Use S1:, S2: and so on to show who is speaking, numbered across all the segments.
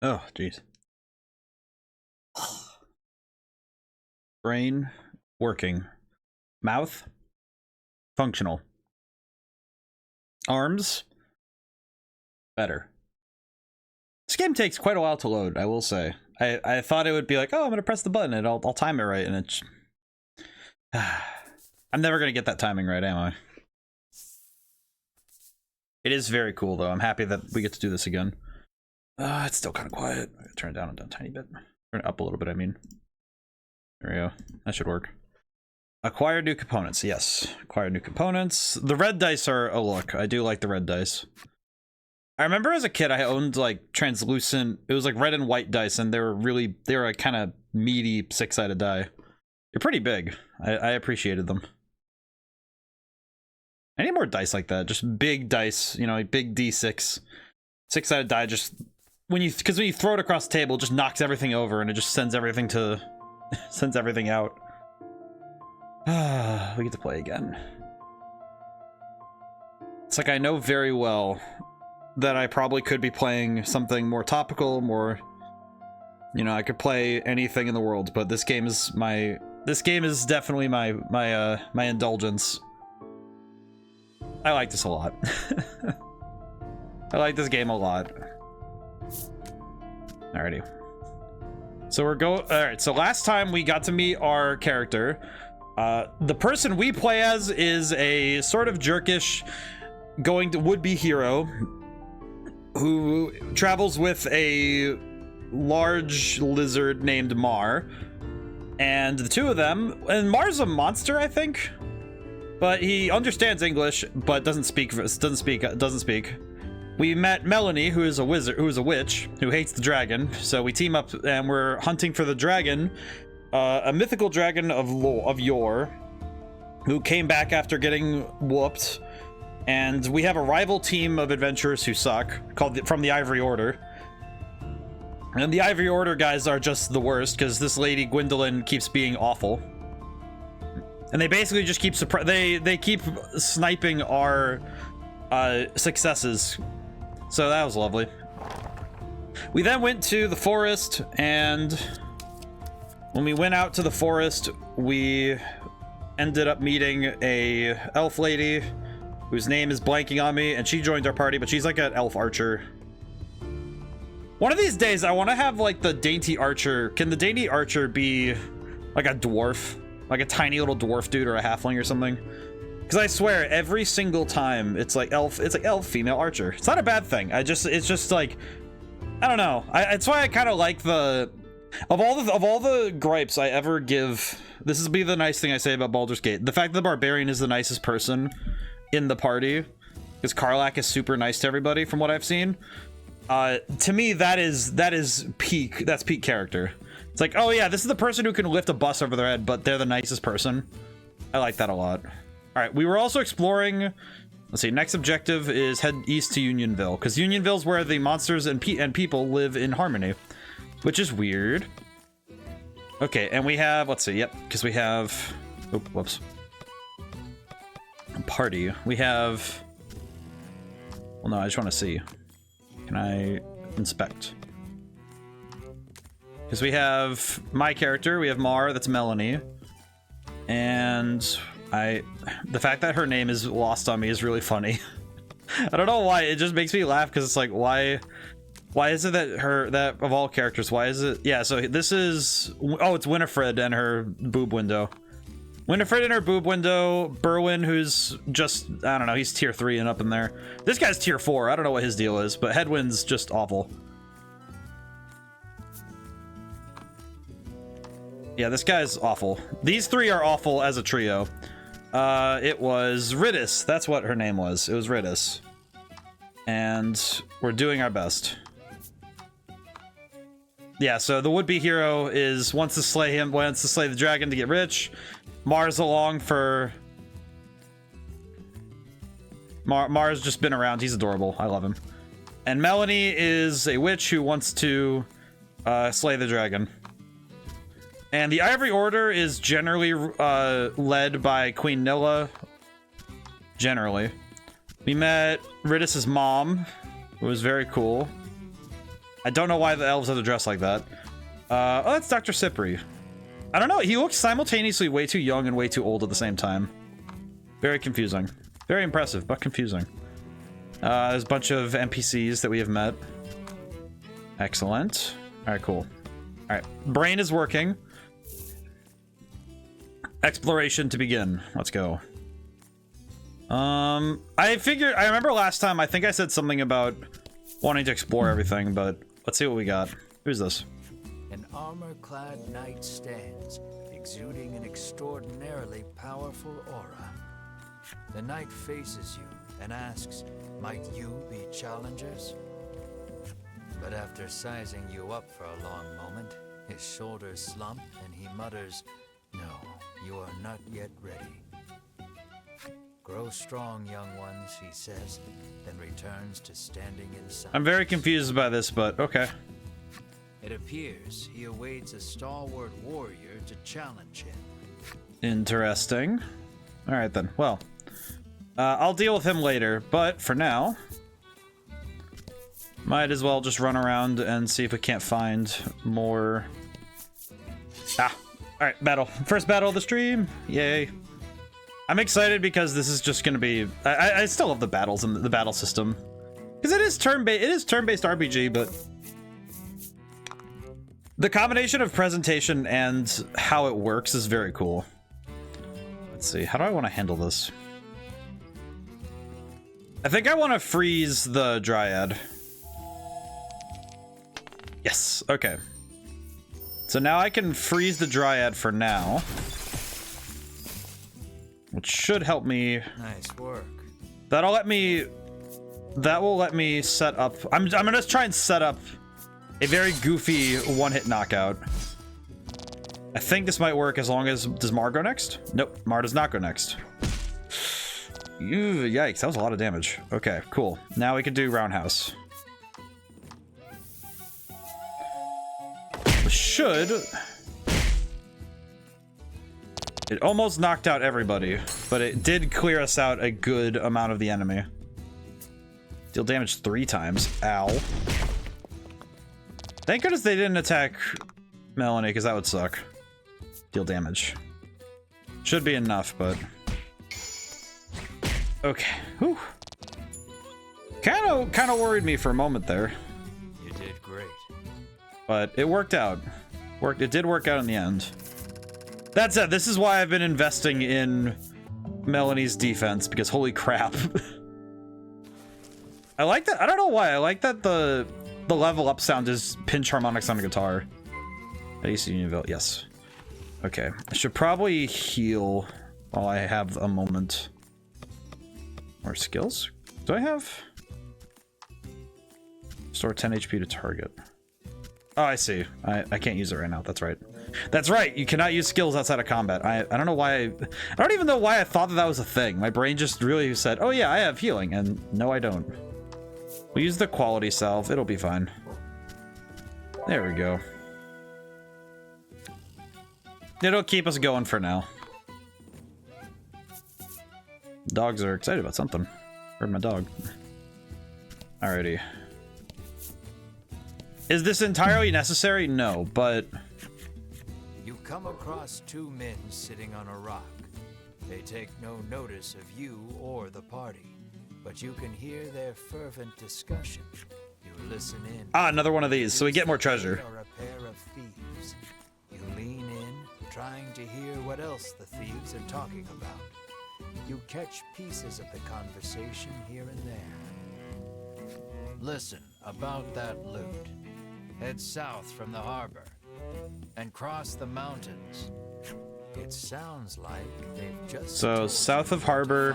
S1: Oh, jeez. Brain working. Mouth functional. Arms better. This game takes quite a while to load, I will say. I thought it would be like, oh, I'm gonna press the button and I'll time it right, and it's I'm never gonna get that timing right, am I? It is very cool though. I'm happy that we get to do this again. It's still kind of quiet. Turn it down a tiny bit. Turn it up a little bit, I mean. There we go. That should work. Acquire new components. Yes. Acquire new components. The red dice are a look. I do like the red dice. I remember as a kid I owned like translucent, it was like red and white dice, and they were a kind of meaty 6-sided die. They're pretty big. I appreciated them. I need more dice like that. Just big dice, you know, like big D6. 6-sided die just because when you throw it across the table, it just knocks everything over and it just sends everything to sends everything out. We get to play again. It's like I know very well that I probably could be playing something more topical, more, you know, I could play anything in the world, but this game is definitely my indulgence. I like this a lot. I like this game a lot. Alrighty. So alright, so last time we got to meet our character. The person we play as is a sort of jerkish would-be hero who travels with a large lizard named Mar. And the two of them, and Mar's a monster, I think, but he understands English but doesn't speak. We met Melanie, who is a witch who hates the dragon. So we team up and we're hunting for the dragon, a mythical dragon of yore, who came back after getting whooped. And we have a rival team of adventurers who suck, from the Ivory Order. And the Ivory Order guys are just the worst, because this lady Gwendolyn keeps being awful. And they basically just keep they keep sniping our successes. So that was lovely. We then went to the forest, and when we went out to the forest, we ended up meeting a elf lady whose name is blanking on me, and she joined our party, but she's like an elf archer. One of these days, I want to have like the dainty archer. Can the dainty archer be like a dwarf? Like a tiny little dwarf dude or a halfling or something? Because I swear, every single time it's like elf female archer. It's not a bad thing. It's just like, I don't know. It's why I kind of like of all the gripes I ever give. This is the nice thing I say about Baldur's Gate. The fact that the barbarian is the nicest person in the party, because Karlach is super nice to everybody from what I've seen. To me, that's peak character. It's like, oh yeah, this is the person who can lift a bus over their head, but they're the nicest person. I like that a lot. All right, we were also exploring. Let's see. Next objective is head east to Unionville, because Unionville's where the monsters and people live in harmony, which is weird. Okay, and we have. Let's see. Yep, because we have. Oh, whoops. Party. We have. Well, no, I just want to see. Can I inspect? Because we have my character. We have Mar. That's Melanie. And the fact that her name is lost on me is really funny. I don't know why. It just makes me laugh because it's like, why is it that of all characters, why is it? Yeah, so this is, oh, it's Winifred and her boob window. Winifred and her boob window. Berwyn, who's just, I don't know, he's tier 3 and up in there. This guy's tier 4. I don't know what his deal is, but Hedwyn's just awful. Yeah, this guy's awful. These three are awful as a trio. It was Ridis. That's what her name was. It was Ridis. And we're doing our best. Yeah, so the would-be hero wants to slay the dragon to get rich. Mar's along for... Mar's just been around. He's adorable. I love him. And Melanie is a witch who wants to slay the dragon. And the Ivory Order is generally led by Queen Nilla. Generally. We met Ridis' mom, who was very cool. I don't know why the elves have to dress like that. Oh, that's Dr. Cypri. I don't know. He looks simultaneously way too young and way too old at the same time. Very confusing. Very impressive, but confusing. There's a bunch of NPCs that we have met. Excellent. All right, cool. All right, brain is working. Exploration to begin. Let's go. I remember last time, I think I said something about wanting to explore everything, but let's see what we got. Who's this?
S2: An armor-clad knight stands, exuding an extraordinarily powerful aura. The knight faces you and asks, might you be challengers? But after sizing you up for a long moment, his shoulders slump and he mutters, no, you are not yet ready. Grow strong, young ones, he says, then returns to standing in silence.
S1: I'm very confused by this, but okay.
S2: It appears he awaits a stalwart warrior to challenge him.
S1: Interesting. All right, then. Well, I'll deal with him later, but for now, might as well just run around and see if we can't find more. All right, battle. First battle of the stream. Yay. I'm excited because this is just going to be... I still love the battles and the battle system. Because it is turn-based RPG, but... the combination of presentation and how it works is very cool. Let's see. How do I want to handle this? I think I want to freeze the Dryad. Yes. Okay. So now I can freeze the Dryad for now. Which should help me.
S2: Nice work.
S1: That will let me set up. I'm gonna try and set up a very goofy one-hit knockout. I think this might work as long as... does Mar go next? Nope, Mar does not go next. Ew, yikes, that was a lot of damage. Okay, cool. Now we can do Roundhouse. Should... it almost knocked out everybody, but it did clear us out a good amount of the enemy. Deal damage 3 times. Ow. Thank goodness they didn't attack Melanie, because that would suck. Deal damage. Should be enough, but... okay. Whew. Kind of worried me for a moment there.
S2: You did great.
S1: But it worked out. It did work out in the end. That said, this is why I've been investing in Melanie's defense, because holy crap. I like that. I don't know why. I like that the level up sound is pinch harmonics on a guitar. AC Unionville, yes. Okay, I should probably heal while I have a moment. More skills? Do I have? Store 10 HP to target. Oh, I see. I can't use it right now. That's right. That's right. You cannot use skills outside of combat. I don't know why. I don't even know why I thought that was a thing. My brain just really said, oh yeah, I have healing. And no, I don't. We'll use the quality salve. It'll be fine. There we go. It'll keep us going for now. Dogs are excited about something. Heard my dog. Alrighty. Is this entirely necessary? No, but...
S2: you come across 2 men sitting on a rock. They take no notice of you or the party, but you can hear their fervent discussion. You listen in.
S1: Ah, another one of these, so we get more treasure.
S2: Are a pair of thieves. You lean in, trying to hear what else the thieves are talking about. You catch pieces of the conversation here and there. Listen about that loot. Head south from the harbor and cross the mountains. It sounds like they've just...
S1: so south of harbor,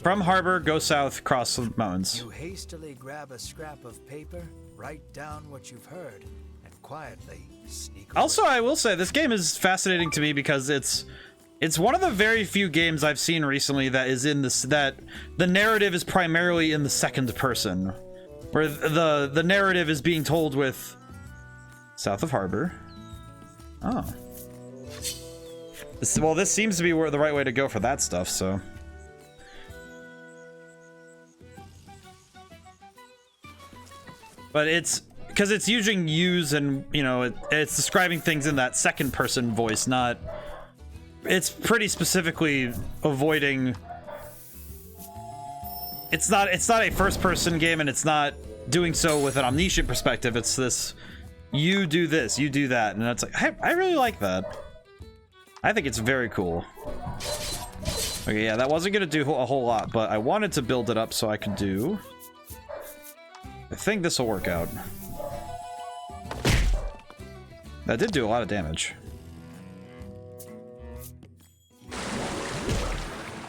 S1: from harbor, go south, cross the mountains.
S2: You hastily grab a scrap of paper, write down what you've heard, and quietly sneak away.
S1: Also, I will say this game is fascinating to me because it's one of the very few games I've seen recently that is in this, that the narrative is primarily in the second person, where the narrative is being told with south of harbor. Oh. Well, this seems to be the right way to go for that stuff, so. But it's because it's using yous and, you know, it's describing things in that second person voice, not, it's pretty specifically avoiding, it's not a first person game, and it's not doing so with an omniscient perspective. It's this, you do this, you do that, and it's like, I really like that. I think it's very cool. Okay, yeah, that wasn't gonna do a whole lot, but I wanted to build it up so I could do, I think this will work out. That did do a lot of damage.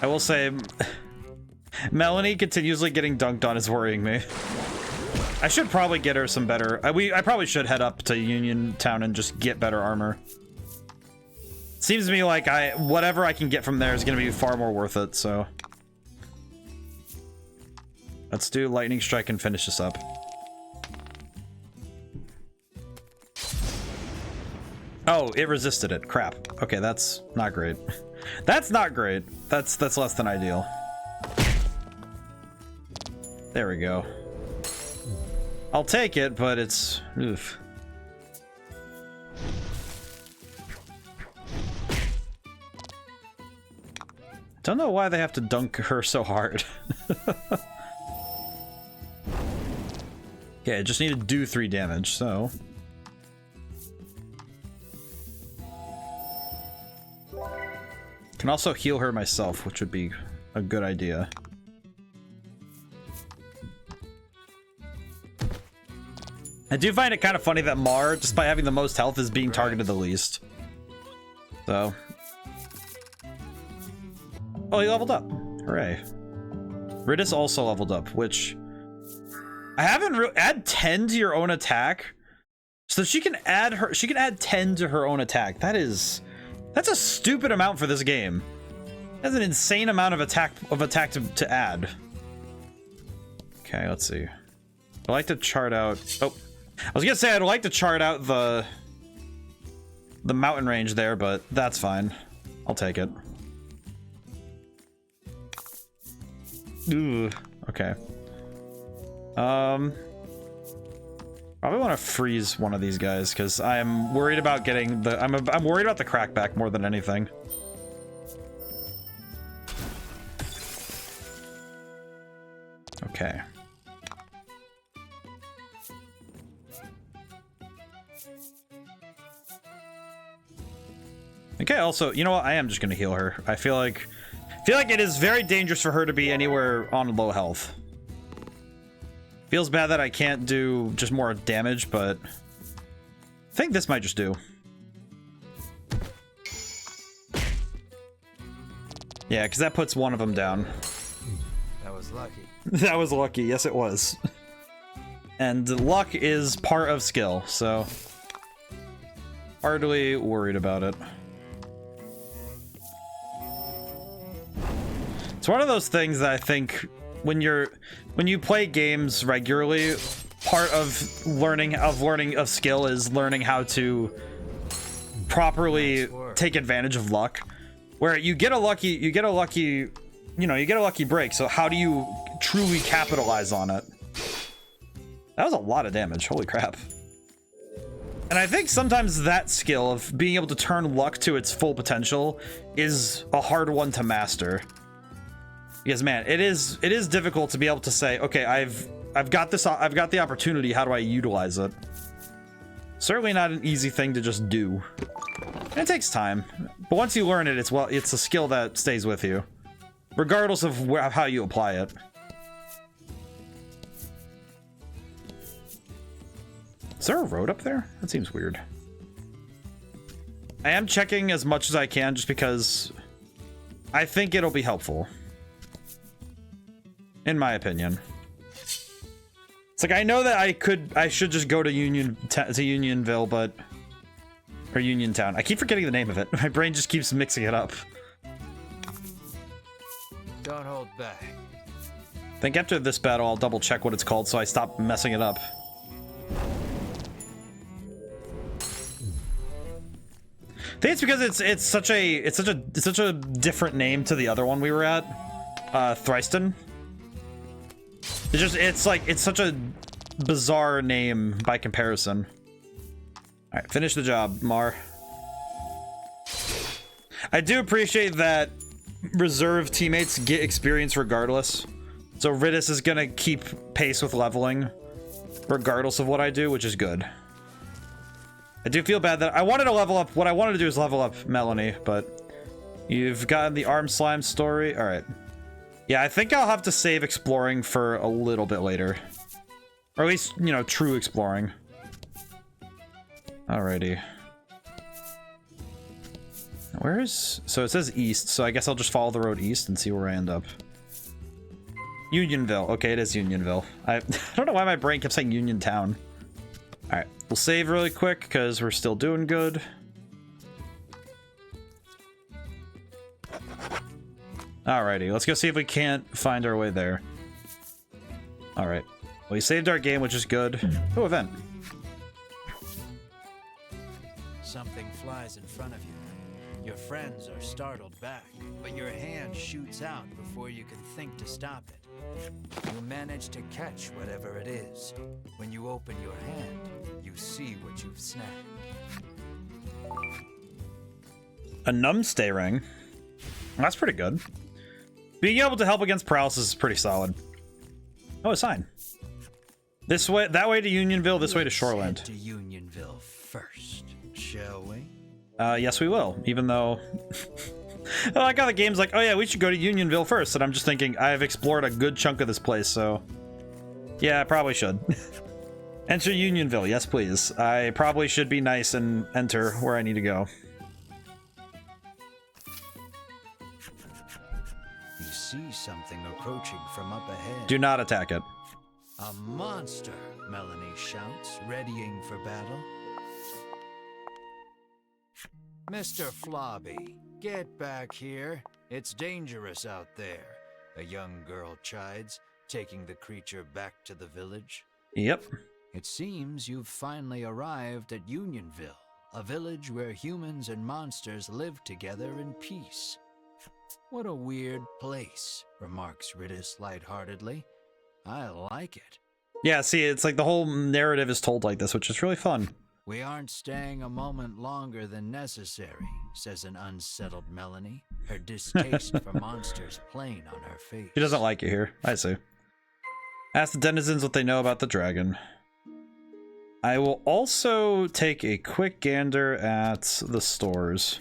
S1: I will say, Melanie continuously getting dunked on is worrying me. I should probably get her some better. I probably should head up to Union Town and just get better armor. Seems to me like whatever I can get from there is going to be far more worth it. So let's do lightning strike and finish this up. Oh, it resisted it. Crap. Okay, that's not great. That's not great. That's less than ideal. There we go. I'll take it, but it's oof. Don't know why they have to dunk her so hard. Okay, I just need to do 3 damage, so can also heal her myself, which would be a good idea. I do find it kind of funny that Mar, just by having the most health, is being targeted the least. So. Oh, he leveled up. Hooray. Ridis also leveled up, which I haven't add 10 to your own attack. So she can add 10 to her own attack. That's a stupid amount for this game. That's an insane amount of attack to add. Okay, let's see. I like to chart out. Oh, I was gonna say I'd like to chart out the mountain range there, but that's fine. I'll take it. Ooh, okay. Probably want to freeze one of these guys because I'm worried about getting the. I'm worried about the crackback more than anything. Okay. Okay, also, you know what? I am just gonna heal her. I feel like it is very dangerous for her to be anywhere on low health. Feels bad that I can't do just more damage, but I think this might just do. Yeah, because that puts one of them down.
S2: That was lucky.
S1: That was lucky. Yes, it was. And luck is part of skill, so hardly worried about it. It's one of those things that I think when you play games regularly, part of learning of skill is learning how to properly take advantage of luck. Where you get a lucky break. So how do you truly capitalize on it? That was a lot of damage. Holy crap. And I think sometimes that skill of being able to turn luck to its full potential is a hard one to master. Because man, it is difficult to be able to say, okay, I've got the opportunity, how do I utilize it? Certainly not an easy thing to just do. And it takes time. But once you learn it, it's a skill that stays with you, regardless of how you apply it. Is there a road up there? That seems weird. I am checking as much as I can just because I think it'll be helpful. In my opinion. It's like I know that I should just go to Unionville, but or Uniontown. I keep forgetting the name of it. My brain just keeps mixing it up.
S2: Don't hold back.
S1: I think after this battle I'll double check what it's called so I stop messing it up. I think it's because it's such a different name to the other one we were at. Thriston. It's such a bizarre name by comparison. All right, finish the job, Mar. I do appreciate that reserve teammates get experience regardless. So Ridis is gonna keep pace with leveling regardless of what I do, which is good. I do feel bad that I wanted to level up. What I wanted to do is level up Melanie, but you've gotten the arm slime story. All right. Yeah, I think I'll have to save exploring for a little bit later. Or at least, you know, true exploring. Alrighty. Where is... So it says east, so I guess I'll just follow the road east and see where I end up. Unionville. Okay, it is Unionville. I don't know why my brain kept saying Uniontown. Alright, we'll save really quick because we're still doing good. Alrighty, let's go see if we can't find our way there. Alright. Well, we saved our game, which is good. Oh, event.
S2: Something flies in front of you. Your friends are startled back, but your hand shoots out before you can think to stop it. You manage to catch whatever it is. When you open your hand, you see what you've snagged.
S1: A numbstay ring. That's pretty good. Being able to help against paralysis is pretty solid. Oh, a sign. This way, that way to Unionville, this way to Shoreland.
S2: Let's head to Unionville first, shall we?
S1: Yes, we will. Even though, I like how the game's like, oh yeah, we should go to Unionville first, and I'm just thinking I've explored a good chunk of this place, so yeah, I probably should. Enter Unionville, yes, please. I probably should be nice and enter where I need to go.
S2: You see something approaching from up ahead.
S1: Do not attack it.
S2: A monster, Melanie shouts, readying for battle. Mr. Flobby, get back here. It's dangerous out there, a young girl chides, taking the creature back to the village.
S1: Yep.
S2: It seems you've finally arrived at Unionville, a village where humans and monsters live together in peace. What a weird place, remarks Ridis lightheartedly. I like it.
S1: Yeah, see, it's like the whole narrative is told like this, which is really fun.
S2: We aren't staying a moment longer than necessary, says an unsettled Melanie, her distaste for monsters plain on her face.
S1: She doesn't like it here. I see. Ask the denizens what they know about the dragon. I will also take a quick gander at the stores.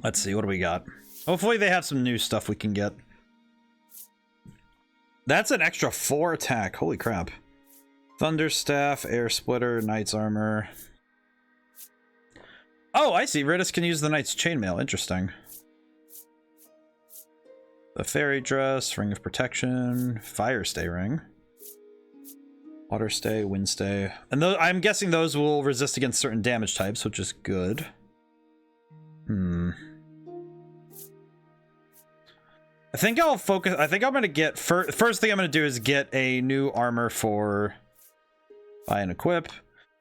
S1: Let's see, what do we got? Hopefully they have some new stuff we can get. That's an extra 4 attack. Holy crap. Thunderstaff, Air Splitter, Knight's Armor. Oh, I see. Ridis can use the Knight's Chainmail. Interesting. The Fairy Dress, Ring of Protection, Fire Stay Ring. Water Stay, Wind Stay. And I'm guessing those will resist against certain damage types, which is good. I think I'll focus. I think I'm going to get... First thing I'm going to do is get a new armor for... Buy and equip.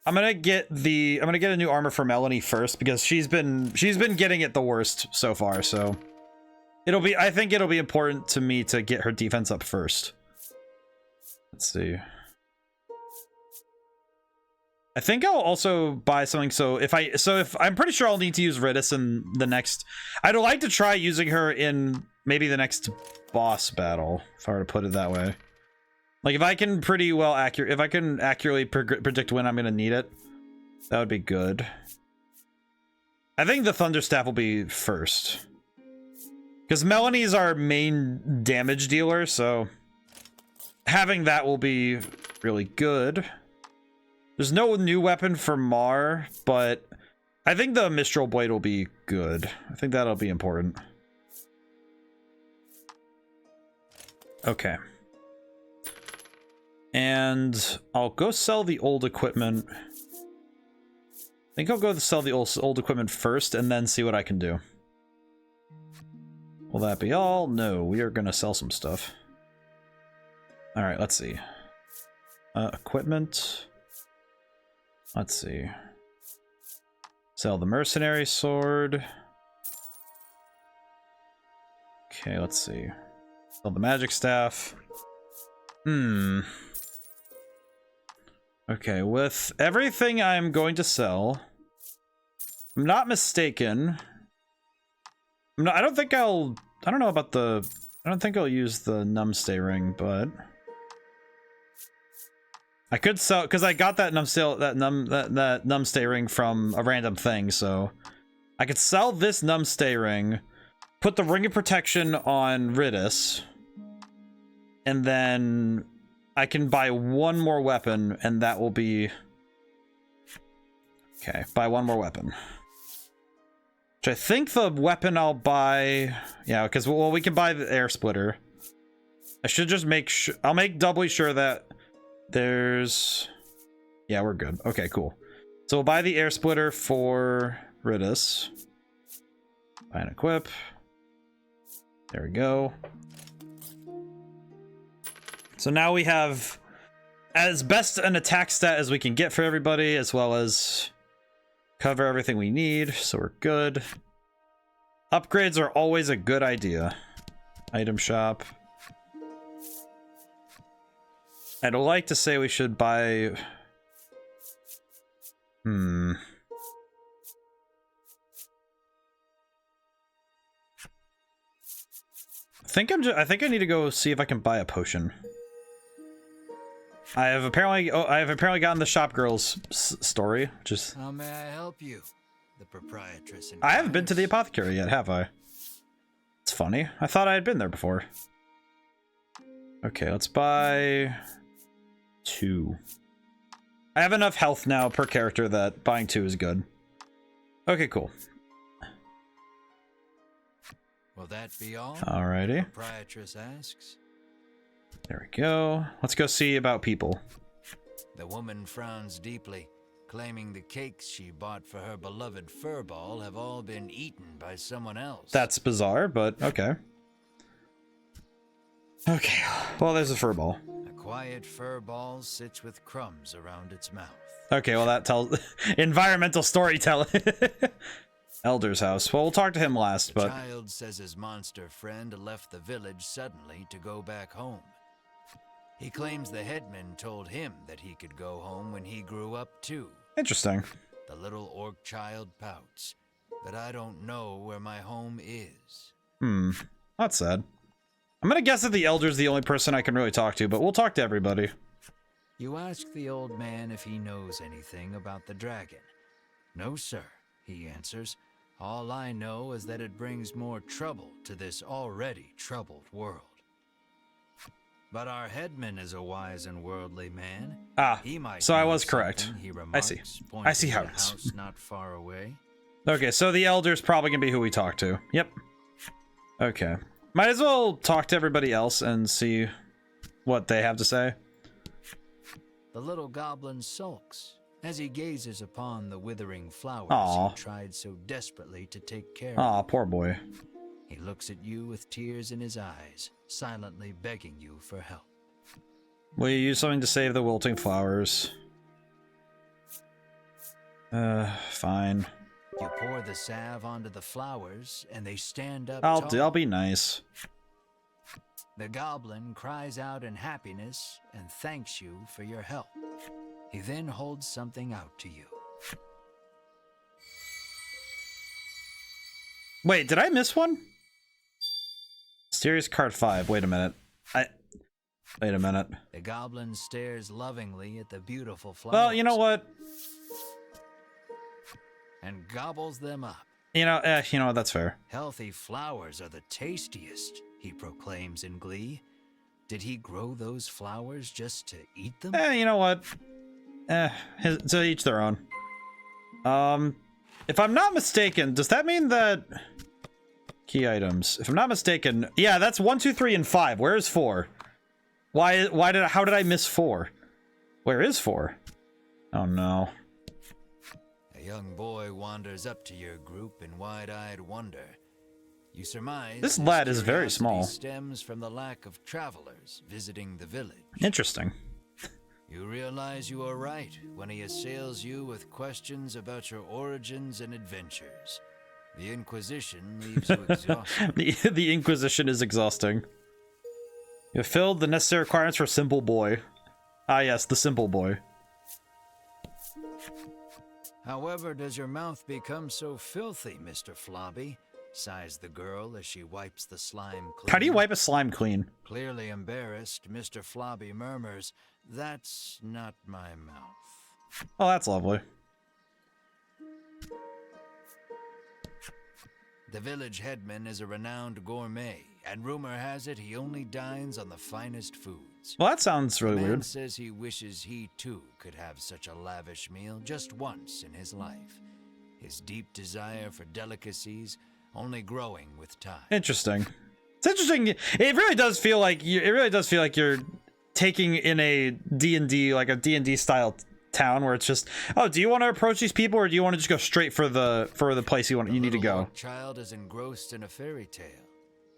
S1: I'm gonna get a new armor for Melanie first because she's been getting it the worst so far, so I think it'll be important to me to get her defense up first. Let's see. I think I'll also buy something if I'm pretty sure I'll need to use Ridis in the next. I'd like to try using her in maybe the next boss battle, if I were to put it that way. Like, if I can accurately predict when I'm gonna need it, that would be good. I think the Thunderstaff will be first. Because Melanie's our main damage dealer, so having that will be really good. There's no new weapon for Mar, but I think the Mistral Blade will be good. I think that'll be important. Okay. And I'll go sell the old equipment. I think I'll go sell the old equipment first and then see what I can do. Will that be all? No, we are going to sell some stuff. All right, let's see. Equipment. Let's see. Sell the mercenary sword. Okay, let's see. Sell the magic staff. Okay, with everything I'm going to sell, if I'm not mistaken. I don't think I'll. I don't know about the. I don't think I'll use the numbstay ring, but I could sell because I got that numbstay ring from a random thing, so I could sell this numbstay ring, put the ring of protection on Ridis, and then I can buy one more weapon, and that will be okay. Buy one more weapon. Which I think the weapon I'll buy, yeah, because well, we can buy the air splitter. I should just make sure. I'll make doubly sure that there's. Yeah, we're good. Okay, cool. So we'll buy the air splitter for Ridis. Buy and equip. There we go. So now we have as best an attack stat as we can get for everybody, as well as cover everything we need, so we're good. Upgrades are always a good idea. Item shop. I'd like to say we should buy... I think I need to go see if I can buy a potion. I have apparently gotten the shop girl's story, which is.
S2: How may I help you? The proprietress.
S1: I haven't been to the apothecary yet, have I? It's funny. I thought I had been there before. Okay, let's buy 2. I have enough health now per character that buying 2 is good. Okay, cool.
S2: Will that be all?
S1: Alrighty.
S2: The proprietress asks.
S1: There we go. Let's go see about people.
S2: The woman frowns deeply, claiming the cakes she bought for her beloved furball have all been eaten by someone else.
S1: That's bizarre, but okay. Okay, well, there's a furball.
S2: A quiet furball sits with crumbs around its mouth.
S1: Okay, well, that tells... environmental storytelling. Elder's house. Well, we'll talk to him last, but...
S2: The child says his monster friend left the village suddenly to go back home. He claims the headman told him that he could go home when he grew up, too.
S1: Interesting.
S2: The little orc child pouts, but I don't know where my home is.
S1: That's sad. I'm gonna guess that the elder's the only person I can really talk to, but we'll talk to everybody.
S2: You ask the old man if he knows anything about the dragon. No, sir, he answers. All I know is that it brings more trouble to this already troubled world. But our headman is a wise and worldly man. He might
S1: so I was correct.
S2: Remarks,
S1: I see how
S2: it is. House not far away.
S1: Okay, so the elder's probably gonna be who we talk to. Yep. Okay. Might as well talk to everybody else and see what they have to say.
S2: The little goblin sulks as he gazes upon the withering flowers he tried so desperately to take care of.
S1: Aw, poor boy.
S2: He looks at you with tears in his eyes, silently begging you for help.
S1: Will you use something to save the wilting flowers? Fine.
S2: You pour the salve onto the flowers, and they stand up tall.
S1: I'll be nice.
S2: The goblin cries out in happiness and thanks you for your help. He then holds something out to you.
S1: Wait, did I miss one? Mysterious card 5. Wait a minute. Wait a minute.
S2: The goblin stares lovingly at the beautiful flowers.
S1: Well, you know what?
S2: And gobbles them up.
S1: You know what? That's fair.
S2: Healthy flowers are the tastiest, he proclaims in glee. Did he grow those flowers just to eat them?
S1: You know what? To each their own. If I'm not mistaken, does that mean that... Key items. If I'm not mistaken, yeah, that's 1, 2, 3, and 5. Where is 4? How did I miss 4? Where is 4? Oh no.
S2: A young boy wanders up to your group in wide-eyed wonder. You surmise
S1: this lad is very small.
S2: Stems from the lack of travelers visiting the village.
S1: Interesting.
S2: You realize you are right when he assails you with questions about your origins and adventures. The Inquisition leaves you exhausted.
S1: the Inquisition is exhausting. You have filled the necessary requirements for Simple Boy. Ah yes, the Simple Boy.
S2: However, does your mouth become so filthy, Mr. Flobby? Sighs the girl as she wipes the slime clean.
S1: How do you wipe a slime clean?
S2: Clearly embarrassed, Mr. Flobby murmurs, "That's not my mouth."
S1: Oh, that's lovely.
S2: The village headman is a renowned gourmet, and rumor has it he only dines on the finest foods.
S1: Well, that sounds really
S2: The man
S1: weird.
S2: says he wishes he too could have such a lavish meal just once in his life. His deep desire for delicacies only growing with time.
S1: Interesting. It's interesting. It really does feel like you're taking in a D&D, like a D&D style town where it's just, oh, do you want to approach these people or do you want to just go straight for the place you need to go?
S2: The child is engrossed in a fairy tale.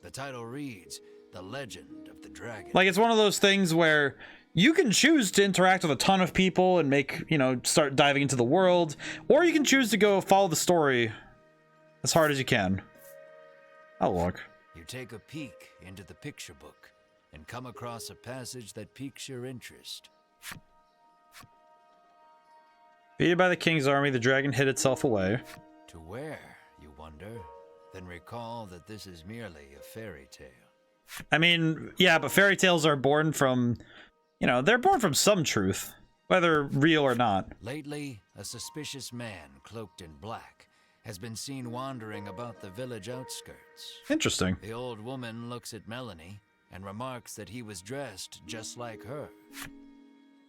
S2: The title reads, "The Legend of the Dragon."
S1: Like, it's one of those things where you can choose to interact with a ton of people and make, start diving into the world, or you can choose to go follow the story as hard as you can. Oh, look.
S2: You take a peek into the picture book and come across a passage that piques your interest.
S1: Defeated by the king's army, the dragon hid itself away.
S2: To where, you wonder? Then recall that this is merely a fairy tale.
S1: I mean, yeah, but fairy tales are born from, they're born from some truth, whether real or not.
S2: Lately, a suspicious man cloaked in black has been seen wandering about the village outskirts.
S1: Interesting.
S2: The old woman looks at Melanie and remarks that he was dressed just like her.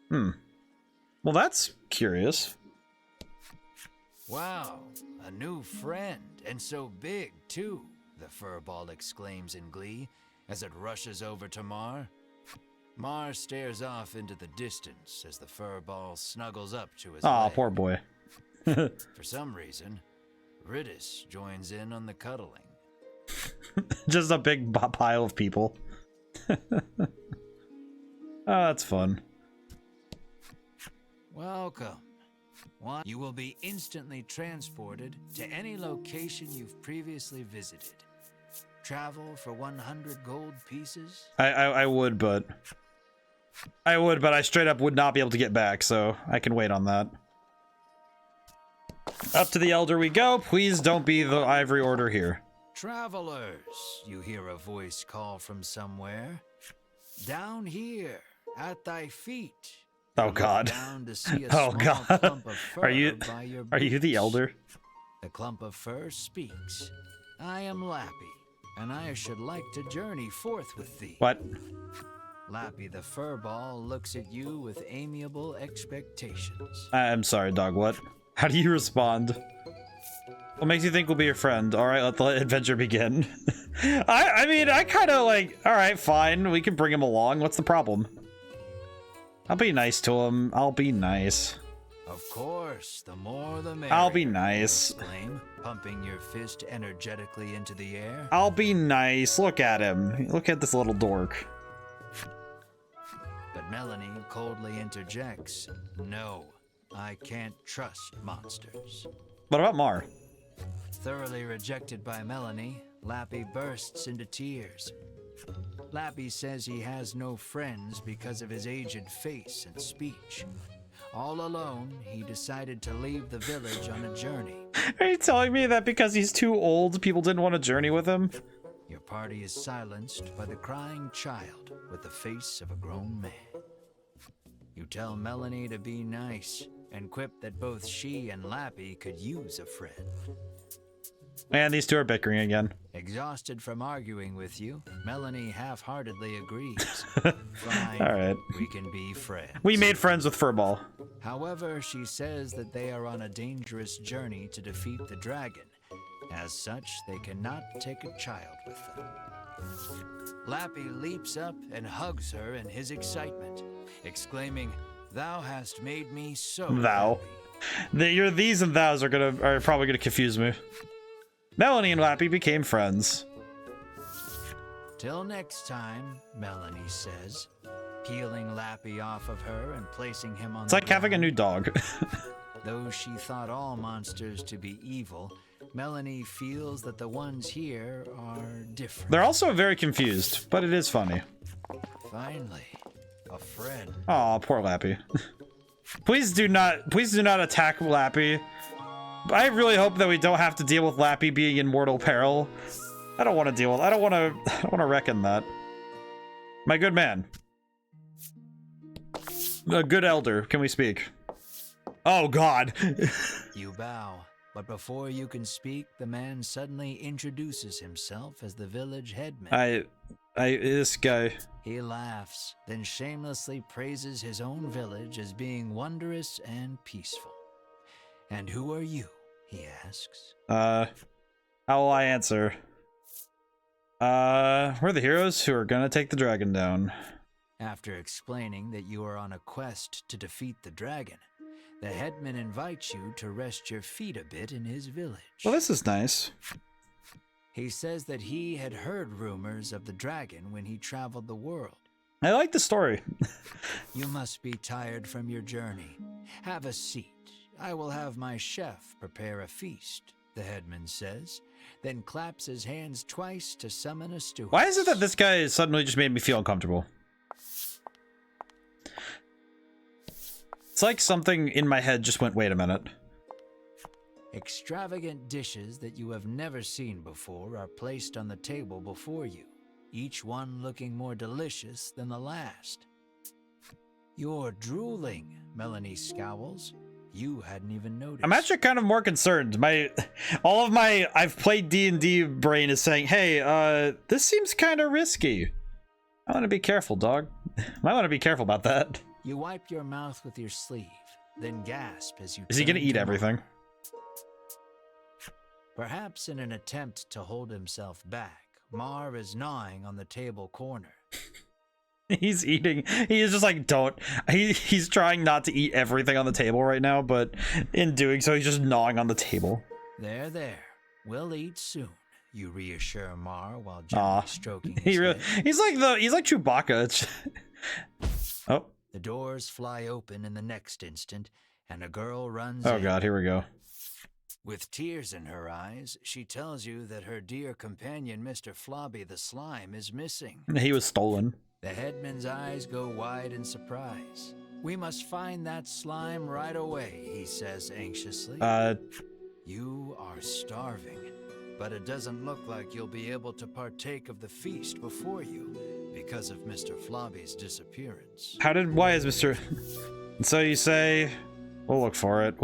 S1: Well, that's curious.
S2: Wow, a new friend, and so big, too, the furball exclaims in glee as it rushes over to Mar. Mar stares off into the distance as the furball snuggles up to his
S1: Aw,
S2: leg.
S1: poor boy.
S2: For some reason, Ridis joins in on the cuddling.
S1: Just a big pile of people. Oh, that's fun.
S2: Welcome. You will be instantly transported to any location you've previously visited. Travel for 100 gold pieces.
S1: I would, but I straight up would not be able to get back, so I can wait on that. Up to the elder we go. Please don't be the Ivory Order here.
S2: Travelers, you hear a voice call from somewhere. Down here, at thy feet.
S1: Oh God.
S2: Down to see a
S1: Oh
S2: small
S1: God.
S2: clump of fur
S1: Are you
S2: by your
S1: the
S2: boots.
S1: elder?
S2: The clump of fur speaks. I am Lappy, and I should like to journey forth with thee.
S1: What?
S2: Lappy the furball looks at you with amiable expectations.
S1: I'm sorry, dog. What? How do you respond? What makes you think we'll be your friend? All right, let the adventure begin. I mean, I kind of like. All right, fine. We can bring him along. What's the problem? I'll be nice to him. I'll be nice.
S2: Of course, the more the merrier.
S1: I'll be
S2: you
S1: nice.
S2: exclaim, pumping your fist energetically into the air.
S1: I'll be nice. Look at him. Look at this little dork.
S2: But Melanie coldly interjects, "No, I can't trust monsters."
S1: What about Mar?
S2: Thoroughly rejected by Melanie, Lappy bursts into tears. Lappy says he has no friends because of his aged face and speech. All alone, he decided to leave the village on a journey.
S1: Are you telling me that because he's too old, people didn't want to journey with him?
S2: Your party is silenced by the crying child with the face of a grown man. You tell Melanie to be nice and quip that both she and Lappy could use a friend.
S1: Man, these two are bickering again.
S2: Exhausted from arguing with you, Melanie half-heartedly agrees. Fine,
S1: All right.
S2: we can be friends.
S1: We made friends with Furball.
S2: However, she says that they are on a dangerous journey to defeat the dragon. As such, they cannot take a child with them. Lappy leaps up and hugs her in his excitement, exclaiming, "Thou hast made me so
S1: Thou.
S2: happy."
S1: Your these and thous are probably gonna confuse me. Melanie and Lappy became friends.
S2: Till next time, Melanie says, peeling Lappy off of her and placing him on
S1: It's
S2: the
S1: like having a
S2: ground.
S1: new dog.
S2: Though she thought all monsters to be evil, Melanie feels that the ones here are different.
S1: They're also very confused, but it is funny.
S2: Finally, a friend.
S1: Aw, poor Lappy. Please do not attack Lappy. I really hope that we don't have to deal with Lappy being in mortal peril. I don't want to deal with. I don't want to reckon that. My good man. A good elder. Can we speak? Oh God.
S2: You bow, but before you can speak, the man suddenly introduces himself as the village headman.
S1: This guy.
S2: He laughs, then shamelessly praises his own village as being wondrous and peaceful. And who are you? He asks.
S1: How will I answer? We're the heroes who are gonna take the dragon down.
S2: After explaining that you are on a quest to defeat the dragon, the headman invites you to rest your feet a bit in his village.
S1: Well, this is nice.
S2: He says that he had heard rumors of the dragon when he traveled the world.
S1: I like the story.
S2: You must be tired from your journey. Have a seat. I will have my chef prepare a feast, the headman says, then claps his hands twice to summon a steward.
S1: Why is it that this guy suddenly just made me feel uncomfortable? It's like something in my head just went, wait a minute.
S2: Extravagant dishes that you have never seen before are placed on the table before you, each one looking more delicious than the last. You're drooling, Melanie scowls. You hadn't even noticed.
S1: I'm actually kind of more concerned. All of my I've played D&D brain is saying, hey, this seems kind of risky. I want to be careful, dog. I want to be careful about that.
S2: You wipe your mouth with your sleeve, then gasp as you.
S1: Is he gonna eat everything?
S2: Perhaps in an attempt to hold himself back, Mar is gnawing on the table corner.
S1: He's eating. He is just like, don't. He's trying not to eat everything on the table right now, but in doing so, he's just gnawing on the table.
S2: There. We'll eat soon. You reassure Mar while gently stroking his head.
S1: He's like Chewbacca. Oh.
S2: The doors fly open in the next instant, and a girl runs
S1: Oh
S2: in.
S1: God, here we go.
S2: With tears in her eyes, she tells you that her dear companion, Mr. Flobby the Slime, is missing.
S1: He was stolen.
S2: The headman's eyes go wide in surprise. We must find that slime right away, he says anxiously. You are starving, but it doesn't look like you'll be able to partake of the feast before you because of Mr. Flobby's disappearance.
S1: Why is Mr. So you say, we'll look for it.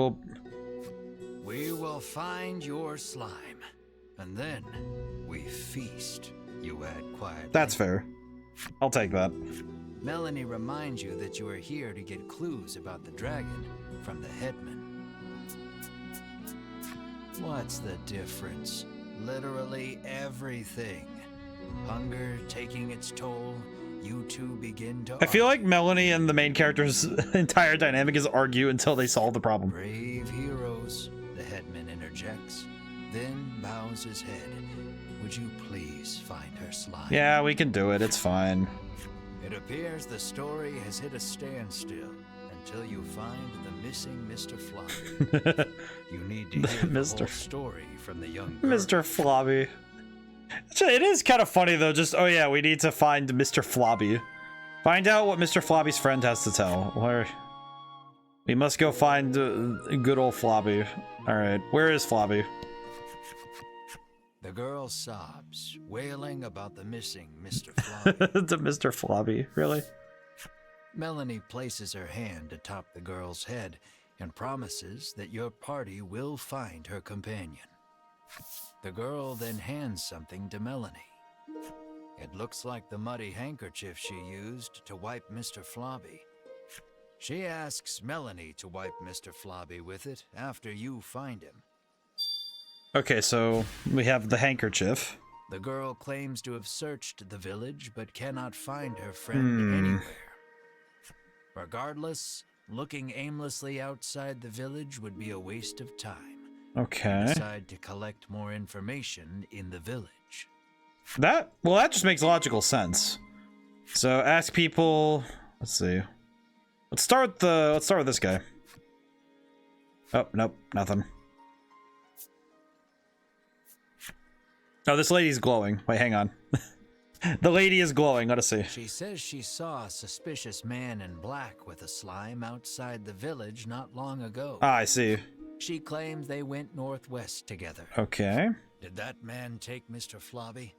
S2: We will find your slime, and then we feast, you add quietly.
S1: That's fair. I'll take that.
S2: Melanie reminds you that you are here to get clues about the dragon from the headman. What's the difference? Literally everything. Hunger taking its toll, you two begin to
S1: I feel like Melanie and the main character's entire dynamic is argue until they solve the problem.
S2: Brave heroes, the headman interjects, then bows his head. Would you please find her slime?
S1: Yeah, we can do it. It's fine.
S2: It appears the story has hit a standstill until you find the missing Mr. Flobby. You need to hear the whole story from the young girl.
S1: Mr. Flobby. It is kind of funny though. Just, oh yeah, we need to find Mr. Flobby. Find out what Mr. Flobby's friend has to tell. We must go find good old Flobby. All right, where is Flobby?
S2: The girl sobs, wailing about the missing Mr. Flobby.
S1: The Mr. Flobby, really?
S2: Melanie places her hand atop the girl's head and promises that your party will find her companion. The girl then hands something to Melanie. It looks like the muddy handkerchief she used to wipe Mr. Flobby. She asks Melanie to wipe Mr. Flobby with it after you find him.
S1: Okay, so we have the handkerchief.
S2: The girl claims to have searched the village but cannot find her friend anywhere. Regardless, looking aimlessly outside the village would be a waste of time.
S1: Okay.
S2: Decide to collect more information in the village.
S1: That just makes logical sense. So ask people. Let's see. Let's start with this guy. Oh, nope, nothing. Oh, this lady's glowing. Wait, hang on. The lady is glowing. Let us see.
S2: She says she saw a suspicious man in black with a slime outside the village not long ago.
S1: Ah, I see.
S2: She claimed they went northwest together.
S1: Okay.
S2: Did that man take Mr. Flobby?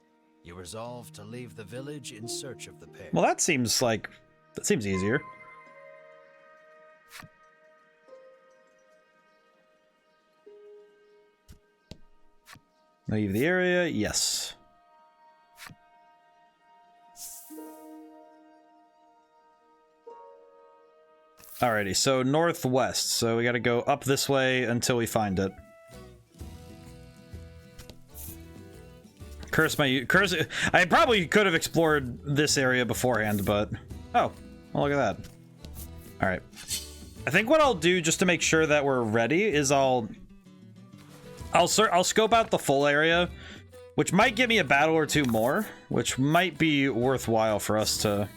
S2: You resolved to leave the village in search of the pair.
S1: Well, that seems easier. Leave the area, yes. Alrighty, so northwest. So we gotta go up this way until we find it. Curse. I probably could have explored this area beforehand, but oh, well, look at that. All right, I think what I'll do just to make sure that we're ready is I'll scope out the full area, which might give me a battle or two more, which might be worthwhile for us to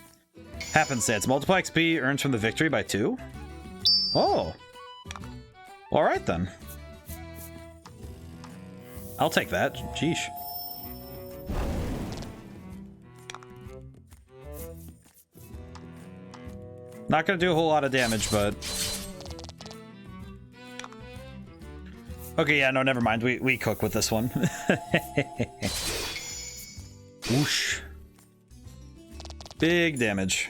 S1: happenstance. Multiply XP earns from the victory by 2. Oh, all right then. I'll take that. Sheesh. Not gonna do a whole lot of damage, but okay, yeah, no, never mind. We cook with this one. Whoosh. Big damage.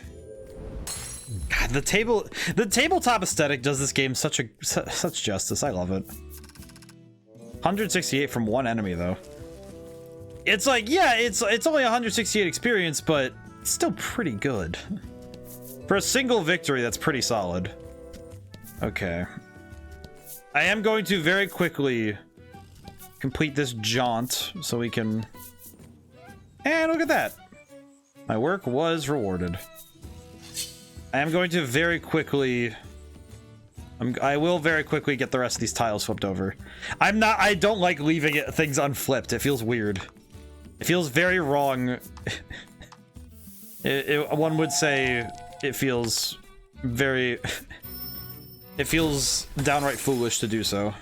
S1: God, the tabletop aesthetic does this game such justice. I love it. 168 from one enemy though. It's like, yeah, it's only 168 experience, but it's still pretty good. For a single victory, that's pretty solid. Okay. I am going to very quickly complete this jaunt so we can... And look at that. My work was rewarded. I am going to very quickly... I will very quickly get the rest of these tiles flipped over. I don't like leaving things unflipped. It feels weird. It feels very wrong. One would say... It feels very... It feels downright foolish to do so.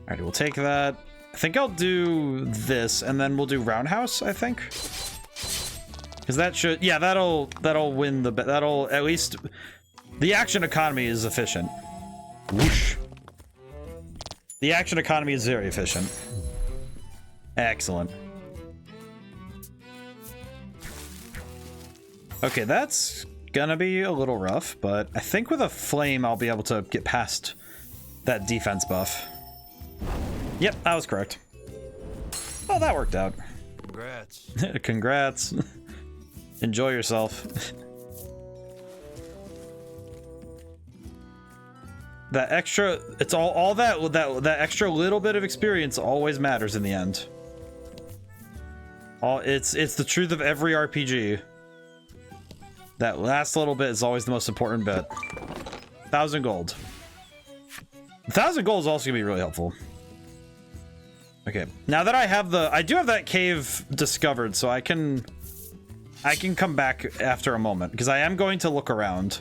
S1: Alright, we'll take that. I think I'll do this, and then we'll do roundhouse, I think. Because that should... Yeah, that'll win the... That'll at least... The action economy is efficient. Whoosh. The action economy is very efficient. Excellent. Okay, that's gonna be a little rough, but I think with a flame I'll be able to get past that defense buff. Yep, I was correct. Oh, that worked out.
S2: Congrats.
S1: Congrats. Enjoy yourself. That extra, it's all that extra little bit of experience always matters in the end. It's the truth of every RPG. That last little bit is always the most important bit. 1,000 gold. 1,000 gold is also gonna be really helpful. Okay, now that I do have that cave discovered, so I can come back after a moment because I am going to look around.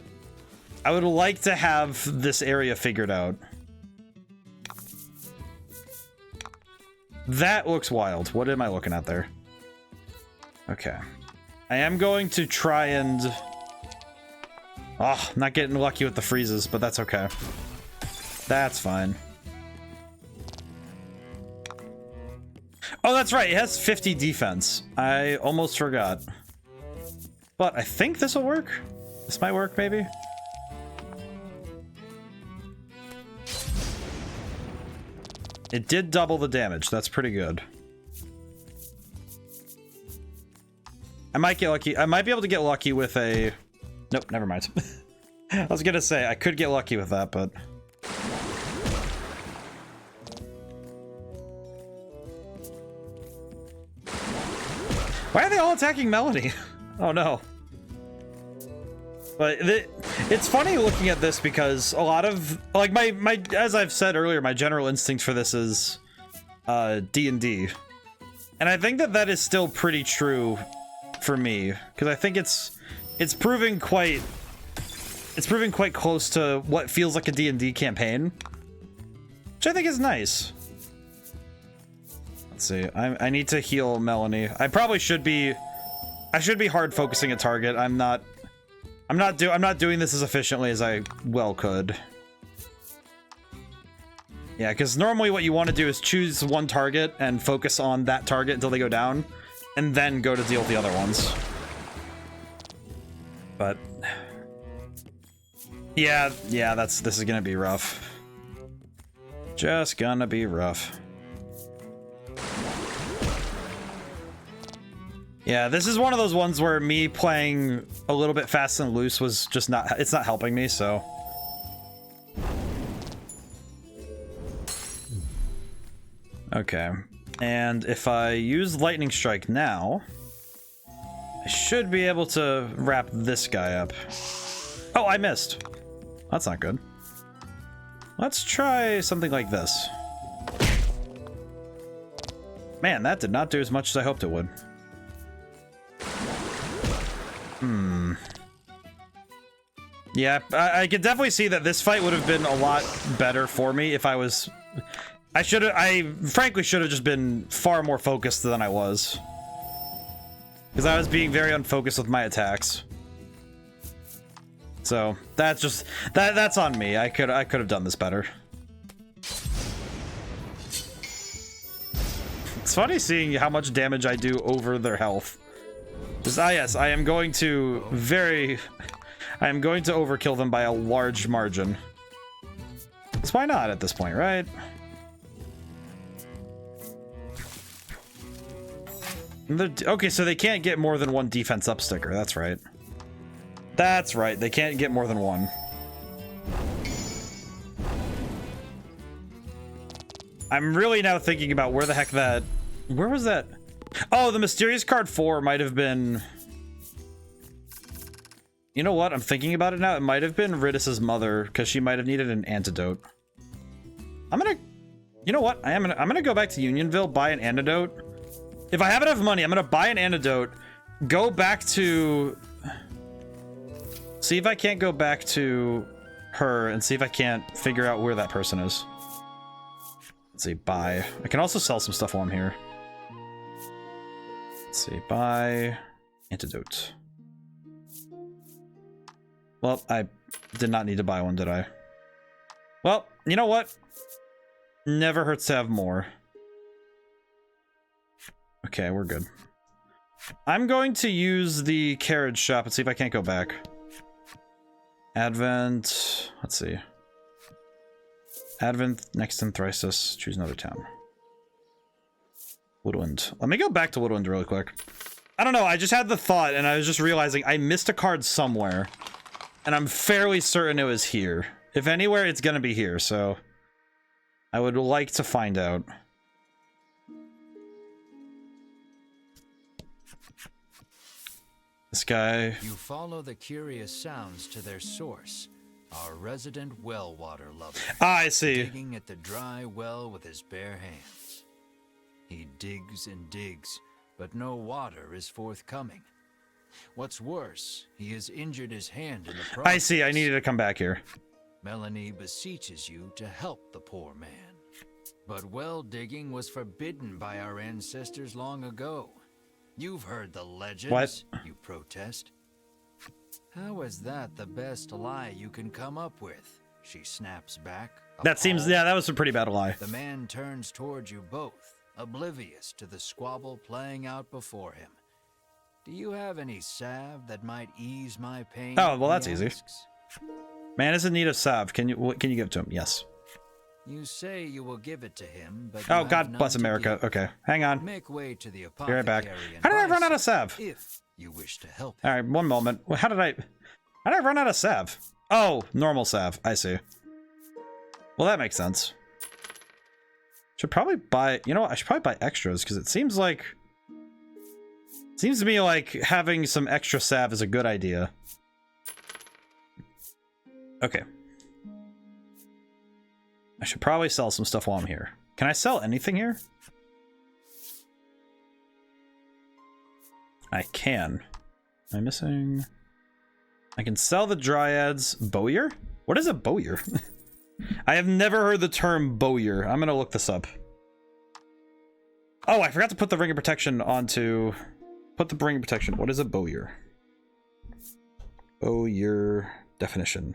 S1: I would like to have this area figured out. That looks wild. What am I looking at there? Okay. I am going to try and... Oh, not getting lucky with the freezes, but that's okay. That's fine. Oh, that's right. It has 50 defense. I almost forgot. But I think this will work. This might work, maybe. It did double the damage. That's pretty good. I might get lucky. I might be able to get lucky with a... Nope, never mind. I was gonna say, I could get lucky with that, but... Why are they all attacking Melanie? Oh no. But it's funny looking at this because a lot of... Like, my as I've said earlier, my general instinct for this is D&D. And I think that is still pretty true for me, because I think it's proving quite close to what feels like a D&D campaign, which I think is nice. Let's see. I need to heal Melanie. I probably should be. I should be hard focusing a target. I'm not doing this as efficiently as I well could. Yeah, because normally what you want to do is choose one target and focus on that target until they go down, and then go to deal with the other ones. But yeah, this is gonna be rough. Just gonna be rough. Yeah, this is one of those ones where me playing a little bit fast and loose was just it's not helping me, so. Okay, and if I use Lightning Strike now, I should be able to wrap this guy up. Oh, I missed. That's not good. Let's try something like this. Man, that did not do as much as I hoped it would. Yeah, I could definitely see that this fight would have been a lot better for me if I frankly should have just been far more focused than I was. Because I was being very unfocused with my attacks. So, that's on me. I could have done this better. It's funny seeing how much damage I do over their health. Yes, I am going to overkill them by a large margin. Because why not at this point, right? Okay, so they can't get more than one defense up sticker. That's right. That's right. They can't get more than one. I'm really now thinking about where the heck that... Where was that? Oh, the mysterious card 4 might have been... You know what? I'm thinking about it now. It might have been Ridis's mother, because she might have needed an antidote. You know what? I'm gonna go back to Unionville, buy an antidote. If I have enough money, I'm gonna buy an antidote, go back to... See if I can't go back to her and see if I can't figure out where that person is. Let's see, buy. I can also sell some stuff while I'm here. Let's see, buy antidote. Well, I did not need to buy one, did I? Well, you know what? Never hurts to have more. Okay, we're good. I'm going to use the carriage shop and see if I can't go back. Advent, let's see. Advent, next in Thrysus, choose another town. Woodwind. Let me go back to Woodwind really quick. I don't know, I just had the thought and I was just realizing I missed a card somewhere. And I'm fairly certain it was here. If anywhere, it's gonna be here, so... I would like to find out. This guy...
S2: You follow the curious sounds to their source. Our resident well water lover.
S1: Ah, I see.
S2: Digging at the dry well with his bare hands. He digs and digs, but no water is forthcoming. What's worse, he has injured his hand in the process.
S1: I see, I needed to come back here.
S2: Melanie beseeches you to help the poor man. But well digging was forbidden by our ancestors long ago. You've heard the legends.
S1: What?
S2: You protest. How is that the best lie you can come up with? She snaps back.
S1: That seems, yeah, that was a pretty bad lie.
S2: The man turns towards you both, oblivious to the squabble playing out before him. Do you have any salve that might ease my pain?
S1: Oh, well, that's
S2: he
S1: easy.
S2: asks.
S1: Man is in need of salve. Can you give it to him? Yes.
S2: You say you will give it to him, but
S1: Oh, God bless America. Okay, hang on.
S2: Make way to the
S1: Be right back.
S2: apothecary and
S1: How did I
S2: buy
S1: run out of
S2: some,
S1: salve?
S2: if you wish to help.
S1: All right, one moment. How did I run out of salve? Oh, normal salve. I see. Well, that makes sense. Should probably buy, you know what? I should probably buy extras because it seems to me like having some extra salve is a good idea. Okay. I should probably sell some stuff while I'm here. Can I sell anything here? I can. Am I missing? I can sell the dryads. Bowyer? What is a bowyer? I have never heard the term bowyer. I'm gonna look this up. Oh, I forgot to put the ring of protection onto... Put the ring of protection. What is a bowyer? Bowyer definition.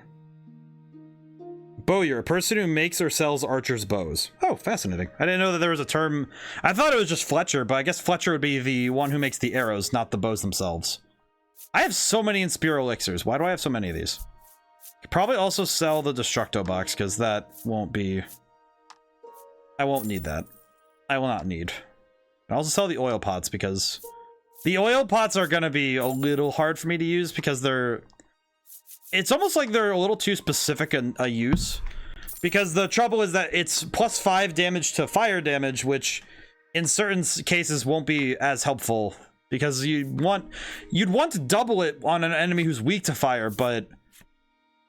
S1: Bowyer, a person who makes or sells archers' bows. Oh, fascinating. I didn't know that there was a term. I thought it was just Fletcher, but I guess Fletcher would be the one who makes the arrows, not the bows themselves. I have so many Inspiro elixirs. Why do I have so many of these? Could probably also sell the Destructo box, because that won't be... I won't need that. I will not need. I'll also sell the oil pots, because... the oil pots are going to be a little hard for me to use, because they're... it's almost like they're a little too specific in a use, because the trouble is that it's +5 damage to fire damage, which in certain cases won't be as helpful, because you'd want to double it on an enemy who's weak to fire, but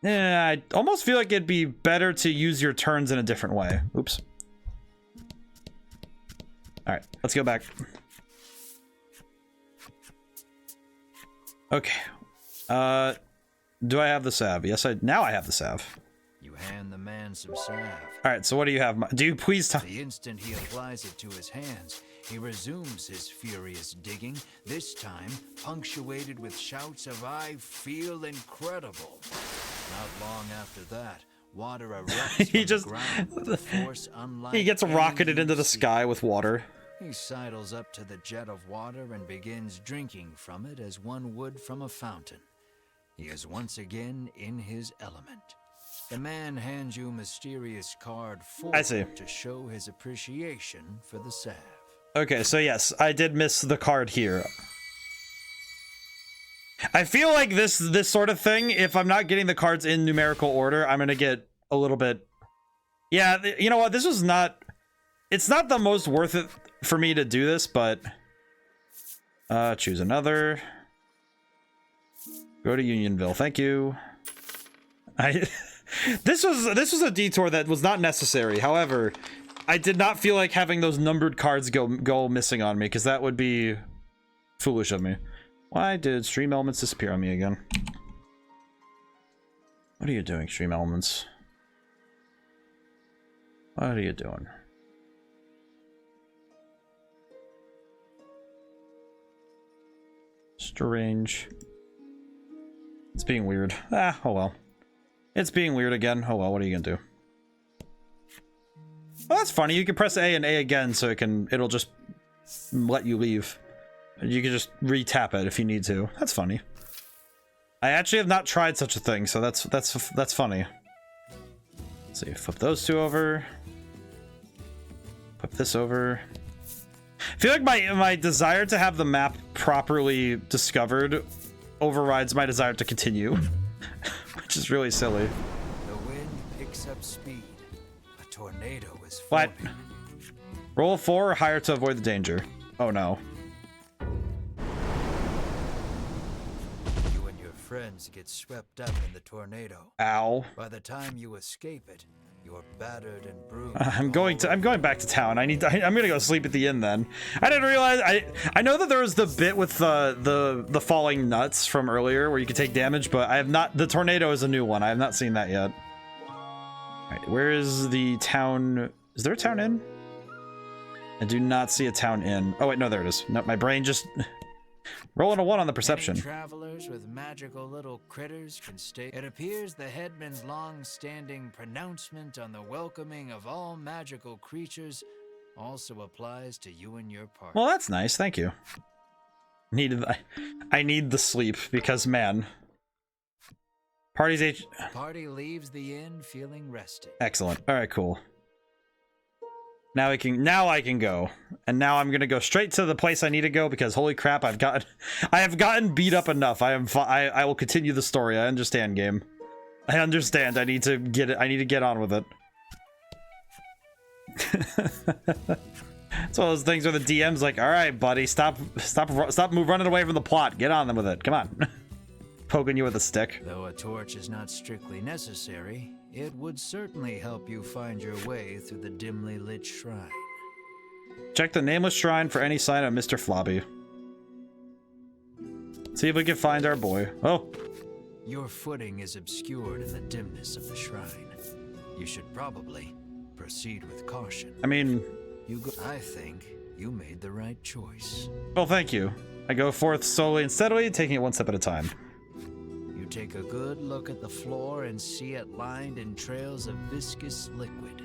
S1: I almost feel like it'd be better to use your turns in a different way. Oops. All right, let's go back. Okay. Do I have the salve? Yes, now I have the salve.
S2: You hand the man some salve.
S1: All right, so what do you have? Do you please tell...
S2: The instant he applies it to his hands, he resumes his furious digging, this time punctuated with shouts of "I feel incredible." Not long after that, water erupts
S1: he
S2: from
S1: just...
S2: the ground with a force unlike
S1: he gets rocketed into the
S2: seen.
S1: sky with water.
S2: He sidles up to the jet of water and begins drinking from it as one would from a fountain. He is once again in his element. The man hands you mysterious card 4
S1: I see.
S2: to show his appreciation for the salve.
S1: Okay, so yes, I did miss the card here. I feel like this sort of thing, if I'm not getting the cards in numerical order, I'm gonna get a little bit... yeah, you know what, this was not... it's not the most worth it for me to do this, but... choose another... go to Unionville, thank you. This was a detour that was not necessary. However, I did not feel like having those numbered cards go missing on me, because that would be foolish of me. Why did Stream Elements disappear on me again? What are you doing, Stream Elements? What are you doing? Strange. It's being weird. Ah, oh well. It's being weird again. Oh well, what are you gonna do? Well, that's funny. You can press A and A again, so it'll just let you leave. You can just re-tap it if you need to. That's funny. I actually have not tried such a thing, so that's funny. Let's see, flip those two over. Flip this over. I feel like my desire to have the map properly discovered overrides my desire to continue, which is really silly.
S2: The wind picks up speed. A tornado is
S1: What?
S2: forming.
S1: Roll a 4 or higher to avoid the danger. Oh no.
S2: You and your friends get swept up in the tornado.
S1: Ow.
S2: By the time you escape it, you're battered and bruised.
S1: I'm going back to town. I'm gonna go sleep at the inn then. I didn't realize I know that there was the bit with the falling nuts from earlier where you could take damage, but I have not. The tornado is a new one. I have not seen that yet. All right, where is the town? Is there a town inn? I do not see a town inn. Oh wait, no, there it is. No, my brain just rolling a 1 on the perception.
S2: Many travelers with magical little critters can stay. It appears the headman's long-standing pronouncement on the welcoming of all magical creatures also applies to you and your party.
S1: Well, that's nice. Thank you. I need the sleep because man.
S2: Party leaves the inn feeling rested.
S1: Excellent. All right, cool. Now I can go, and now I'm gonna go straight to the place I need to go because holy crap, I have gotten beat up enough. I will continue the story. I understand, game. I understand. I need to get on with it. It's one of those things where the DM's like, all right, buddy, stop running away from the plot. Get on with it. Come on. Poking you with a stick.
S2: Though a torch is not strictly necessary, it would certainly help you find your way through the dimly lit shrine.
S1: Check the nameless shrine for any sign of Mr. Flobby. See if we can find our boy. Oh.
S2: Your footing is obscured in the dimness of the shrine. You should probably proceed with caution.
S1: I mean...
S2: I think you made the right choice.
S1: Well, thank you. I go forth slowly and steadily, taking it one step at a time.
S2: You take a good look at the floor and see it lined in trails of viscous liquid.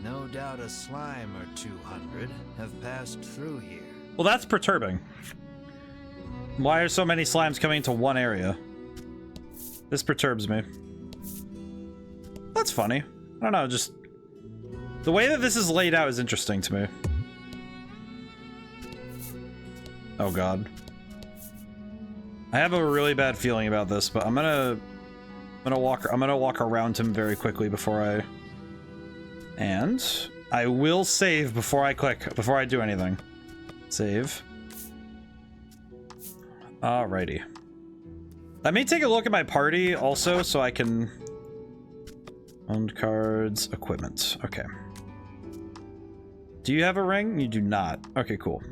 S2: No doubt a slime or 200 have passed through here.
S1: Well, that's perturbing. Why are so many slimes coming to one area? This perturbs me. That's funny. I don't know, just... the way that this is laid out is interesting to me. Oh god. I have a really bad feeling about this, but I'm gonna walk around him very quickly before I... and I will save before I do anything. Save. Alrighty. Let me take a look at my party also so I can... owned cards, equipment. Okay. Do you have a ring? You do not. Okay, cool.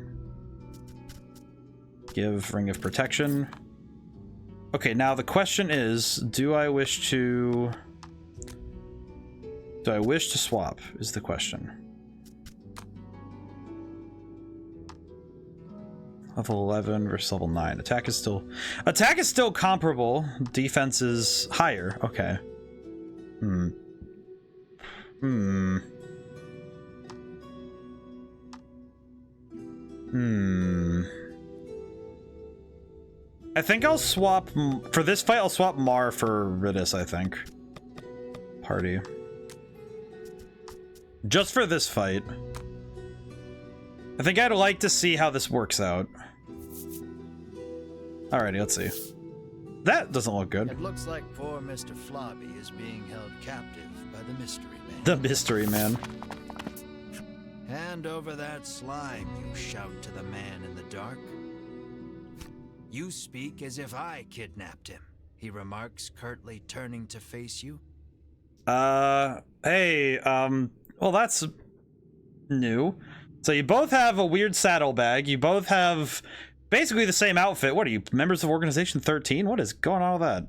S1: Give ring of protection. Okay, now the question is, do I wish to swap is the question. Level 11 versus level 9. Attack is still comparable. Defense is higher. Okay. I think I'll swap for this fight. I'll swap Mar for Ridis, I think. Party. Just for this fight. I think I'd like to see how this works out. Alrighty, let's see. That doesn't look good.
S2: It looks like poor Mr. Flobby is being held captive by the Mystery Man.
S1: The Mystery Man.
S2: Hand over that slime, you shout to the man in the dark. You speak as if I kidnapped him, he remarks, curtly turning to face you.
S1: Hey, well, that's new. So you both have a weird saddlebag. You both have basically the same outfit. What are you, members of Organization 13? What is going on with that?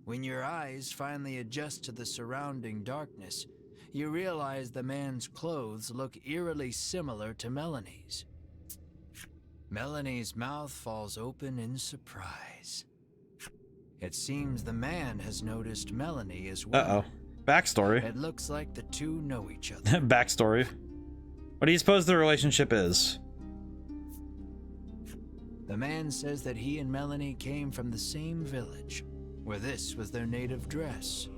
S2: When your eyes finally adjust to the surrounding darkness, you realize the man's clothes look eerily similar to Melanie's. Melanie's mouth falls open in surprise. It seems the man has noticed Melanie as well.
S1: Uh-oh. Backstory.
S2: It looks like the two know each other.
S1: Backstory. What do you suppose the relationship is?
S2: The man says that he and Melanie came from the same village, where this was their native dress.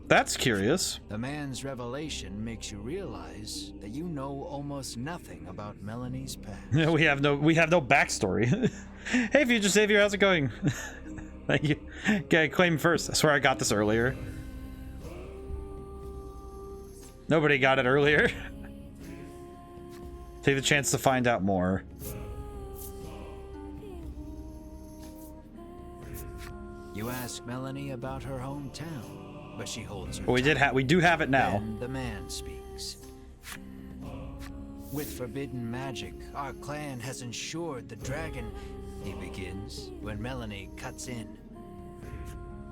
S1: That's curious.
S2: The man's revelation makes you realize that you know almost nothing about Melanie's past.
S1: We have no backstory. Hey, Future Savior, how's it going? Thank you. Okay, claim first. I swear I got this earlier. Nobody got it earlier. Take the chance to find out more.
S2: You ask Melanie about her hometown, but she holds her
S1: Well, we do have it now.
S2: Then the man speaks. With forbidden magic, our clan has ensured the dragon, he begins, when Melanie cuts in.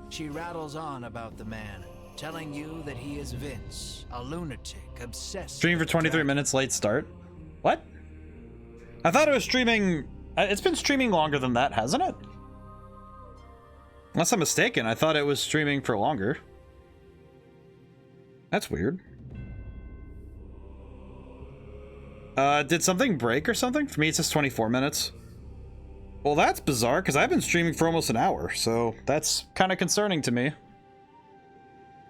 S2: She rattles on about the man, telling you that he is Vince, a lunatic obsessed.
S1: Stream for 23 minutes, late start. What? I thought it was streaming. It's been streaming longer than that, hasn't it? Unless I'm mistaken, I thought it was streaming for longer. That's weird. Did something break or something? For me, it says 24 minutes. Well, that's bizarre, because I've been streaming for almost an hour, so that's kind of concerning to me.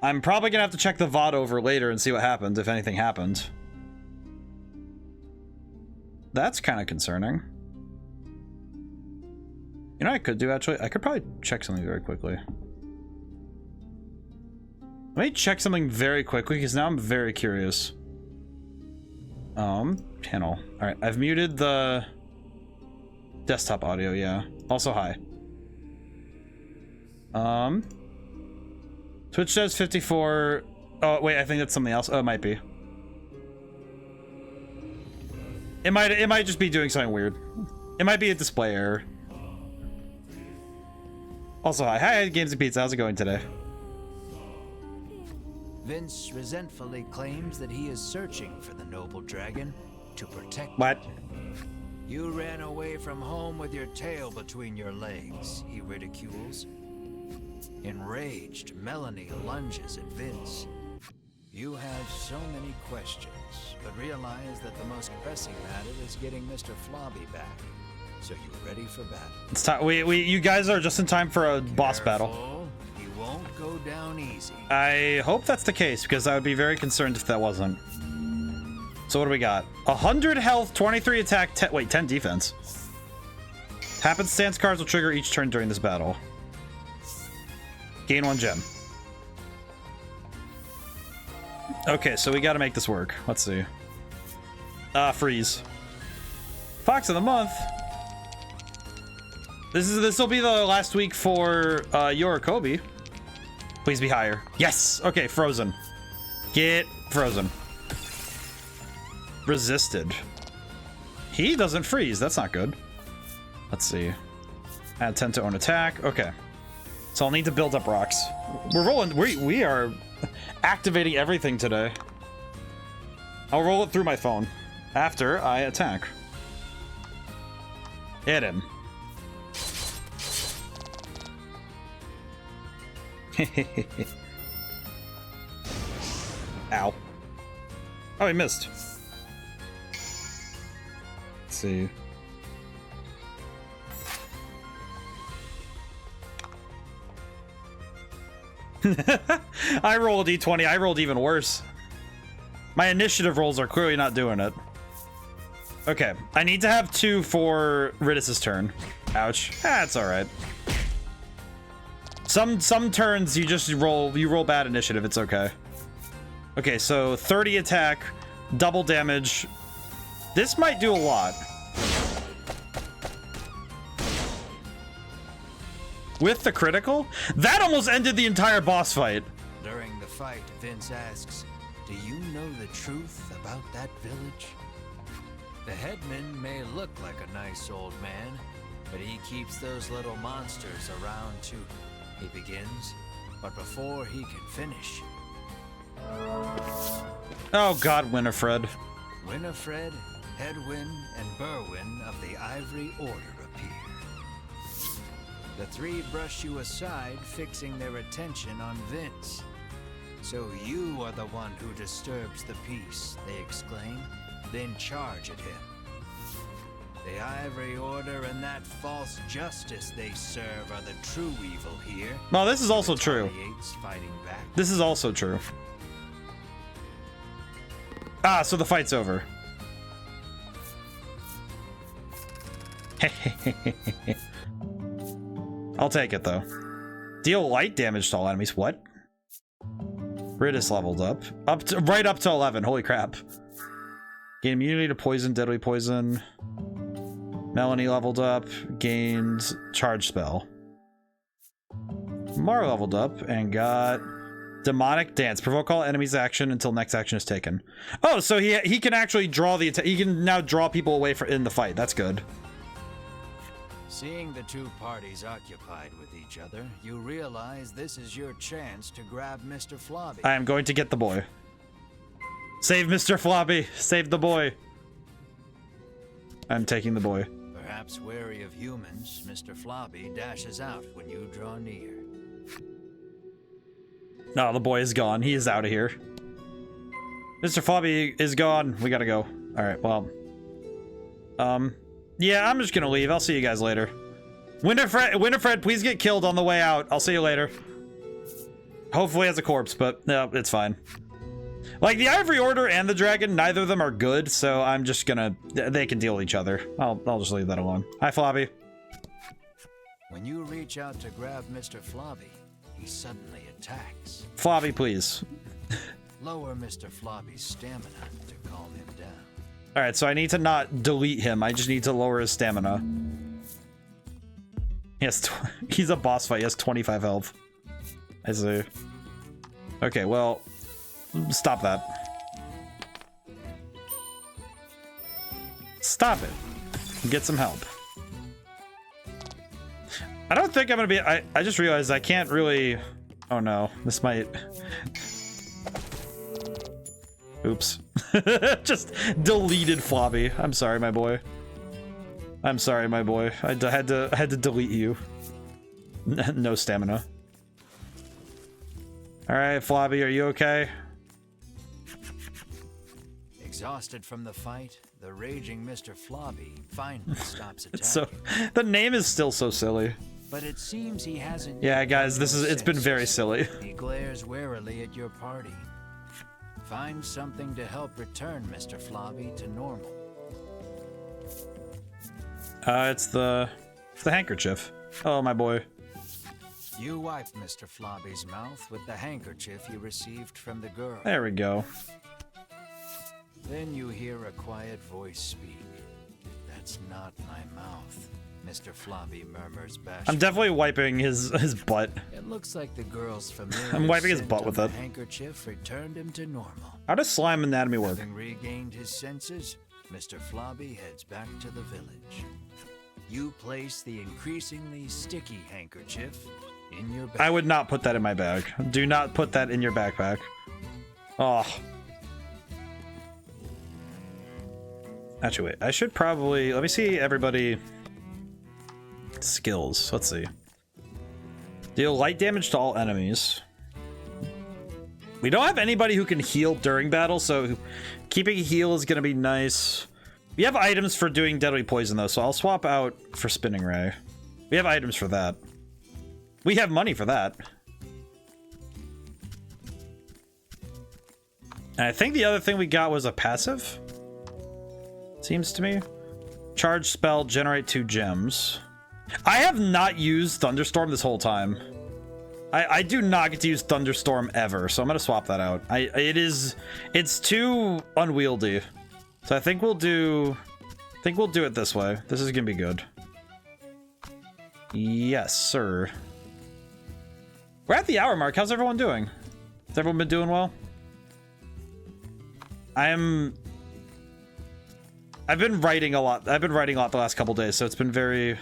S1: I'm probably gonna have to check the VOD over later and see what happened, if anything happened. That's kind of concerning. You know what I could do, actually? I could probably check something very quickly. Let me check something very quickly, because now I'm very curious. Panel. Alright, I've muted the desktop audio, yeah. Also, hi. Twitch says 54. Oh, wait, I think that's something else. Oh, it might be. It might just be doing something weird. It might be a display error. Also, hi. Hi, Games and Pizza. How's it going today?
S2: Vince resentfully claims that he is searching for the noble dragon to protect
S1: What?
S2: You ran away from home with your tail between your legs, he ridicules. Enraged, Melanie lunges at Vince. You have so many questions, but realize that the most pressing matter is getting Mr. Flobby back. So you ready for battle?
S1: It's time. You guys are just in time for a boss battle.
S2: Careful, he won't go down easy.
S1: I hope that's the case, because I would be very concerned if that wasn't. So what do we got? 100 health, 23 attack, 10 defense. Happenstance cards will trigger each turn during this battle. Gain 1 gem. Okay, so we gotta make this work. Let's see. Freeze. Fox of the month. This will be the last week for Yorikobi. Please be higher. Yes. Okay, frozen. Get frozen. Resisted. He doesn't freeze. That's not good. Let's see. Add 10 to own attack. Okay. So I'll need to build up rocks. We're rolling. We are activating everything today. I'll roll it through my phone after I attack. Hit him. Ow. Oh, he missed. Let's see. I rolled a d20. I rolled even worse. My initiative rolls are clearly not doing it. Okay, I need to have 2 for Ridis' turn. Ouch. That's all right. Some turns you roll bad initiative. It's okay. Okay, so 30 attack, double damage. This might do a lot. With the critical? That almost ended the entire boss fight.
S2: During the fight, Vince asks, "Do you know the truth about that village?" The headman may look like a nice old man, but he keeps those little monsters around too. He begins, but before he can finish...
S1: Oh god, Winifred.
S2: Winifred, Hedwin, and Berwin of the Ivory Order appear. The 3 brush you aside, fixing their attention on Vince. "So you are the one who disturbs the peace," they exclaim, then charge at him. The Ivory Order and that false justice they serve are the true evil here.
S1: No, this is also true.
S2: Fighting back.
S1: This is also true. Ah, so the fight's over. I'll take it though. Deal light damage to all enemies. What? Ridis leveled up. Right up to 11. Holy crap. Gain immunity to poison, deadly poison. Melanie leveled up. Gained charge spell. Mar leveled up and got demonic dance. Provoke all enemies' action until next action is taken. Oh, so he can actually draw the attack. He can now draw people away in the fight. That's good.
S2: Seeing the 2 parties occupied with each other, you realize this is your chance to grab Mr. Flobby.
S1: I am going to get the boy. Save Mr. Flobby. Save the boy. I'm taking the boy.
S2: Perhaps wary of humans, Mr. Flobby dashes out when you draw near.
S1: No, the boy is gone. He is out of here. Mr. Flobby is gone. We gotta go. All right, well. Yeah, I'm just gonna leave. I'll see you guys later. Winifred, please get killed on the way out. I'll see you later. Hopefully as a corpse, but no, it's fine. Like, the Ivory Order and the Dragon, neither of them are good, so I'm just gonna... They can deal with each other. I'll just leave that alone. Hi, Flobby.
S2: When you reach out to grab Mr. Flobby, he suddenly attacks.
S1: Flobby, please.
S2: Lower Mr. Flobby's stamina to calm him down.
S1: Alright, so I need to not delete him. I just need to lower his stamina. He's a boss fight. He has 25 health. I see. Okay, well... Stop that. Stop it. Get some help. I don't think I'm gonna be... I just realized I can't really... Oh no, this might... Oops. Just deleted Flobby. I'm sorry, my boy. I'm sorry, my boy. I had to delete you. No stamina. All right, Flobby, are you okay?
S2: Exhausted from the fight, the raging Mr. Flobby finally stops attacking.
S1: So the name is still so silly.
S2: But it seems he hasn't.
S1: Yeah, guys, it's been very silly.
S2: He glares warily at your party. Find something to help return Mr. Flobby to normal.
S1: It's the handkerchief. Oh, my boy.
S2: You wipe Mr. Flobby's mouth with the handkerchief you received from the girl.
S1: There we go.
S2: Then you hear a quiet voice speak. That's not my mouth, Mr. Flobby murmurs bashfully.
S1: I'm definitely wiping his butt.
S2: It looks like the girl's familiar
S1: I'm wiping his
S2: scent
S1: butt
S2: of
S1: with
S2: the
S1: it.
S2: handkerchief returned him to normal.
S1: How does slime anatomy work?
S2: Having regained his senses, Mr. Flobby heads back to the village. You place the increasingly sticky handkerchief in your bag.
S1: I would not put that in my bag. Do not put that in your backpack. Oh. Actually, wait. I should probably... Let me see everybody... Skills. Let's see. Deal light damage to all enemies. We don't have anybody who can heal during battle, so keeping a heal is going to be nice. We have items for doing deadly poison, though, so I'll swap out for spinning ray. We have items for that. We have money for that. And I think the other thing we got was a passive. Seems to me. Charge spell, generate 2 gems. I have not used Thunderstorm this whole time. I do not get to use Thunderstorm ever, so I'm gonna swap that out. It's too unwieldy. So I think we'll do it this way. This is gonna be good. Yes, sir. We're at the hour mark. How's everyone doing? Has everyone been doing well? I've been writing a lot. I've been writing a lot the last couple days, so it's been very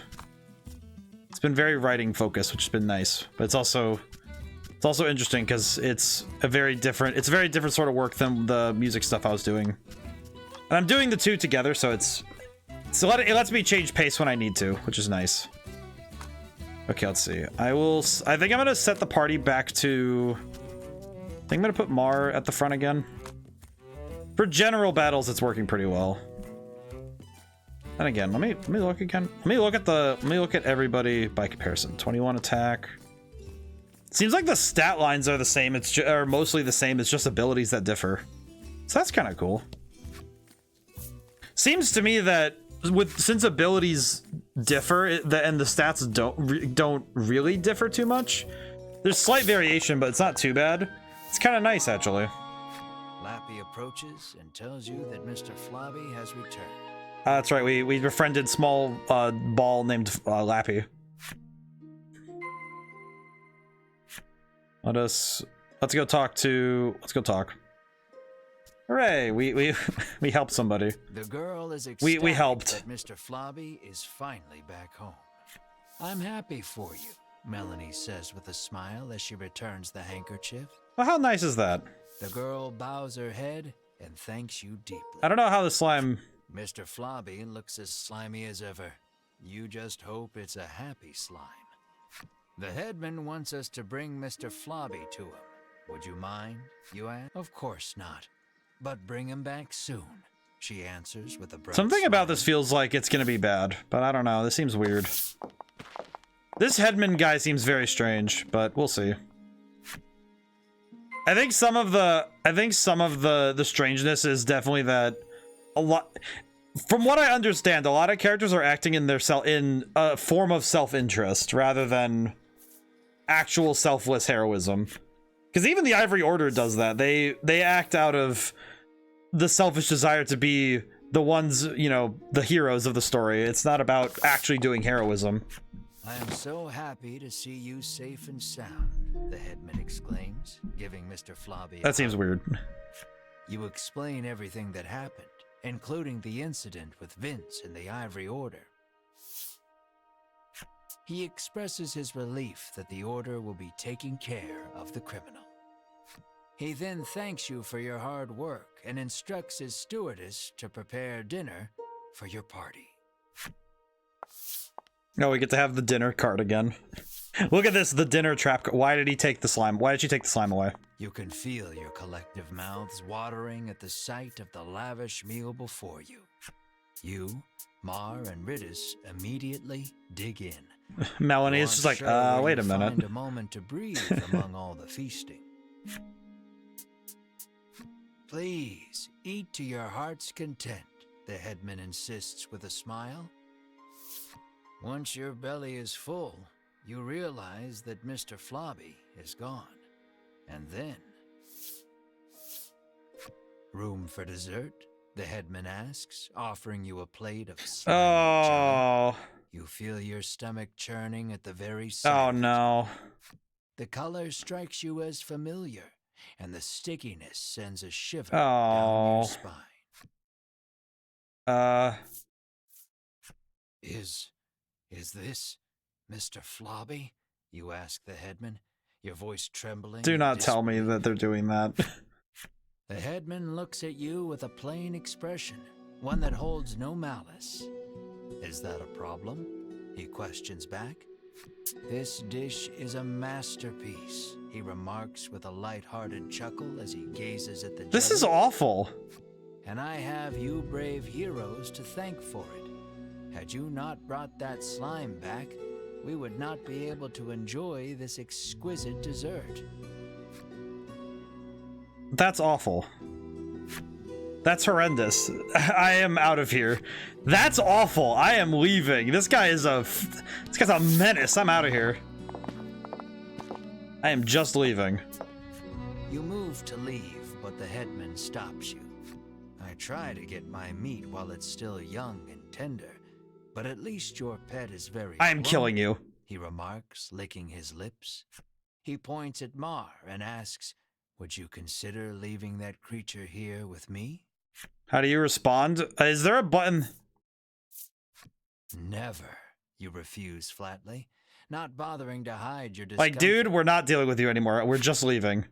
S1: writing focused, which has been nice. But it's also interesting because it's a very different sort of work than the music stuff I was doing. And I'm doing the two together, so it lets me change pace when I need to, which is nice. Okay, let's see. I think I'm gonna set the party back to... I think I'm gonna put Mar at the front again. For general battles, it's working pretty well. And again, let me look again. Let me look at everybody by comparison. 21 attack. Seems like the stat lines are the same. Are mostly the same. It's just abilities that differ. So that's kind of cool. Seems to me that since abilities differ and the stats don't really differ too much, there's slight variation, but it's not too bad. It's kind of nice, actually.
S2: Lappy approaches and tells you that Mr. Flobby has returned.
S1: That's right. We befriended small ball named Lappy. Let's go talk. Hooray! We helped somebody.
S2: The girl is
S1: we helped.
S2: that Mr. Flobby is finally back home. I'm happy for you, Melanie says with a smile as she returns the handkerchief.
S1: Well, how nice is that?
S2: The girl bows her head and thanks you deeply.
S1: I don't know how the slime...
S2: Mr. Flobby looks as slimy as ever. You just hope it's a happy slime. The headman wants us to bring Mr. Flobby to him. Would you mind, you ask? Of course not. But bring him back soon, she answers with a bright
S1: Something
S2: smile.
S1: about this feels like it's gonna be bad, but I don't know. This seems weird. This headman guy seems very strange, but we'll see. I think some of the strangeness is definitely that a lot. From what I understand, a lot of characters are acting in a form of self-interest rather than actual selfless heroism. Because even the Ivory Order does that. They act out of the selfish desire to be the ones, you know, the heroes of the story. It's not about actually doing heroism.
S2: I am so happy to see you safe and sound, the headman exclaims, giving Mr. Flobby
S1: That seems weird.
S2: You explain everything that happened, including the incident with Vince and the Ivory Order. He expresses his relief that the Order will be taking care of the criminal. He then thanks you for your hard work and instructs his stewardess to prepare dinner for your party.
S1: Oh, we get to have the dinner card again. Look at this, the dinner trap. Why did he take the slime? Why did she take the slime away?
S2: You can feel your collective mouths watering at the sight of the lavish meal before you. You, Mar, and Ridis immediately dig in.
S1: Melanie is just like, wait a minute.
S2: Find a moment to breathe among all the feasting. Please, eat to your heart's content, the headman insists with a smile. Once your belly is full, you realize that Mr. Flobby is gone. And then... Room for dessert? The headman asks, offering you a plate of slimy jelly. You feel your stomach churning at the very sight.
S1: Oh no.
S2: The color strikes you as familiar, and the stickiness sends a shiver down your spine. Is this Mr. Flobby? You ask the headman, your voice trembling.
S1: Do not tell me that they're doing that.
S2: The headman looks at you with a plain expression, one that holds no malice. Is that a problem? He questions back. This dish is a masterpiece, he remarks with a light-hearted chuckle as he gazes at the
S1: This
S2: jelly.
S1: is awful.
S2: And I have you brave heroes to thank for it. Had you not brought that slime back, we would not be able to enjoy this exquisite dessert.
S1: That's awful. That's horrendous. I am out of here. That's awful. I am leaving. This guy's a menace. I'm out of here. I am just leaving.
S2: You move to leave, but the headman stops you. I try to get my meat while it's still young and tender, but at least your pet is very
S1: I am killing you.
S2: He remarks, licking his lips. He points at Mar and asks, would you consider leaving that creature here with me?
S1: How do you respond? Is there a button?
S2: Never, you refuse flatly, not bothering to hide your discomfort.
S1: Like, dude, we're not dealing with you anymore. We're just leaving.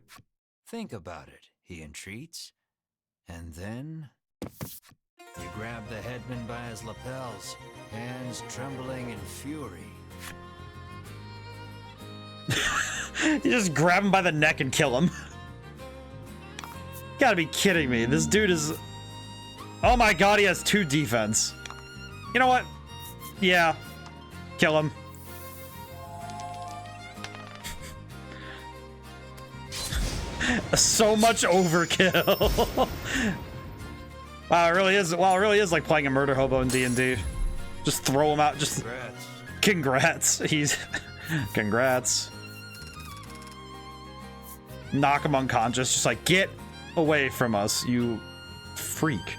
S2: Think about it, he entreats. And then... you grab the headman by his lapels, hands trembling in fury.
S1: You just grab him by the neck and kill him. You gotta be kidding me. This dude is... Oh my god, he has 2 defense. You know what? Yeah. Kill him. So much overkill. Wow, it really is. Well, it really is like playing a murder hobo in D&D. Just throw him out. Just congrats. He's congrats. Knock him unconscious. Just like, get away from us, you freak.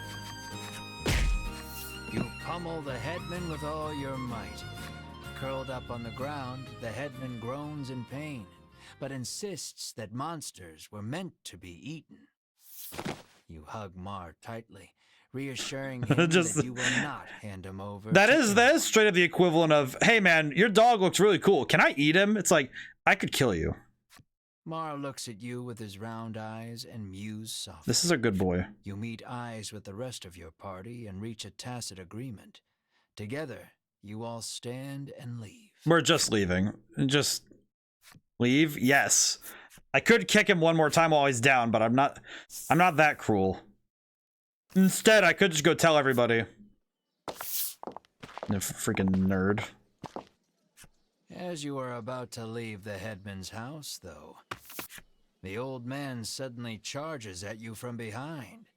S2: You pummel the headman with all your might. Curled up on the ground, the headman groans in pain, but insists that monsters were meant to be eaten. You hug Mar tightly, reassuring him that you will not hand him over.
S1: That is straight up the equivalent of, hey man, your dog looks really cool. Can I eat him? It's like, I could kill you.
S2: Mar looks at you with his round eyes and mews softly.
S1: This is a good boy.
S2: You meet eyes with the rest of your party and reach a tacit agreement. Together, you all stand and leave.
S1: We're just leaving. Just leave? Yes. I could kick him one more time while he's down, but I'm not that cruel. Instead, I could just go tell everybody. You freaking nerd.
S2: As you are about to leave the headman's house, though, the old man suddenly charges at you from behind.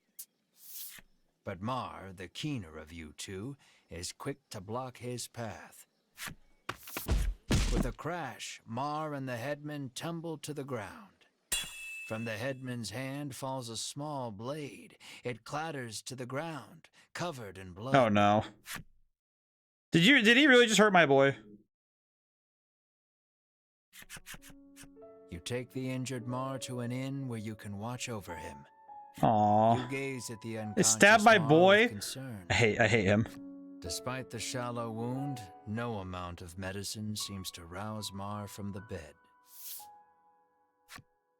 S2: But Mar, the keener of you two, is quick to block his path. With a crash, Mar and the headman tumble to the ground. From the headman's hand falls a small blade. It clatters to the ground, covered in blood.
S1: Oh no. Did he really just hurt my boy?
S2: You take the injured Mar to an inn where you can watch over him.
S1: Aww.
S2: You gaze at the
S1: They
S2: unconscious
S1: stabbed my
S2: Mar
S1: boy.
S2: with concern.
S1: I hate him.
S2: Despite the shallow wound, no amount of medicine seems to rouse Mar from the bed.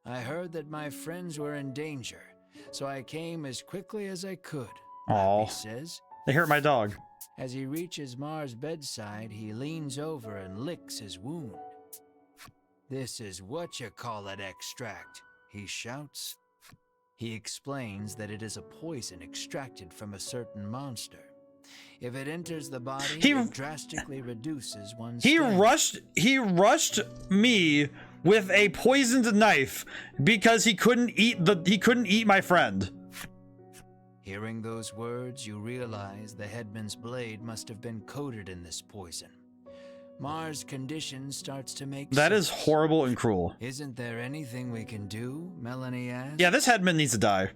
S2: I heard that my friends were in danger, so I came as quickly as I could,
S1: Aw.
S2: he says.
S1: They hurt my dog.
S2: As he reaches Mar's bedside, he leans over and licks his wound. This is what you call it extract, he shouts. He explains that it is a poison extracted from a certain monster. If it enters the body, it drastically reduces one's strength.
S1: He rushed me with a poisoned knife because he couldn't eat my friend.
S2: Hearing those words, you realize the headman's blade must have been coated in this poison. Mars' condition starts to make sense.
S1: That is horrible and cruel.
S2: Isn't there anything we can do? Melanie asks.
S1: Yeah, this headman needs to die.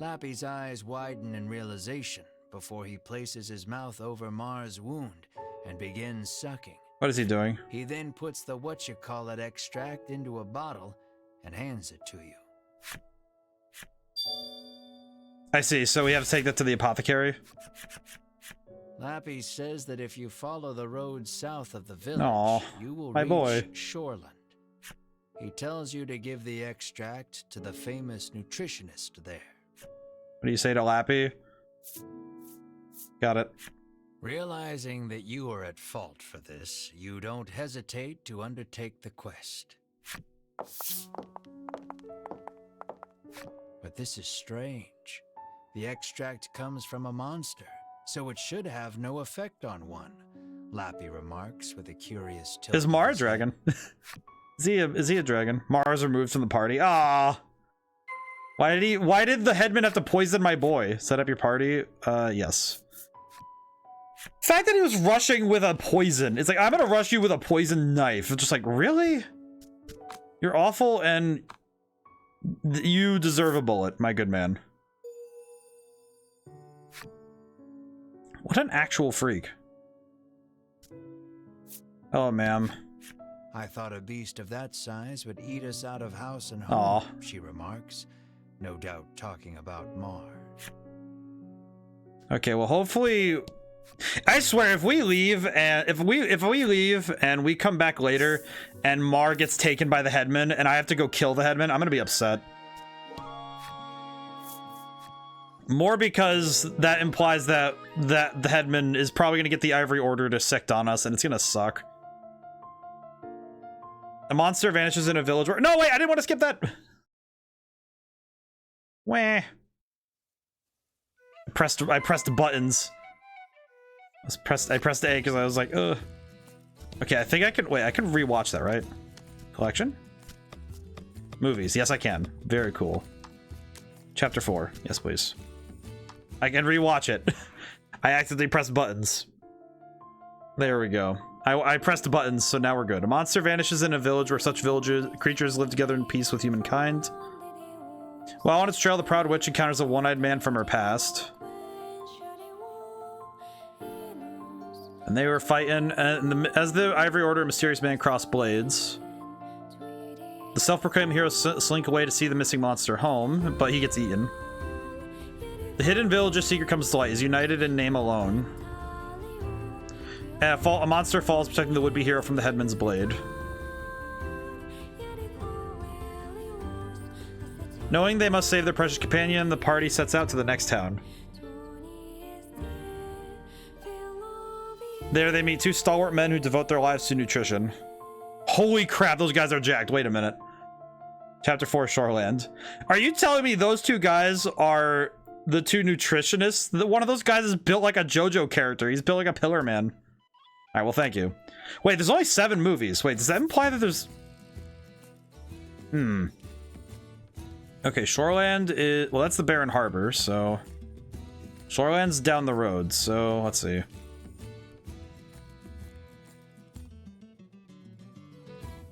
S2: Lappy's eyes widen in realization before he places his mouth over Mars' wound and begins sucking.
S1: What is he doing?
S2: He then puts the whatchamacallit extract into a bottle and hands it to you.
S1: I see, so we have to take that to the apothecary?
S2: Lappy says that if you follow the road south of the village, you will reach Shoreland. He tells you to give the extract to the famous nutritionist there.
S1: What do you say to Lappy? Got it.
S2: Realizing that you are at fault for this, you don't hesitate to undertake the quest. But this is strange. The extract comes from a monster, so it should have no effect on one, Lappy remarks with a curious tilt.
S1: Is Mar a dragon? Is he a dragon? Mar's removed from the party. Ah. Why did the headman have to poison my boy? Set up your party? Yes. The fact that he was rushing with a poison. It's like, I'm gonna rush you with a poison knife. It's just like, really? You're awful and you deserve a bullet, my good man. What an actual freak. Oh, ma'am.
S2: I thought a beast of that size would eat us out of house and home, she remarks, no doubt talking about Mar.
S1: Okay, well, hopefully, I swear, if we leave and we come back later and Mar gets taken by the headman and I have to go kill the headman, I'm gonna be upset. More because that implies that the headman is probably gonna get the Ivory Order to sict on us and it's gonna suck. A monster vanishes in a village where— no, wait, I didn't want to skip that. Wah. I pressed buttons. I pressed A because I was like, ugh. Okay, I think I can— wait, I can rewatch that, right? Collection? Movies. Yes, I can. Very cool. Chapter 4. Yes, please. I can rewatch it. I accidentally pressed buttons. There we go. I pressed buttons, so now we're good. A monster vanishes in a village where such creatures live together in peace with humankind. While on its trail, the proud witch encounters a one-eyed man from her past. And they were fighting, and as the Ivory Order, a mysterious man crossed blades. The self-proclaimed hero slink away to see the missing monster home, but he gets eaten. The hidden village's secret comes to light, is united in name alone. A monster falls, protecting the would-be hero from the headman's blade. Knowing they must save their precious companion, the party sets out to the next town. There they meet two stalwart men who devote their lives to nutrition. Holy crap, those guys are jacked. Wait a minute. Chapter 4, Shoreland. Are you telling me those two guys are the two nutritionists? One of those guys is built like a JoJo character. He's built like a pillar man. All right, well, thank you. Wait, there's only 7 movies. Wait, does that imply that there's... Okay, Shoreland is... well, that's the Barren Harbor, so... Shoreland's down the road, so let's see.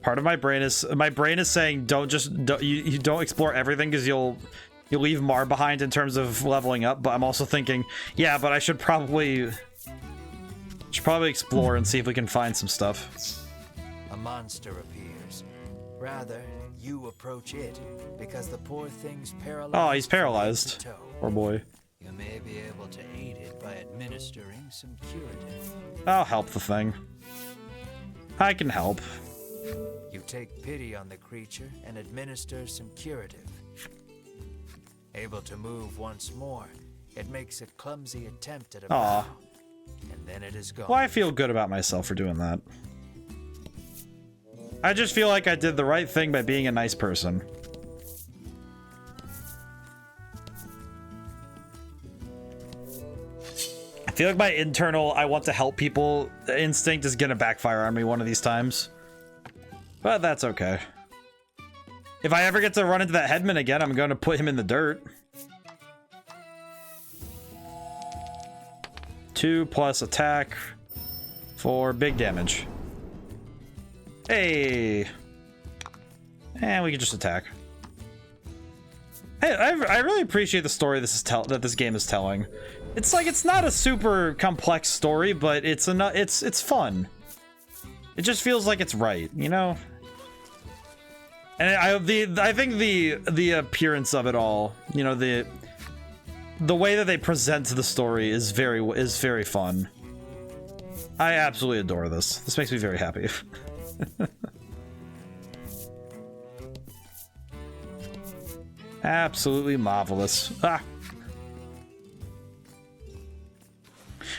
S1: Part of my brain is saying don't you don't explore everything because you'll leave Mar behind in terms of leveling up, but I'm also thinking, yeah, but I should probably explore and see if we can find some stuff.
S2: A monster appears. Rather, you approach it because the poor thing's paralyzed.
S1: Oh, he's paralyzed. Poor boy.
S2: You may be able to aid it by administering some curative.
S1: I'll help the thing. I can help.
S2: You take pity on the creature and administer some curative. Able to move once more, it makes a clumsy attempt at a bound, and then it is gone.
S1: Well, I feel good about myself for doing that. I just feel like I did the right thing by being a nice person. I feel like my internal I want to help people instinct is gonna backfire on me one of these times. But that's okay. If I ever get to run into that headman again, I'm going to put him in the dirt. 2 plus attack for big damage. Hey. And we can just attack. Hey, I really appreciate the story that this game is telling. It's like, it's not a super complex story, but it's fun. It just feels like it's right, you know? And I think the appearance of it all, you know, the way that they present the story is very fun. I absolutely adore this. This makes me very happy. Absolutely marvelous. Ah.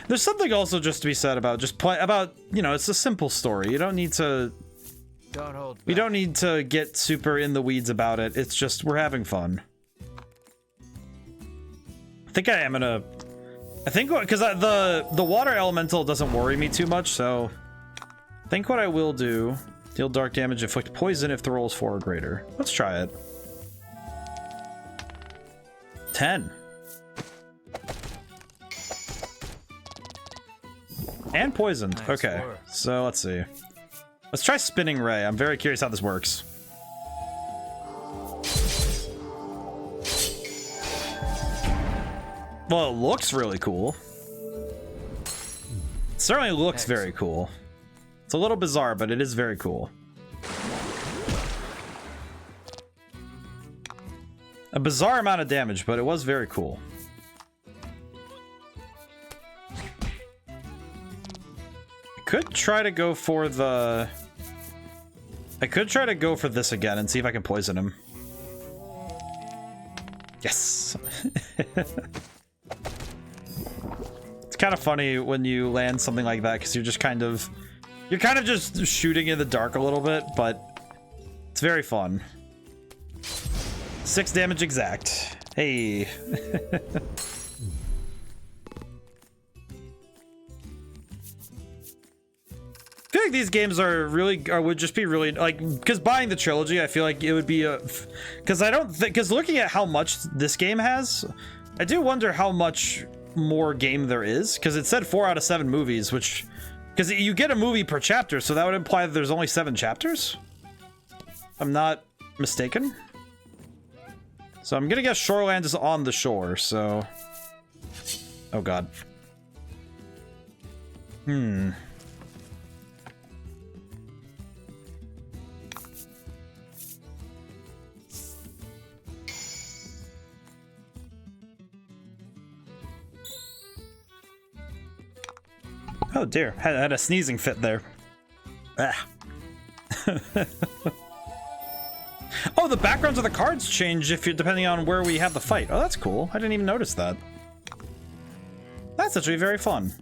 S1: There's something also just to be said about you know, it's a simple story. You don't need to we don't need to get super in the weeds about it. It's just we're having fun. I think I am gonna because the water elemental doesn't worry me too much, so I think what I will do, deal dark damage, inflict poison if the roll is 4 or greater. Let's try it. 10. And poisoned. Nice okay, work. So let's see. Let's try spinning ray. I'm very curious how this works. Well, it looks really cool. It certainly looks very cool. It's a little bizarre, but it is very cool. A bizarre amount of damage, but it was very cool. I could try to go for the... I could try to go for this again and see if I can poison him. Yes! It's kind of funny when you land something like that because you're kind of just shooting in the dark a little bit, but it's very fun. 6 damage exact. Hey. I feel like these games would just be really like, because buying the trilogy, I feel like it would be because looking at how much this game has, I do wonder how much more game there is, because it said 4 out of 7 movies, which because you get a movie per chapter, so that would imply that there's only 7 chapters. I'm not mistaken. So I'm gonna guess Shoreland is on the shore, so... Oh god. Oh dear, had a sneezing fit there. Ah. Oh, the backgrounds of the cards change depending on where we have the fight. Oh, that's cool. I didn't even notice that. That's actually very fun.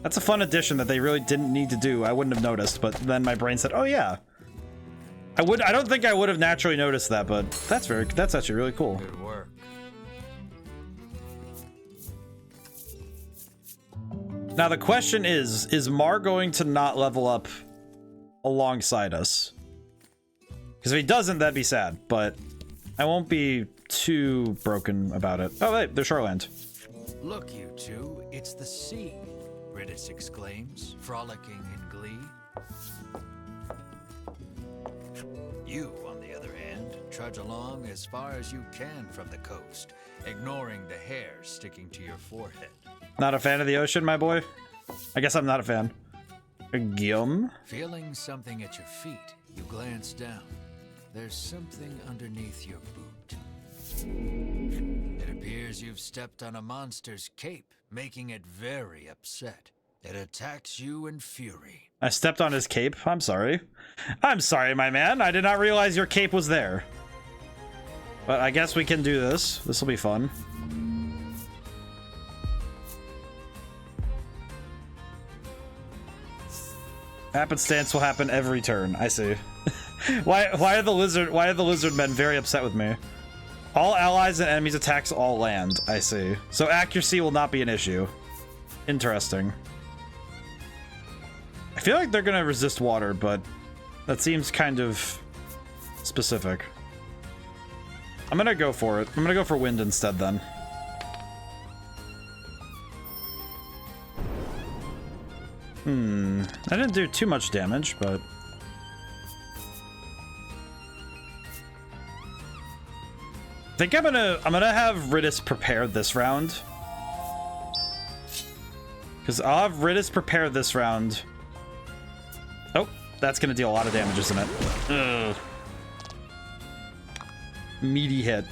S1: That's a fun addition that they really didn't need to do. I wouldn't have noticed, but then my brain said, "Oh yeah." I don't think I would have naturally noticed that, but that's actually really cool.
S2: Good work.
S1: Now the question is Mar going to not level up alongside us? Because if he doesn't, that'd be sad, but I won't be too broken about it. Oh, wait, there's Shoreland.
S2: Look, you two, it's the sea, Riddis exclaims, frolicking in glee. You, on the other hand, trudge along as far as you can from the coast, ignoring the hair sticking to your forehead.
S1: Not a fan of the ocean, my boy? I guess I'm not a fan. Guillaume?
S2: Feeling something at your feet, you glance down. There's something underneath your boot. It appears you've stepped on a monster's cape, making it very upset. It attacks you in fury.
S1: I stepped on his cape? I'm sorry. I'm sorry, my man. I did not realize your cape was there. But I guess we can do this. This will be fun. Happenstance will happen every turn. I see. Why are the lizard men very upset with me? All allies and enemies attacks all land. I see. So accuracy will not be an issue. Interesting. I feel like they're gonna resist water, but that seems kind of specific. I'm gonna go for it. I'm gonna go for wind instead then. I didn't do too much damage, but I think I'm gonna have Ridis prepare this round. Because I'll have Ridis prepare this round. Oh, that's gonna deal a lot of damage, isn't it? Ugh. Meaty hit.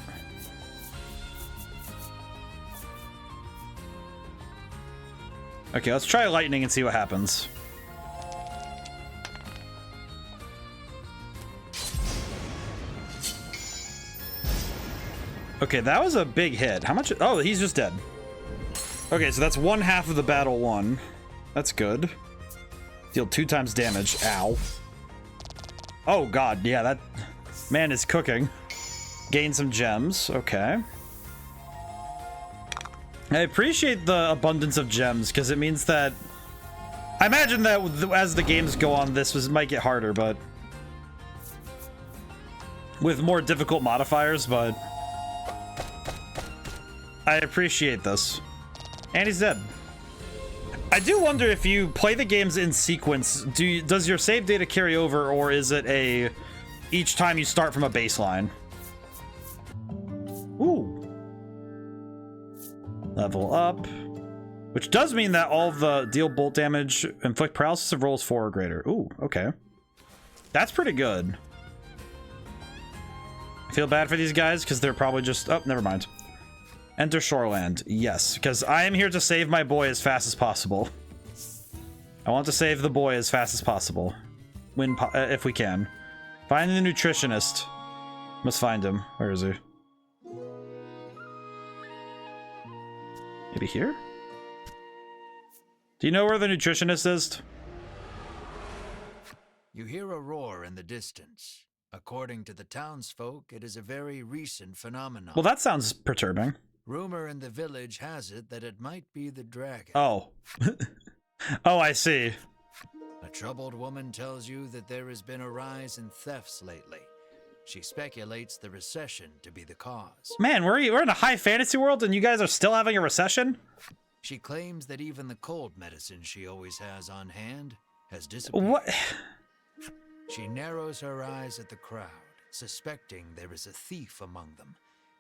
S1: Okay, let's try lightning and see what happens. Okay, that was a big hit. How much? Oh, he's just dead. Okay, so that's 1/2 of the battle won. That's good. Deal 2 times damage. Ow. Oh god, yeah, that man is cooking. Gain some gems. Okay. I appreciate the abundance of gems because it means that I imagine that as the games go on, might get harder, but with more difficult modifiers, but I appreciate this. And he's dead. I do wonder if you play the games in sequence, does your save data carry over, or is it each time you start from a baseline? Ooh. Level up. Which does mean that all the deal bolt damage, inflict paralysis of rolls 4 or greater. Ooh, okay. That's pretty good. I feel bad for these guys because they're probably just... Oh, never mind. Enter Shoreland. Yes, because I am here to save my boy as fast as possible. I want to save the boy as fast as possible. If we can. Find the nutritionist. Must find him. Where is he? Maybe here? Do you know where the nutritionist is?
S2: You hear a roar in the distance. According to the townsfolk, it is a very recent phenomenon.
S1: Well, that sounds perturbing.
S2: Rumor in the village has it that it might be the dragon.
S1: Oh. Oh, I see.
S2: A troubled woman tells you that there has been a rise in thefts lately. She speculates the recession to be the cause.
S1: Man, we're in a high fantasy world and you guys are still having a recession?
S2: She claims that even the cold medicine she always has on hand has disappeared.
S1: What?
S2: She narrows her eyes at the crowd, suspecting there is a thief among them,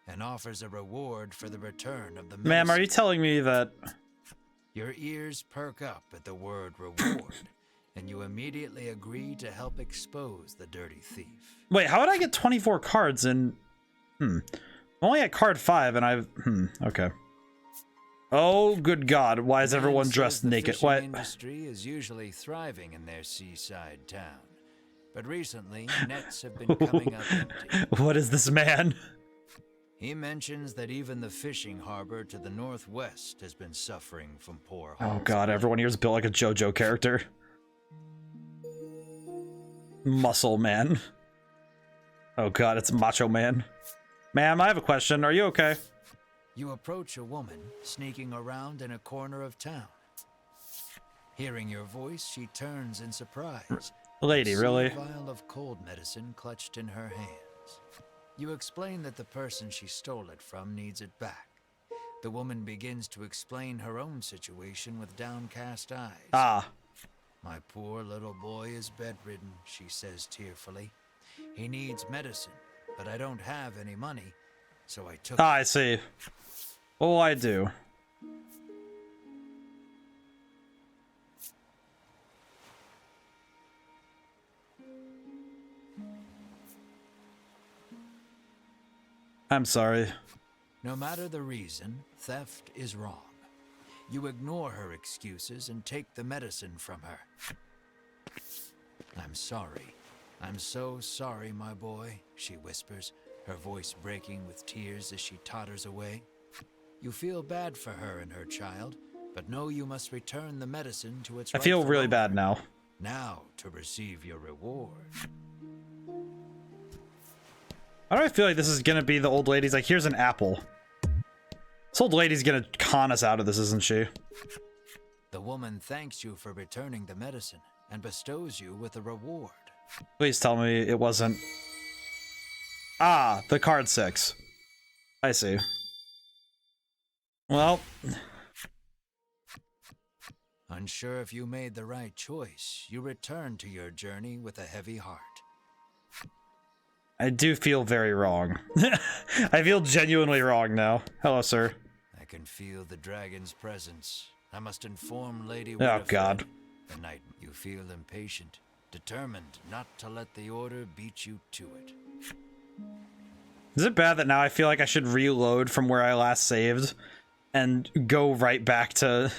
S2: and offers a reward for the return of the medicine.
S1: Ma'am, are you telling me that...
S2: Your ears perk up at the word reward, and you immediately agree to help expose the dirty thief.
S1: Wait, how would I get 24 cards in... I'm only at card 5 and I've... okay. Oh, good God. Why is everyone dressed naked?
S2: The
S1: What?
S2: industry is usually thriving in their seaside town. But recently, nets have been coming up empty.
S1: What is this man?
S2: He mentions that even the fishing harbor to the northwest has been suffering from poor
S1: Oh
S2: hauls.
S1: God, everyone here is built like a JoJo character. Muscle man. Oh God, it's Macho Man. Ma'am, I have a question. Are you okay?
S2: You approach a woman sneaking around in a corner of town. Hearing your voice, she turns in surprise.
S1: Lady, really?
S2: A vial of cold medicine clutched in her hands. You explain that the person she stole it from needs it back. The woman begins to explain her own situation with downcast eyes.
S1: Ah.
S2: My poor little boy is bedridden, she says tearfully. He needs medicine, but I don't have any money, so I took
S1: Ah, I see. What will I do? I'm sorry.
S2: No matter the reason, theft is wrong. You ignore her excuses and take the medicine from her. I'm sorry. I'm so sorry, my boy, she whispers, her voice breaking with tears as she totters away. You feel bad for her and her child, but know you must return the medicine to its
S1: I feel
S2: rightful
S1: really
S2: owner.
S1: bad now.
S2: Now to receive your reward.
S1: Why do I feel like this is gonna be the old lady's like, here's an apple. This old lady's gonna con us out of this, isn't she?
S2: The woman thanks you for returning the medicine and bestows you with a reward.
S1: Please tell me it wasn't... Ah, the card 6. I see. Well...
S2: Unsure if you made the right choice, you return to your journey with a heavy heart.
S1: I do feel very wrong. I feel genuinely wrong now. Hello, sir.
S2: I can feel the dragon's presence. I must inform Lady
S1: Oh,
S2: Winifred.
S1: God.
S2: The night you feel impatient, determined not to let the order beat you to it.
S1: Is it bad that now I feel like I should reload from where I last saved and go right back to...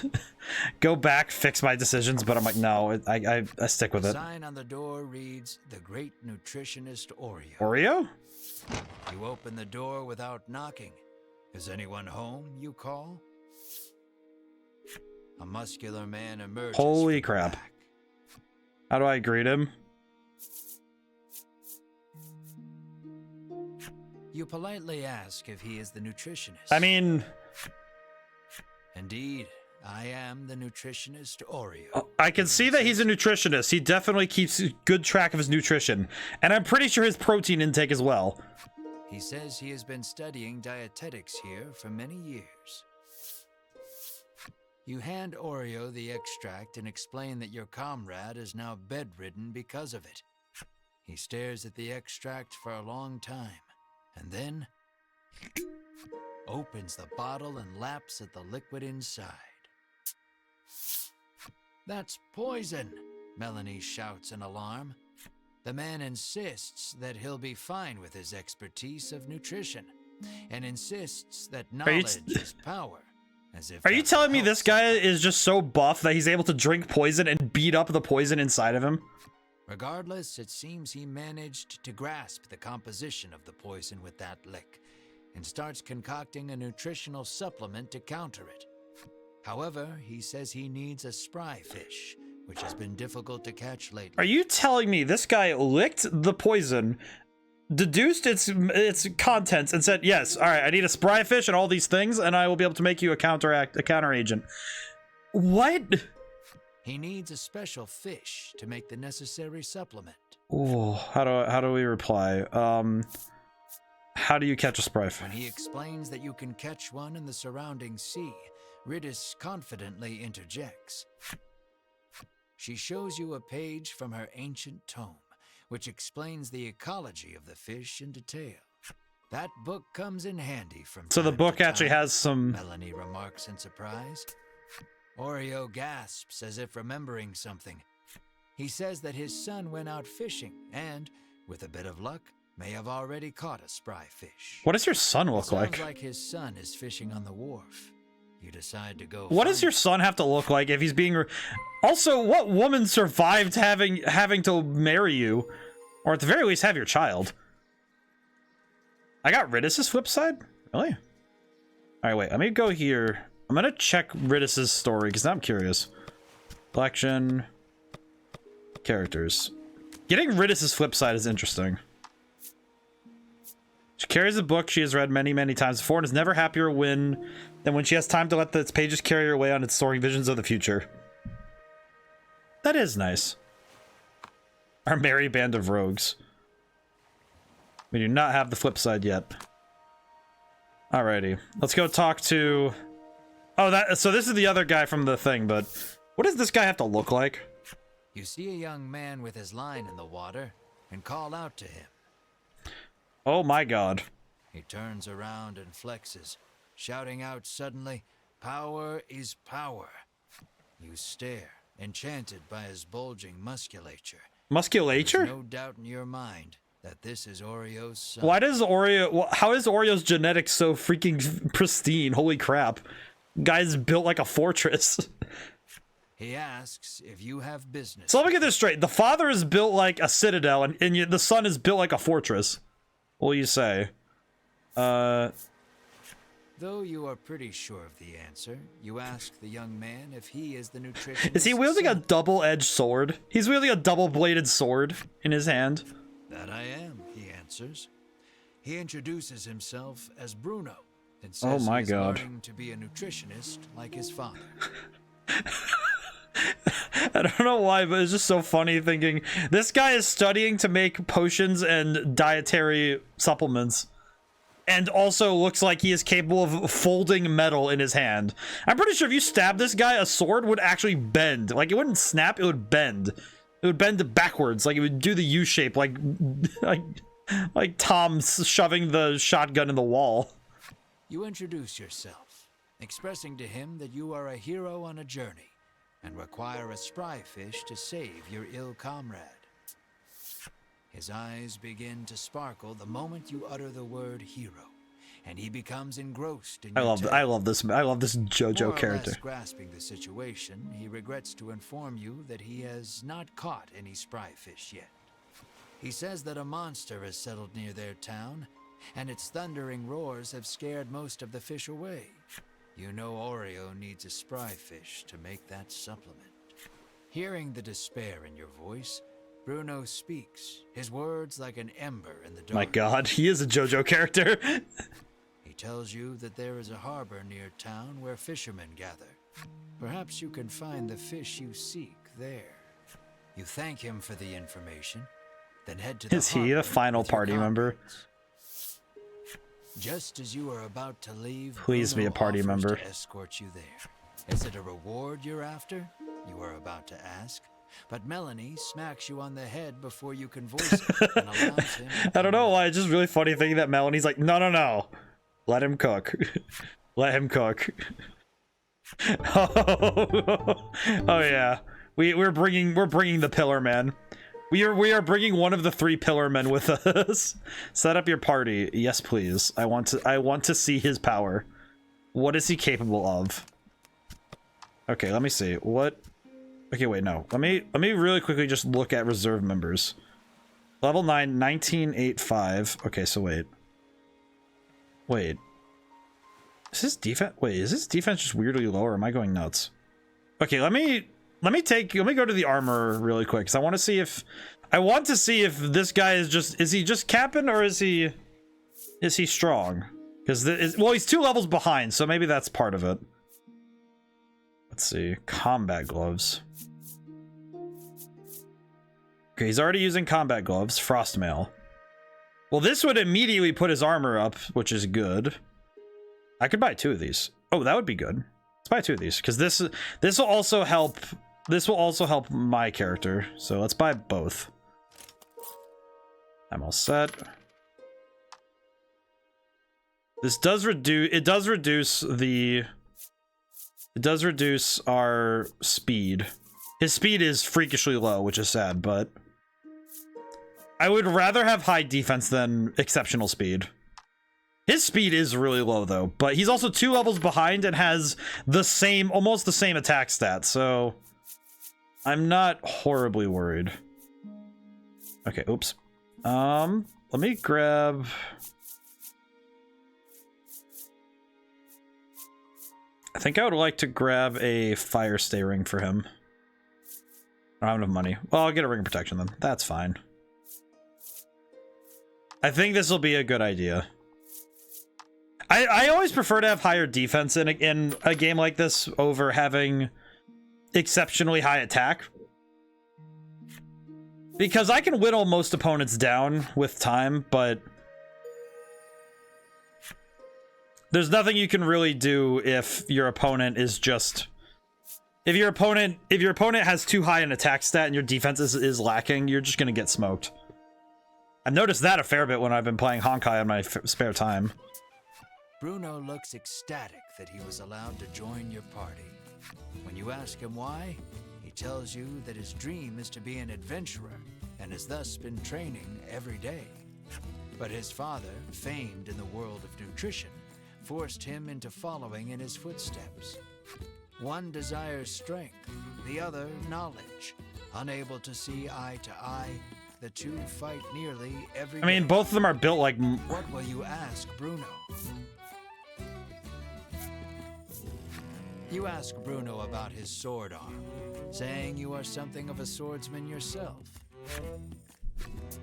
S1: go back, fix my decisions, but I'm like, no, I stick with
S2: The
S1: it.
S2: sign on the door reads, "The Great Nutritionist Oreo."
S1: Oreo?
S2: You open the door without knocking. Is anyone home, you call? A muscular man emerges.
S1: Holy
S2: from the
S1: crap.
S2: back.
S1: How do I greet him?
S2: You politely ask if he is the nutritionist.
S1: I mean...
S2: Indeed, I am the nutritionist Oreo.
S1: I can see that he's a nutritionist. He definitely keeps good track of his nutrition. And I'm pretty sure his protein intake as well.
S2: He says he has been studying dietetics here for many years. You hand Oreo the extract and explain that your comrade is now bedridden because of it. He stares at the extract for a long time, and then opens the bottle and laps at the liquid inside. That's poison, Melanie shouts in alarm. The man insists that he'll be fine with his expertise of nutrition, and insists that knowledge is power. As if
S1: Are you
S2: that
S1: telling me
S2: helps
S1: this guy
S2: somebody.
S1: is just so buff that he's able to drink poison and beat up the poison inside of him?
S2: Regardless, it seems he managed to grasp the composition of the poison with that lick, and starts concocting a nutritional supplement to counter it. However, he says he needs a spry fish, which has been difficult to catch lately.
S1: Are you telling me this guy licked the poison, deduced its contents, and said, yes, all right, I need a spry fish and all these things, and I will be able to make you a counter agent? What?
S2: He needs a special fish to make the necessary supplement.
S1: Oh, how do we reply? How do you catch a spry fish?
S2: When he explains that you can catch one in the surrounding sea, Riddis confidently interjects. She shows you a page from her ancient tome, which explains the ecology of the fish in detail. That book comes in handy from
S1: So the
S2: time
S1: book
S2: to
S1: actually
S2: time,
S1: has some...
S2: Melanie remarks in surprise. Oreo gasps as if remembering something. He says that his son went out fishing and, with a bit of luck, may have already caught a spry fish.
S1: What does your son
S2: It
S1: look
S2: sounds
S1: like?
S2: his son is fishing on the wharf. You decide to go.
S1: What does
S2: find
S1: your
S2: him.
S1: son have to look like if he's being... Also, what woman survived having to marry you? Or at the very least, have your child? I got Riddis' flip side? Really? Alright, wait. Let me go here. I'm gonna check Riddis' story, because now I'm curious. Collection. Characters. Getting Riddis' flip side is interesting. She carries a book she has read many, many times before and is never happier when than when she has time to let its pages carry her away on its soaring visions of the future. That is nice. Our merry band of rogues. We do not have the flip side yet. Alrighty. Let's go talk to... Oh, so this is the other guy from the thing, but... What does this guy have to look like?
S2: You see a young man with his line in the water and call out to him.
S1: Oh my god.
S2: He turns around and flexes, shouting out suddenly, "Power is power." You stare, enchanted by his bulging musculature.
S1: Musculature?
S2: There's no doubt in your mind that this is Oreo's son.
S1: Why does how is Oreo's genetics so freaking pristine? Holy crap. Guy's built like a fortress.
S2: He asks if you have business.
S1: So let me get this straight. The father is built like a citadel, and the son is built like a fortress. What will you say?
S2: Though you are pretty sure of the answer, you ask the young man if he is the nutritionist.
S1: Is he wielding a double-edged sword? He's wielding a double-bladed sword in his hand.
S2: That I am, he answers. He introduces himself as Bruno and
S1: Oh
S2: says
S1: my
S2: he's
S1: God.
S2: learning to be a nutritionist like his father.
S1: I don't know why, but it's just so funny thinking this guy is studying to make potions and dietary supplements, and also looks like he is capable of folding metal in his hand. I'm pretty sure if you stab this guy, a sword would actually bend. Like, it wouldn't snap, it would bend. It would bend backwards, like it would do the U shape, like Tom shoving the shotgun in the wall.
S2: You introduce yourself, expressing to him that you are a hero on a journey and require a spry fish to save your ill comrade. His eyes begin to sparkle the moment you utter the word hero, and he becomes engrossed in your tale.
S1: I love this JoJo
S2: More or
S1: character.
S2: less grasping the situation, he regrets to inform you that he has not caught any spry fish yet. He says that a monster has settled near their town, and its thundering roars have scared most of the fish away. You know Oreo needs a spry fish to make that supplement. Hearing the despair in your voice, Bruno speaks, his words like an ember in the dark.
S1: My God, he is a JoJo character.
S2: He tells you that there is a harbor near town where fishermen gather. Perhaps you can find the fish you seek there. You thank him for the information, then head to the
S1: Is he the
S2: harbor
S1: final
S2: with your
S1: party member?
S2: comrades. Just as you are about to leave,
S1: Please be a
S2: Bruno
S1: party
S2: offers
S1: member.
S2: to escort you there. Is it a reward you're after? You are about to ask. But Melanie smacks you on the head before you can voice it and allows him to
S1: I don't know
S2: come
S1: why. It's just really funny thinking that Melanie's like, no. Let him cook. Let him cook. Oh yeah. We're bringing the Pillar Man. We are bringing one of the 3 Pillar Men with us. Set up your party. Yes, please. I want to see his power. What is he capable of? Okay, let me see. What? Okay, wait, no. Let me really quickly just look at reserve members. Level 9, 1985. Okay, so wait. Is his defense? Wait, is his defense just weirdly low, or am I going nuts? Okay, let me go to the armor really quick, because I want to see if this guy is he just capping, or is he strong? Because well, he's 2 levels behind, so maybe that's part of it. Let's see. Combat gloves. Okay, he's already using combat gloves. Frost mail. Well, this would immediately put his armor up, which is good. I could buy 2 of these. Oh, that would be good. Let's buy 2 of these, because this will also help. This will also help my character. So let's buy both. I'm all set. This does reduce. It does reduce our speed. His speed is freakishly low, which is sad, but I would rather have high defense than exceptional speed. His speed is really low though, but he's also 2 levels behind and has almost the same attack stat, so I'm not horribly worried. Okay, oops. Let me grab... I think I would like to grab a fire stay ring for him. I don't have enough money. Well, I'll get a ring of protection then. That's fine. I think this will be a good idea. I always prefer to have higher defense in a game like this over having exceptionally high attack. Because I can whittle most opponents down with time, but there's nothing you can really do if your opponent is just... If your opponent has too high an attack stat and your defense is lacking, you're just gonna get smoked. I've noticed that a fair bit when I've been playing Honkai on my spare time.
S2: Bruno looks ecstatic that he was allowed to join your party. When you ask him why, he tells you that his dream is to be an adventurer and has thus been training every day. But his father, famed in the world of nutrition, forced him into following in his footsteps. One desires strength, the other knowledge. Unable to see eye to eye, the 2 fight nearly every day.
S1: I mean, both of them are built like...
S2: What will you ask Bruno? You ask Bruno about his sword arm, saying you are something of a swordsman yourself.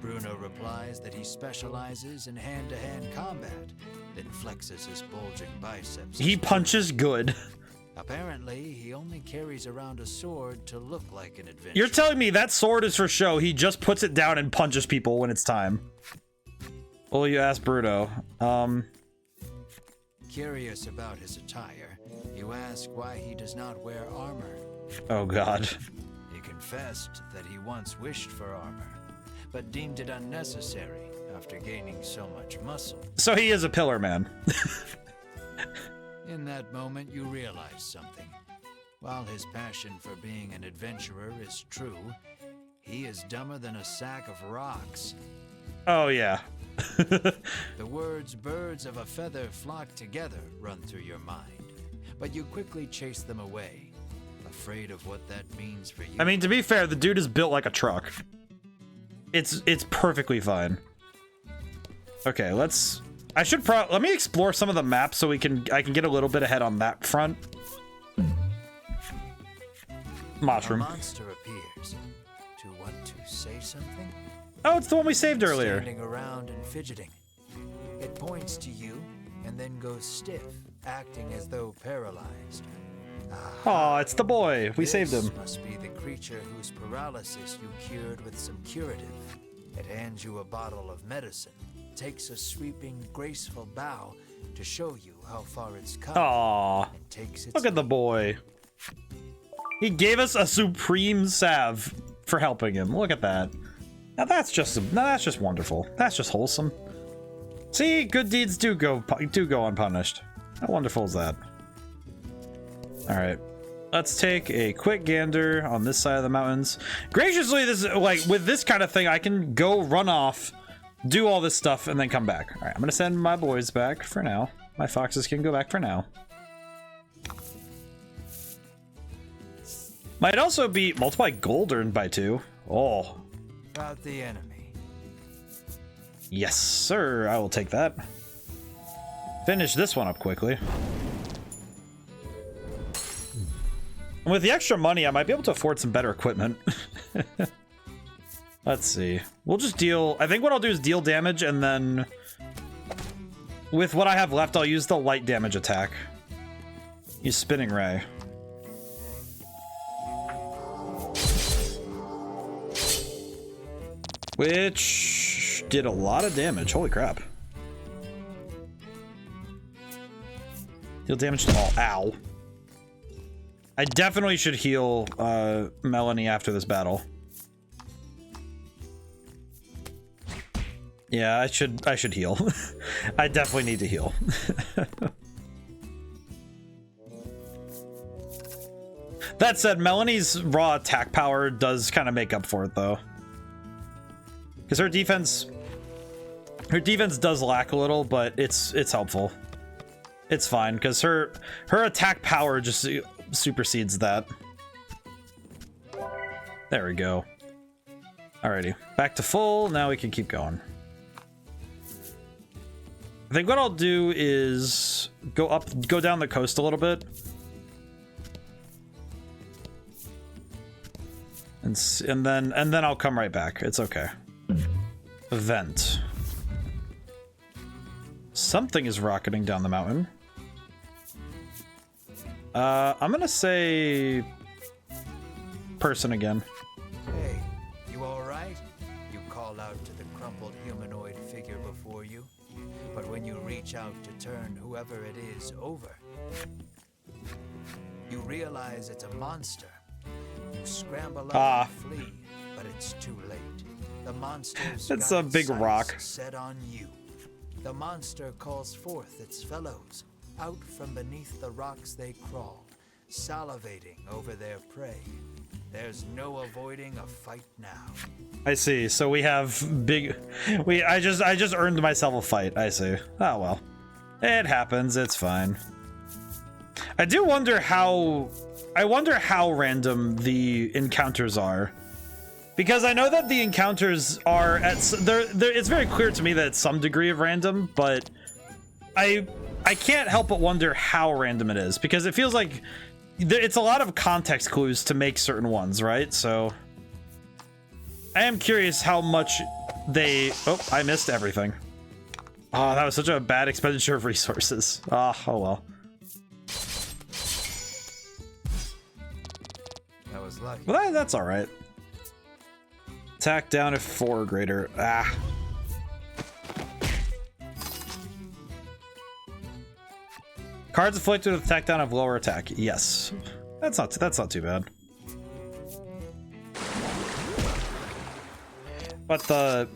S2: Bruno replies that he specializes in hand-to-hand combat, then flexes his bulging biceps.
S1: He punches good.
S2: Apparently, he only carries around a sword to look like an adventurer.
S1: You're telling me that sword is for show? He just puts it down and punches people when it's time. Well, you ask Bruno.
S2: Curious about his attire, you ask why he does not wear armor.
S1: Oh God.
S2: He confessed that he once wished for armor, but deemed it unnecessary after gaining so much muscle.
S1: So he is a pillar man.
S2: In that moment, you realize something. While his passion for being an adventurer is true, he is dumber than a sack of rocks.
S1: Oh yeah.
S2: The words "birds of a feather flock together" run through your mind, but you quickly chase them away, afraid of what that means for you.
S1: I mean, to be fair, the dude is built like a truck. It's perfectly fine. Okay, let me explore some of the maps so I can get a little bit ahead on that front. Mushroom.
S2: A monster appears. To want to say something?
S1: Oh, it's the one we saved earlier.
S2: Standing around and fidgeting. It points to you and then goes stiff, acting as though paralyzed.
S1: Oh, it's the boy. We saved him.
S2: This must be the creature whose paralysis you cured with some curative. It hands you a bottle of medicine, takes a sweeping, graceful bow to show you how far it's come.
S1: Aw,
S2: and takes its
S1: look at the boy. He gave us a supreme salve for helping him. Look at that. Now that's just wonderful. That's just wholesome. See, good deeds do go unpunished. How wonderful is that? All right, let's take a quick gander on this side of the mountains. Graciously, this is like with this kind of thing, I can go run off, do all this stuff, and then come back. All right, I'm gonna send my boys back for now. My foxes can go back for now. Might also be multiply gold earned by 2. Oh.
S2: About the enemy.
S1: Yes, sir. I will take that. Finish this one up quickly. And with the extra money, I might be able to afford some better equipment. Let's see. We'll just deal... I think what I'll do is deal damage, and then... with what I have left, I'll use the light damage attack. Use Spinning Ray. Which did a lot of damage. Holy crap. Deal damage to all. Ow. I definitely should heal Melanie after this battle. Yeah, I should heal. I definitely need to heal. That said, Melanie's raw attack power does kind of make up for it though. Because her defense does lack a little, but it's helpful. It's fine because her attack power just supersedes that. There we go. Alrighty, back to full. Now we can keep going. I think what I'll do is go down the coast a little bit, and then I'll come right back. It's okay. Event. Something is rocketing down the mountain. I'm gonna say person again.
S2: Hey, you all right? You call out to the crumpled humanoid figure before you, but when you reach out to turn whoever it is over, you realize it's a monster. You scramble up and flee, but it's too late. The monster's
S1: It's a big rock
S2: set on you. The monster calls forth its fellows. Out from beneath the rocks they crawl, salivating over their prey. There's no avoiding a fight now.
S1: I see. So we have I just earned myself a fight. I see. Oh well. It happens. It's fine. I do wonder how random the encounters are. Because I know that the encounters are it's very clear to me that it's some degree of random, but I can't help but wonder how random it is, because it feels like it's a lot of context clues to make certain ones, right? So I am curious how much they... Oh, I missed everything. Oh, that was such a bad expenditure of resources. Oh well.
S2: That was lucky.
S1: Well, that's all right. Attack down if 4 or greater. Ah. Cards afflicted with attack down of lower attack. Yes. That's not too bad. But the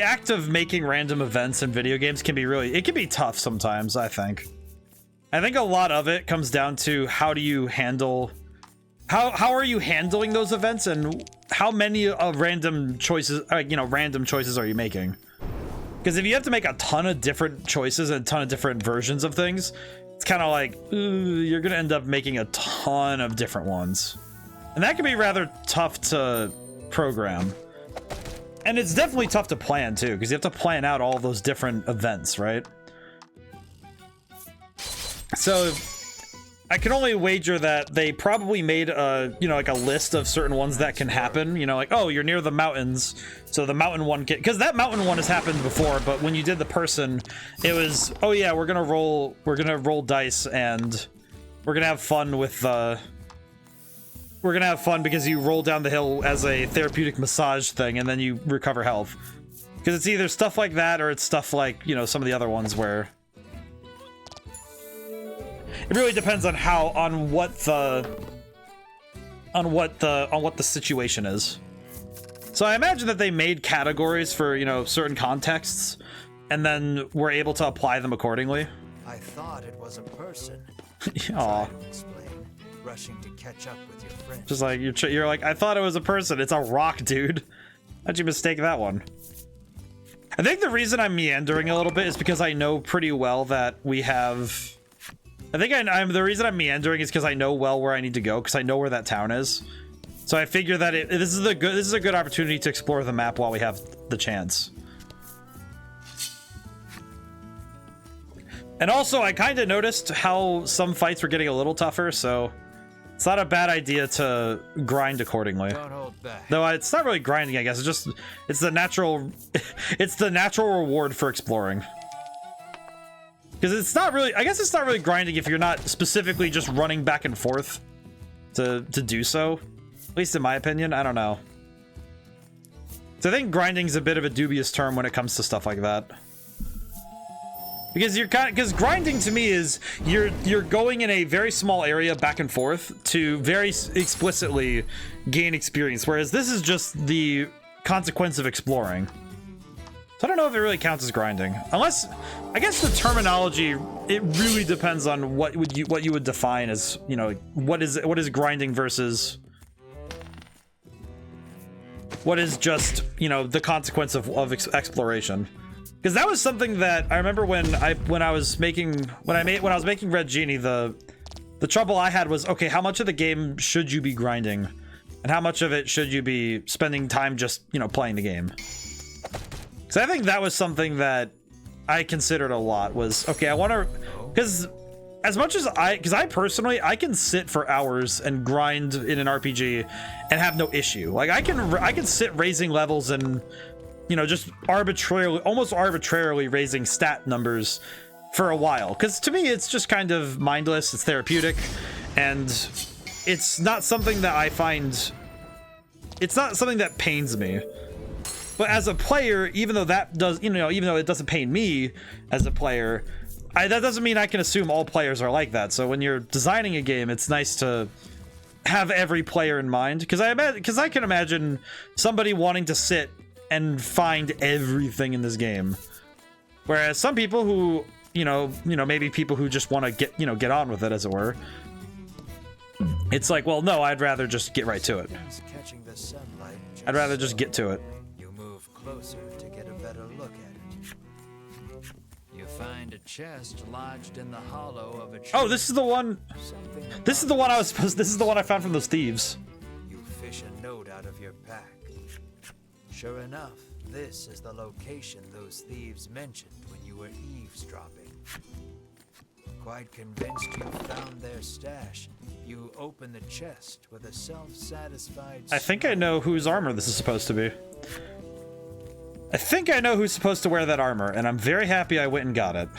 S1: act of making random events in video games can be tough sometimes, I think. I think a lot of it comes down to how do you handle how are you handling those events, and how many random choices are you making? Because if you have to make a ton of different choices and a ton of different versions of things, it's kind of like you're gonna end up making a ton of different ones, and that can be rather tough to program. And it's definitely tough to plan too, because you have to plan out all those different events, right? So I can only wager that they probably made a, like a list of certain ones that can happen, like, oh, you're near the mountains, so the mountain one can, because that mountain one has happened before, but when you did the person, it was, oh yeah, we're gonna roll dice, and we're gonna have fun with we're gonna have fun because you roll down the hill as a therapeutic massage thing, and then you recover health. Because it's either stuff like that, or it's stuff like, some of the other ones where it really depends on what the situation is. So I imagine that they made categories for, certain contexts, and then were able to apply them accordingly.
S2: I thought it was a person.
S1: Aw.
S2: Rushing to catch up with your friend.
S1: Just like you're like, I thought it was a person. It's a rock, dude. How'd you mistake that one? I think the reason I'm meandering a little bit is because I know pretty well that we have. I think I'm the reason I'm meandering is because I know well where I need to go, because I know where that town is. So I figure that this is a good opportunity to explore the map while we have the chance. And also, I kind of noticed how some fights were getting a little tougher, so it's not a bad idea to grind accordingly.
S2: Don't hold back.
S1: Though it's not really grinding, I guess. It's the natural reward for exploring. Because it's not really, I guess it's not really grinding if you're not specifically just running back and forth to do so. At least in my opinion, I don't know. So I think grinding's a bit of a dubious term when it comes to stuff like that. Because grinding to me is you're going in a very small area back and forth to very explicitly gain experience, whereas this is just the consequence of exploring. So I don't know if it really counts as grinding, unless I guess the terminology, it really depends on what you would define as, what is grinding versus what is just, the consequence of exploration. Because that was something that I remember when I was making Red Genie, the trouble I had was, okay, how much of the game should you be grinding, and how much of it should you be spending time just playing the game? So I think that was something that I considered a lot. Was okay, I want to, because as much as I personally can sit for hours and grind in an RPG and have no issue. Like I can sit raising levels and just almost arbitrarily raising stat numbers for a while. Because to me, it's just kind of mindless. It's therapeutic, and it's not something that I find. It's not something that pains me. But as a player, even though that does, even though it doesn't pain me as a player, that doesn't mean I can assume all players are like that. So when you're designing a game, it's nice to have every player in mind. Because I can imagine somebody wanting to sit and find everything in this game, whereas some people who maybe people who just want to get on with it, as it were, it's like, well, no, I'd rather just get right to it. I'd rather just get to it.
S2: You move closer to get a better look at it. You find a chest lodged in the hollow of a tree.
S1: Oh, this is the one. This is the one I found from those thieves.
S2: You fish a note out of your pack. Sure enough, this is the location those thieves mentioned when you were eavesdropping. Quite convinced you found their stash, you open the chest with a self-satisfied
S1: I think I know whose armor this is supposed to be. I think I know who's supposed to wear that armor, and I'm very happy I went and got it.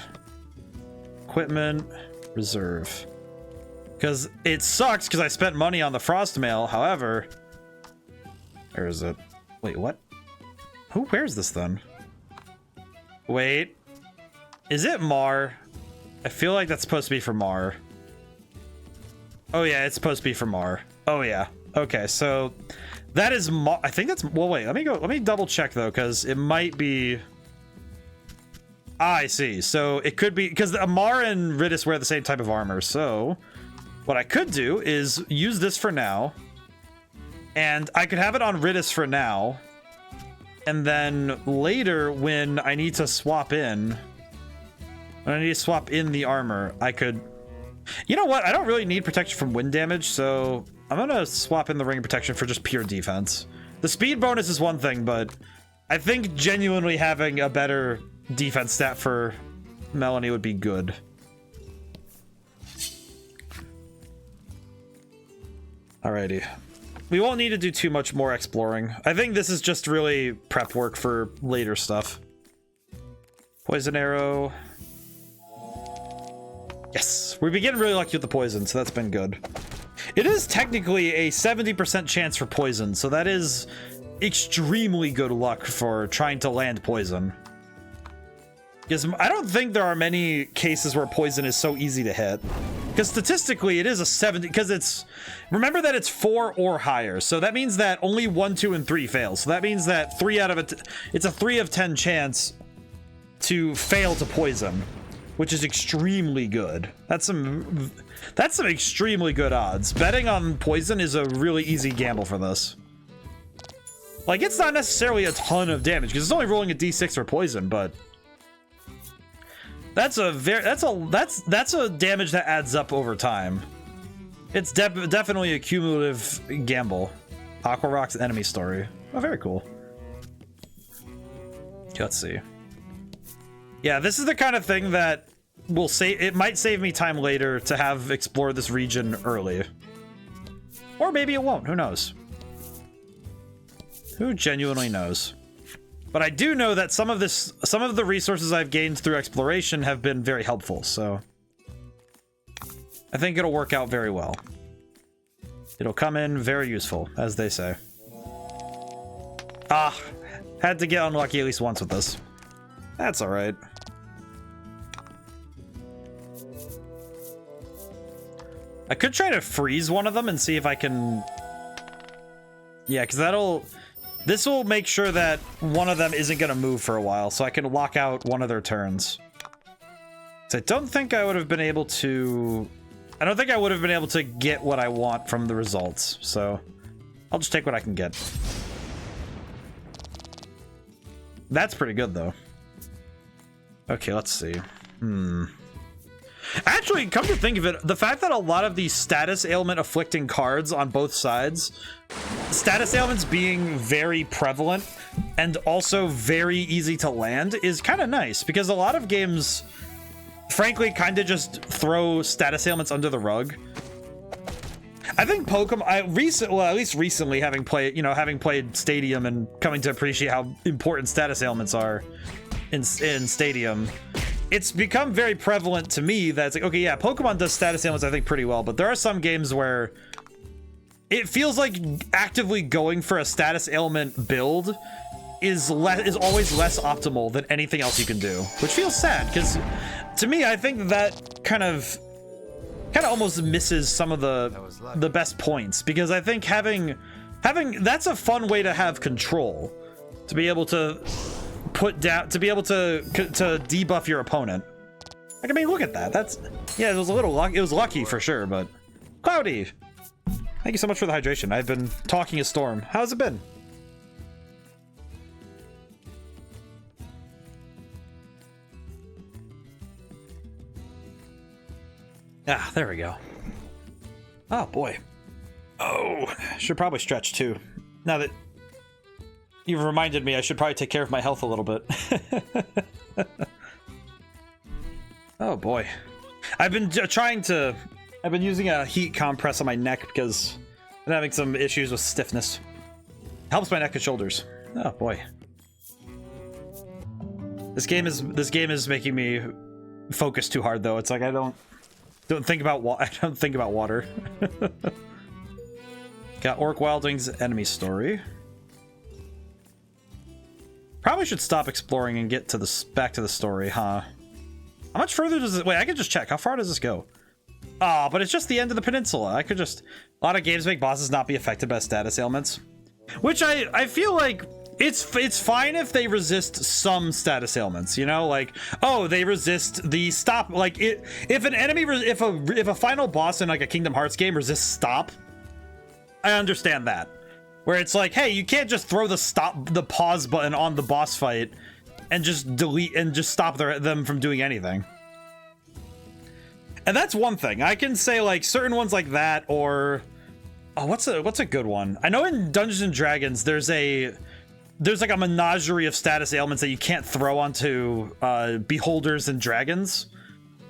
S1: Equipment, reserve. Because it sucks because I spent money on the frost mail. However, where is it? Wait, what? Who wears this then? Wait, is it Mar? I feel like that's supposed to be for Mar. Oh yeah, it's supposed to be for Mar. Oh yeah. Okay, so that is Mar. I think that's. Well, wait. Let me double check though, because it might be. Ah, I see. So it could be because Mar and Ridis wear the same type of armor. So what I could do is use this for now, and I could have it on Ridis for now, and then later when I need to swap in, the armor, I could. You know what? I don't really need protection from wind damage, so I'm gonna swap in the ring of protection for just pure defense. The speed bonus is one thing, but I think genuinely having a better defense stat for Melanie would be good. Alrighty. We won't need to do too much more exploring. I think this is just really prep work for later stuff. Poison arrow. Yes, we've been getting really lucky with the poison, so that's been good. It is technically a 70% chance for poison, so that is extremely good luck for trying to land poison. Because I don't think there are many cases where poison is so easy to hit. Because statistically, it is a 70, because it's, remember that it's 4 or higher, so that means that only 1, 2, and 3 fail. So that means that 3 out of it, it's a 3 of 10 chance to fail to poison, which is extremely good. That's some extremely good odds. Betting on poison is a really easy gamble for this. Like, it's not necessarily a ton of damage because it's only rolling a d6 for poison, but that's a damage that adds up over time. It's definitely a cumulative gamble. Aqua Rock's enemy story. Oh, very cool. Let's see. Yeah, this is the kind of thing that will save. It might save me time later to have explored this region early, or maybe it won't. Who knows? Who genuinely knows? But I do know that some of the resources I've gained through exploration have been very helpful. So I think it'll work out very well. It'll come in very useful, as they say. Ah, had to get unlucky at least once with this. That's all right. I could try to freeze one of them and see if I can. Yeah, because this will make sure that one of them isn't going to move for a while, so I can lock out one of their turns. So I don't think I would have been able to. I don't think I would have been able to get what I want from the results, so I'll just take what I can get. That's pretty good, though. Okay, let's see. Actually, come to think of it, the fact that a lot of these status ailment afflicting cards on both sides, status ailments being very prevalent and also very easy to land, is kind of nice because a lot of games, frankly, kind of just throw status ailments under the rug. I think Pokemon, at least recently, having played Stadium and coming to appreciate how important status ailments are in Stadium, it's become very prevalent to me that it's like, okay, yeah, Pokemon does status ailments, I think, pretty well, but there are some games where it feels like actively going for a status ailment build is always less optimal than anything else you can do, which feels sad, because to me, I think that kind of almost misses some of the best points, because I think having that's a fun way to have control, to be able to put down, to be able to debuff your opponent. Like, I mean, look at that. That's, yeah, it was a little lucky. It was lucky for sure, but Cloudy, thank you so much for the hydration. I've been talking a storm. How's it been? Ah, there we go. Oh boy. Oh, should probably stretch too. Now that you've reminded me, I should probably take care of my health a little bit. Oh boy. I've been I've been using a heat compress on my neck because I'm having some issues with stiffness. Helps my neck and shoulders. Oh boy. This game is making me focus too hard though. It's like I don't think about water. Got Orc Wildling's enemy story. Probably should stop exploring and get to back to the story, huh? How much further does it? Wait, I can just check. How far does this go? Oh, but it's just the end of the peninsula. I could just... A lot of games make bosses not be affected by status ailments. Which I feel like it's fine if they resist some status ailments, you know? Like, oh, they resist the stop. Like, if an enemy... If a final boss in, like, a Kingdom Hearts game resists stop, I understand that. Where it's like, hey, you can't just throw the pause button on the boss fight and just delete and just stop them from doing anything. And that's one thing. I can say like certain ones like that, or oh, what's a good one? I know in Dungeons and Dragons there's like a menagerie of status ailments that you can't throw onto beholders and dragons.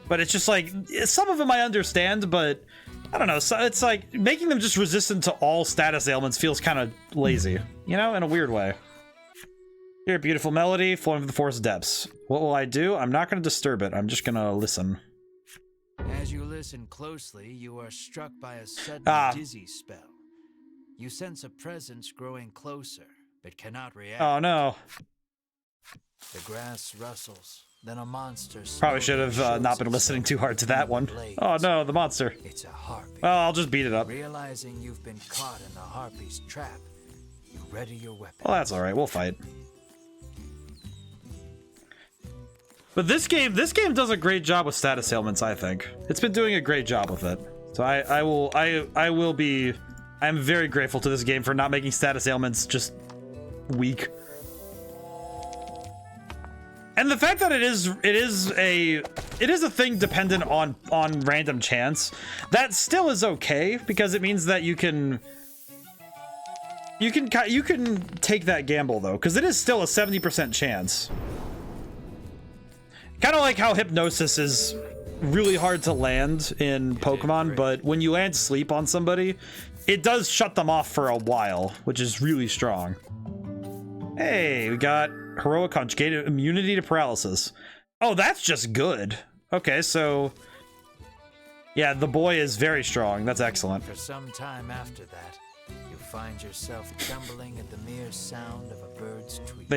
S1: But it's just like some of them I understand, but I don't know. So it's like making them just resistant to all status ailments feels kind of lazy, you know, in a weird way. Hear a beautiful melody flowing from the forest depths. What will I do? I'm not going to disturb it. I'm just going to listen.
S2: As you listen closely, you are struck by a sudden dizzy spell. You sense a presence growing closer, but cannot react.
S1: Oh no.
S2: The grass rustles. Then a monster.
S1: Probably should have not been listening too hard to that one. Oh no, the monster.
S2: It's a harpy.
S1: Well, I'll just beat it up.
S2: Realizing you've been caught in the harpy's trap, you ready your weapon.
S1: Well, that's all right. We'll fight. But this game does a great job with status ailments. I think it's been doing a great job with it. So I'm very grateful to this game for not making status ailments just weak. And the fact that it is a thing dependent on random chance, that still is okay because it means that you can take that gamble though, because it is still a 70% chance. Kind of like how hypnosis is really hard to land in Pokemon, but when you land sleep on somebody, it does shut them off for a while, which is really strong. Hey, we got Heroic Conjugated Immunity to Paralysis. Oh, that's just good. Okay, so... yeah, the boy is very strong. That's excellent.
S2: For some time after that, you find yourself trembling at the mere sound of a bird's tweet.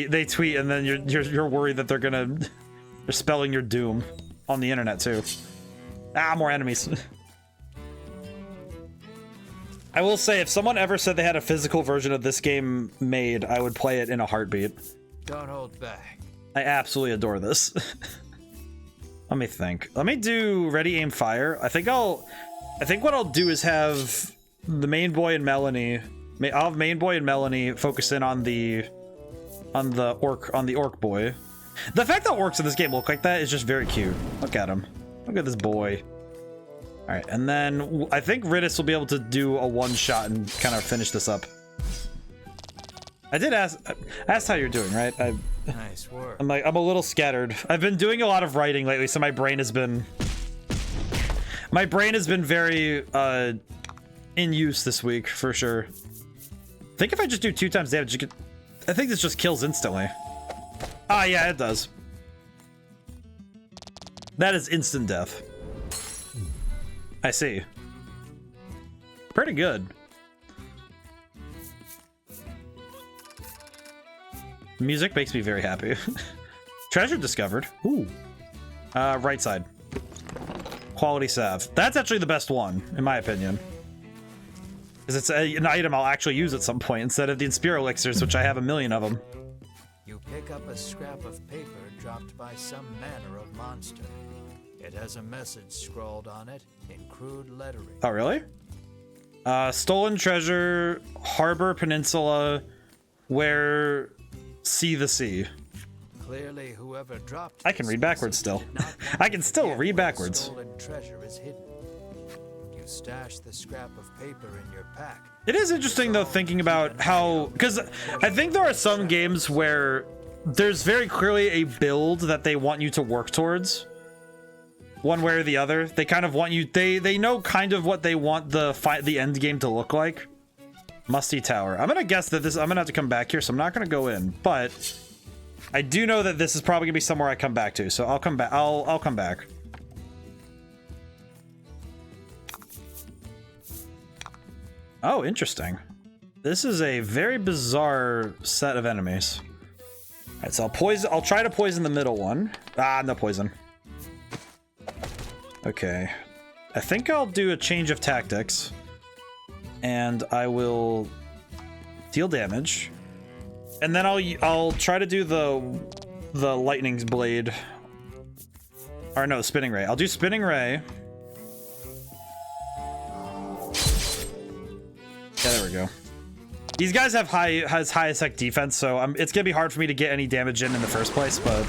S1: They tweet, and then you're worried that they're spelling your doom on the internet too. Ah, more enemies. I will say, if someone ever said they had a physical version of this game made, I would play it in a heartbeat.
S2: Don't hold back.
S1: I absolutely adore this. Let me think. Let me do ready, aim, fire. I think what I'll do is have the main boy and Melanie. I'll have main boy and Melanie focus in on the orc boy. The fact that orcs in this game look like that is just very cute. Look at him. Look at this boy. All right, and then I think Ridis will be able to do a one-shot and kind of finish this up. I asked how you're doing, right?
S2: Nice work.
S1: I'm a little scattered. I've been doing a lot of writing lately, so my brain has been very in use this week for sure. I think if I just do 2 times damage, I think this just kills instantly. Ah, yeah, it does. That is instant death. I see. Pretty good. Music makes me very happy. Treasure discovered. Ooh. Right side. Quality salve. That's actually the best one, in my opinion. Because it's an item I'll actually use at some point instead of the Inspiro elixirs, which I have a million of them.
S2: You pick up a scrap of paper dropped by some manner of monster. It has a message scrawled on it in crude lettering.
S1: Oh, really? Stolen treasure, Harbor Peninsula, where see the sea.
S2: Clearly, whoever dropped
S1: I can read backwards still. I can still read backwards.
S2: Stolen treasure is hidden. You stash the scrap of paper in your pack.
S1: It is interesting though, thinking about how, because I think there are some games where there's very clearly a build that they want you to work towards. one way or the other. They kind of want you, they know kind of what they want the end game to look like. Musty Tower. I'm gonna guess that I'm gonna have to come back here, so I'm not gonna go in, but I do know that this is probably gonna be somewhere I come back to, so I'll come back. I'll come back. Oh, interesting. This is a very bizarre set of enemies. All right, so I'll try to poison the middle one. Ah, no poison. Okay. I think I'll do a change of tactics. And I will deal damage. And then I'll try to do the lightning's blade. Or no, spinning ray. I'll do spinning ray. Yeah, there we go. These guys have high attack defense, so it's gonna be hard for me to get any damage in the first place, but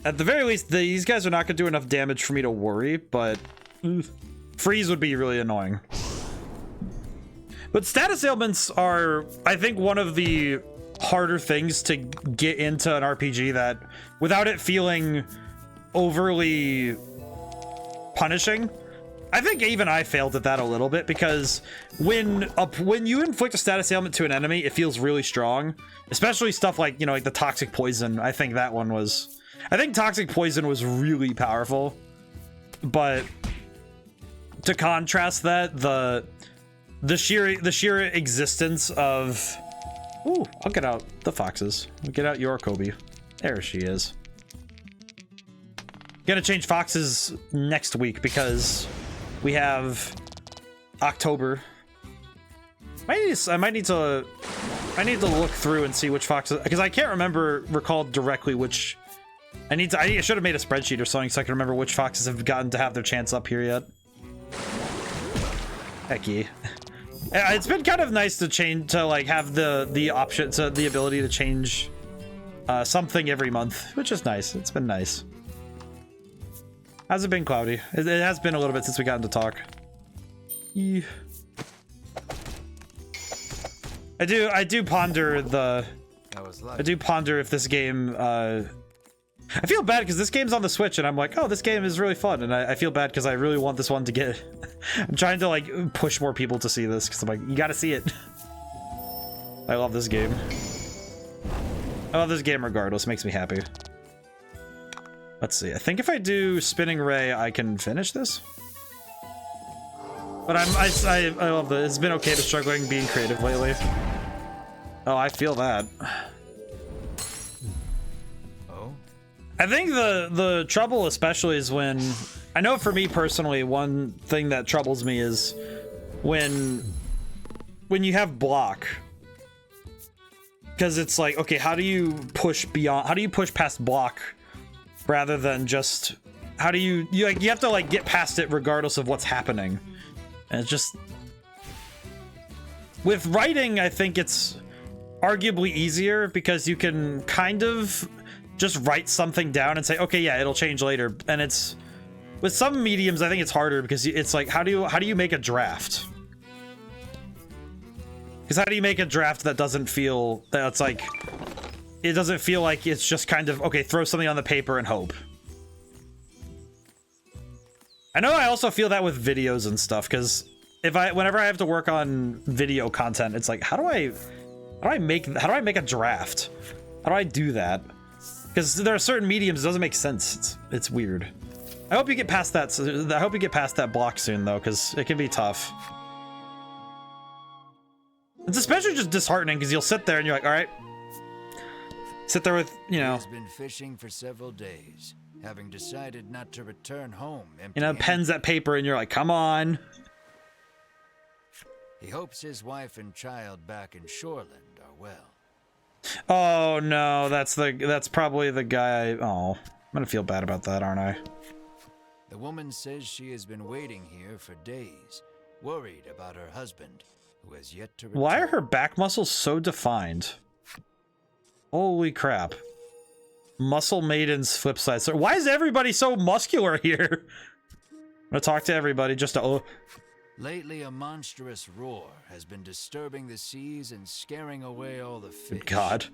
S1: at the very least, these guys are not gonna do enough damage for me to worry, but freeze would be really annoying. But status ailments are, I think, one of the harder things to get into an RPG that, without it feeling overly punishing. I think even I failed at that a little bit, because when you inflict a status ailment to an enemy, it feels really strong. Especially stuff like, you know, like the toxic poison. I think toxic poison was really powerful. But to contrast that, the sheer existence of... Ooh, I'll get out the foxes. I'll get out your Kobe. There she is. Gonna change foxes next week because we have October. I might need to look through and see which foxes, because I can't recall directly which. I should have made a spreadsheet or something so I can remember which foxes have gotten to have their chance up here yet. Heck yeah. It's been kind of nice to like have the option, to the ability to change something every month, which is nice. It's been nice. Has it been cloudy? It has been a little bit since we got into talk. Yeah. I do ponder if this game, I feel bad because this game's on the Switch and I'm like, oh, this game is really fun, and I feel bad because I really want this one to get I'm trying to like push more people to see this because I'm like, you gotta see it. I love this game. I love this game regardless. It makes me happy. Let's see. I think if I do spinning ray, I can finish this. But I love this. It's been okay to struggling being creative lately. Oh, I feel that.
S2: Oh.
S1: I think the trouble especially is when, I know for me personally, one thing that troubles me is when you have block. Because it's like, okay, how do you push past block? Rather than just, how do you have to like get past it regardless of what's happening. And it's just, with writing, I think it's arguably easier because you can kind of just write something down and say, okay, yeah, it'll change later. And it's, with some mediums, I think it's harder because it's like, how do you make a draft? Because how do you make a draft that doesn't feel, that's like, it doesn't feel like it's just kind of, okay, throw something on the paper and hope. I know I also feel that with videos and stuff, because whenever I have to work on video content, it's like, how do I make a draft? How do I do that? Because there are certain mediums, it doesn't make sense. It's weird. I hope you get past that. I hope you get past that block soon, though, because it can be tough. It's especially just disheartening because you'll sit there and you're like, all right. Sit there with, you know.
S2: He's been fishing for several days, having decided not to return home empty-handed.
S1: You know, pens at paper, and you're like, come on.
S2: He hopes his wife and child back in Shoreland are well.
S1: Oh no, that's probably the guy. Oh, I'm gonna feel bad about that, aren't I?
S2: The woman says she has been waiting here for days, worried about her husband, who has yet to return.
S1: Why are her back muscles so defined? Holy crap. Muscle Maiden's flip side. So why is everybody so muscular here? I'm gonna talk to everybody just to... Oh.
S2: Lately, a monstrous roar has been disturbing the seas and scaring away all the fish.
S1: God.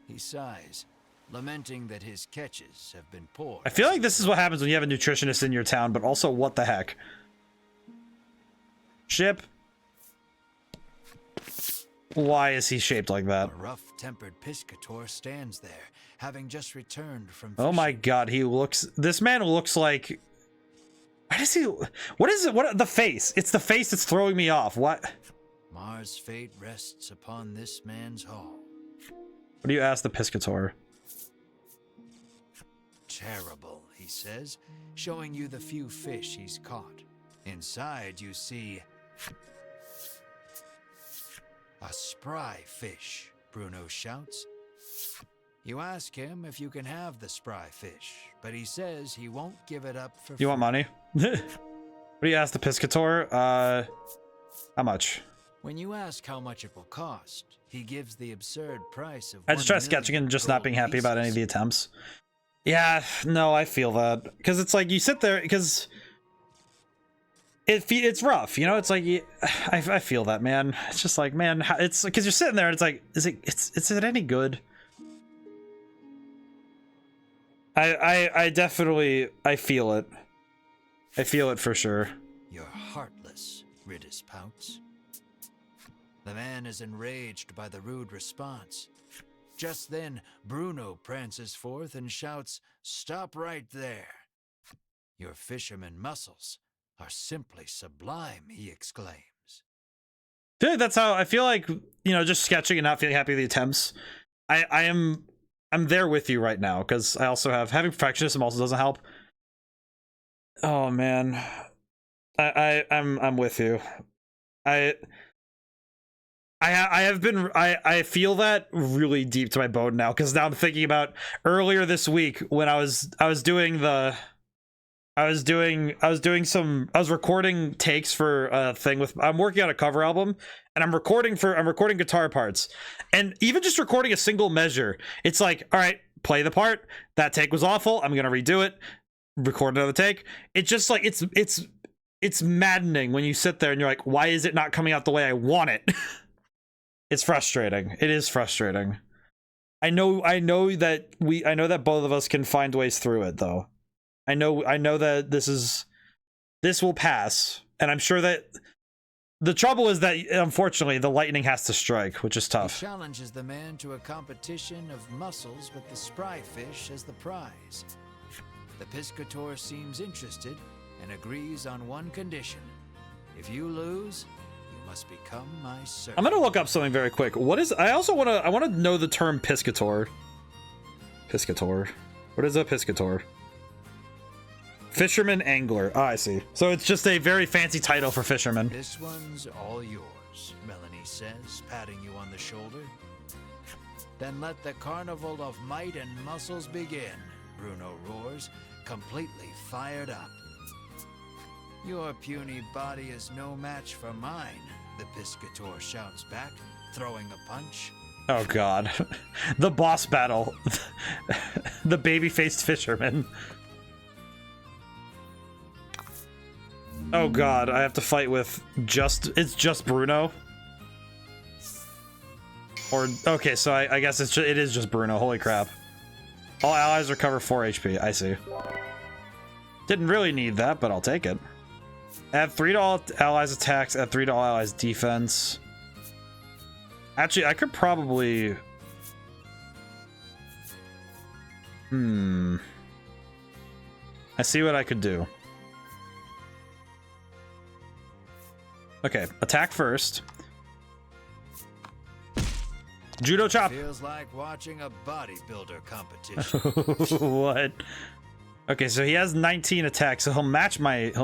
S2: He sighs, lamenting that his catches have been poor.
S1: I feel like this is what happens when you have a nutritionist in your town, but also what the heck? Ship. Why is he shaped like that?
S2: A rough-tempered piscator stands there, having just returned from
S1: Oh my
S2: fishing.
S1: god, he looks... This man looks like... Why does he... What is it? What... The face. It's the face that's throwing me off. What?
S2: Mars' fate rests upon this man's hall.
S1: What do you ask the piscator?
S2: Terrible, he says, showing you the few fish he's caught. Inside you see... a spry fish, Bruno shouts. You ask him if you can have the spry fish, but he says he won't give it up for free.
S1: You want money? What do you ask the piscator? How much?
S2: When you ask how much it will cost, he gives the absurd price of
S1: I just
S2: 1
S1: try sketching
S2: million
S1: and just not
S2: gold
S1: being happy about any of
S2: pieces.
S1: the attempts. Yeah, no, I feel that. Because it's like, you sit there, because... It's rough, you know. It's like I feel that, man. It's just like, man, it's because you're sitting there and it's like, is it any good? I definitely feel it. I feel it for sure.
S2: You're heartless, Ridis pouts. The man is enraged by the rude response. Just then, Bruno prances forth and shouts, "Stop right there! Your fisherman muscles are simply sublime," he exclaims.
S1: I feel like that's how I feel like, you know, just sketching and not feeling happy with the attempts. I'm there with you right now, because I also have having perfectionism also doesn't help. Oh man. I'm with you. I feel that really deep to my bone now, because now I'm thinking about earlier this week when I was recording takes for a thing with, I'm working on a cover album and I'm recording guitar parts, and even just recording a single measure, it's like, all right, play the part, that take was awful, I'm gonna redo it, record another take. It's just like, it's maddening when you sit there and you're like, why is it not coming out the way I want it? It's frustrating. It is frustrating. I know that both of us can find ways through it though. I know that this will pass, and I'm sure that the trouble is that unfortunately the lightning has to strike, which is tough.
S2: He challenges the man to a competition of mussels with the spry fish as the prize. The piscator seems interested and agrees on one condition. If you lose, you must become my servant.
S1: I'm gonna look up something very quick. What is? I want to know the term piscator. Piscator. What is a piscator? Fisherman angler. Oh, I see. So it's just a very fancy title for fisherman.
S2: This one's all yours, Melanie says, patting you on the shoulder. Then let the carnival of might and muscles begin, Bruno roars, completely fired up. Your puny body is no match for mine, the piscator shouts back, throwing a punch.
S1: Oh god. The boss battle. The baby-faced fisherman. Oh god, I have to fight with it's just Bruno? Or, okay, so I guess it is just Bruno, holy crap. All allies recover 4 HP, I see. Didn't really need that, but I'll take it. Add 3 to all allies attacks, add 3 to all allies defense. Actually, I could probably... I see what I could do. Okay, attack first. Judo chop.
S2: Feels like watching a bodybuilder competition.
S1: What? Okay, so he has 19 attacks, so he'll match my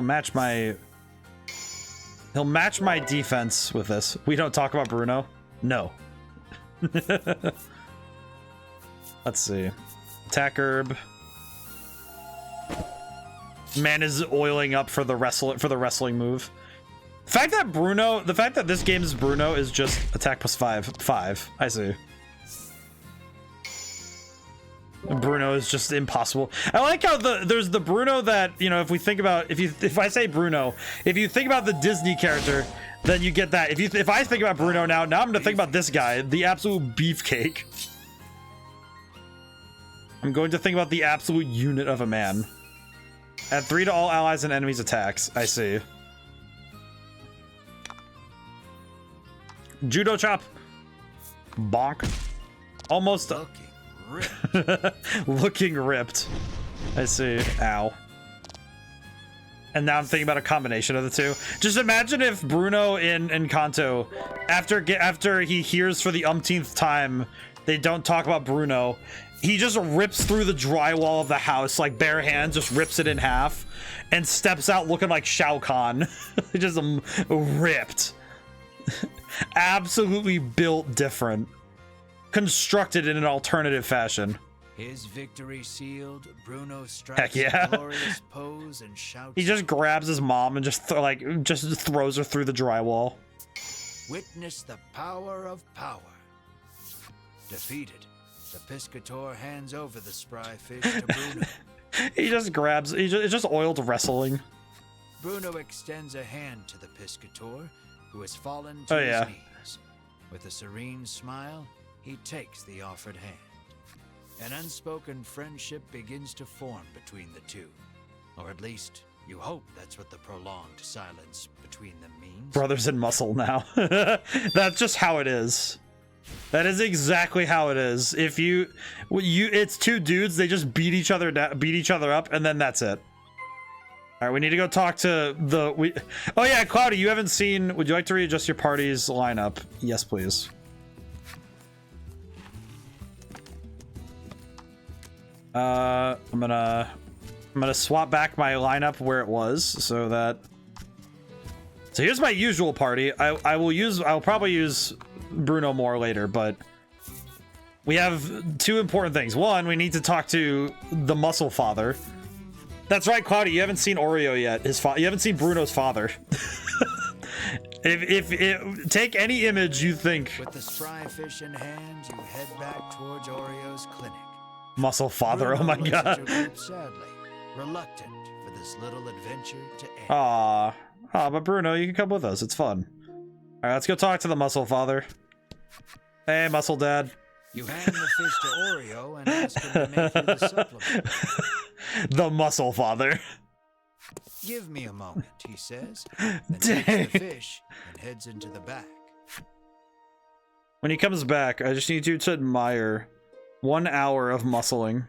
S1: defense with this. We don't talk about Bruno? No. Let's see. Attack herb. Man is oiling up for the wrestling move. The fact that this game is Bruno is just attack plus 5. I see. Bruno is just impossible. I like how there's the Bruno that, you know, if I say Bruno, if you think about the Disney character, then you get that. If I think about Bruno now I'm gonna think about this guy, the absolute beefcake. I'm going to think about the absolute unit of a man. Add 3 to all allies and enemies attacks. I see. Judo chop. Bonk. Almost.
S2: Looking ripped.
S1: Looking ripped. I see. Ow. And now I'm thinking about a combination of the two. Just imagine if Bruno in Kanto, after he hears for the umpteenth time, they don't talk about Bruno. He just rips through the drywall of the house, like bare hands, just rips it in half, and steps out looking like Shao Kahn. Just ripped. Absolutely built different. Constructed in an alternative fashion.
S2: His victory sealed, Bruno strikes
S1: Heck yeah.
S2: a glorious pose and shouts.
S1: He just grabs his mom and just throws her through the drywall.
S2: Witness the power of power. Defeated, the Piscator hands over the spry fish to Bruno.
S1: He just grabs. It's just oiled wrestling.
S2: Bruno extends a hand to the Piscator, who has fallen to his knees. With a serene smile, he takes the offered hand. An unspoken friendship begins to form between the two. Or at least, you hope that's what the prolonged silence between them means.
S1: Brothers in muscle now. That's just how it is. That is exactly how it is. If it's two dudes, they just beat each other up, and then that's it. All right, we need to go talk to the... Oh yeah, Cloudy, you haven't seen... Would you like to readjust your party's lineup? Yes, please. I'm gonna swap back my lineup where it was so that... So here's my usual party. I'll probably use Bruno more later, but we have two important things. One, we need to talk to the muscle father. That's right, Cloudy, you haven't seen Oreo yet. You haven't seen Bruno's father. if take any image you think.
S2: With the spry fish in hand, you head back towards Oreo's clinic.
S1: Muscle father,
S2: Bruno
S1: oh my
S2: looks
S1: god.
S2: at your group sadly, reluctant for this little adventure to end.
S1: Aw, but Bruno, you can come with us. It's fun. All right, let's go talk to the muscle father. Hey, muscle dad.
S2: You hand the fish to Oreo and ask him to make you the supplement.
S1: The muscle father.
S2: Give me a moment, he says, then takes the fish and heads into the back.
S1: When he comes back, I just need you to admire 1 hour of muscling.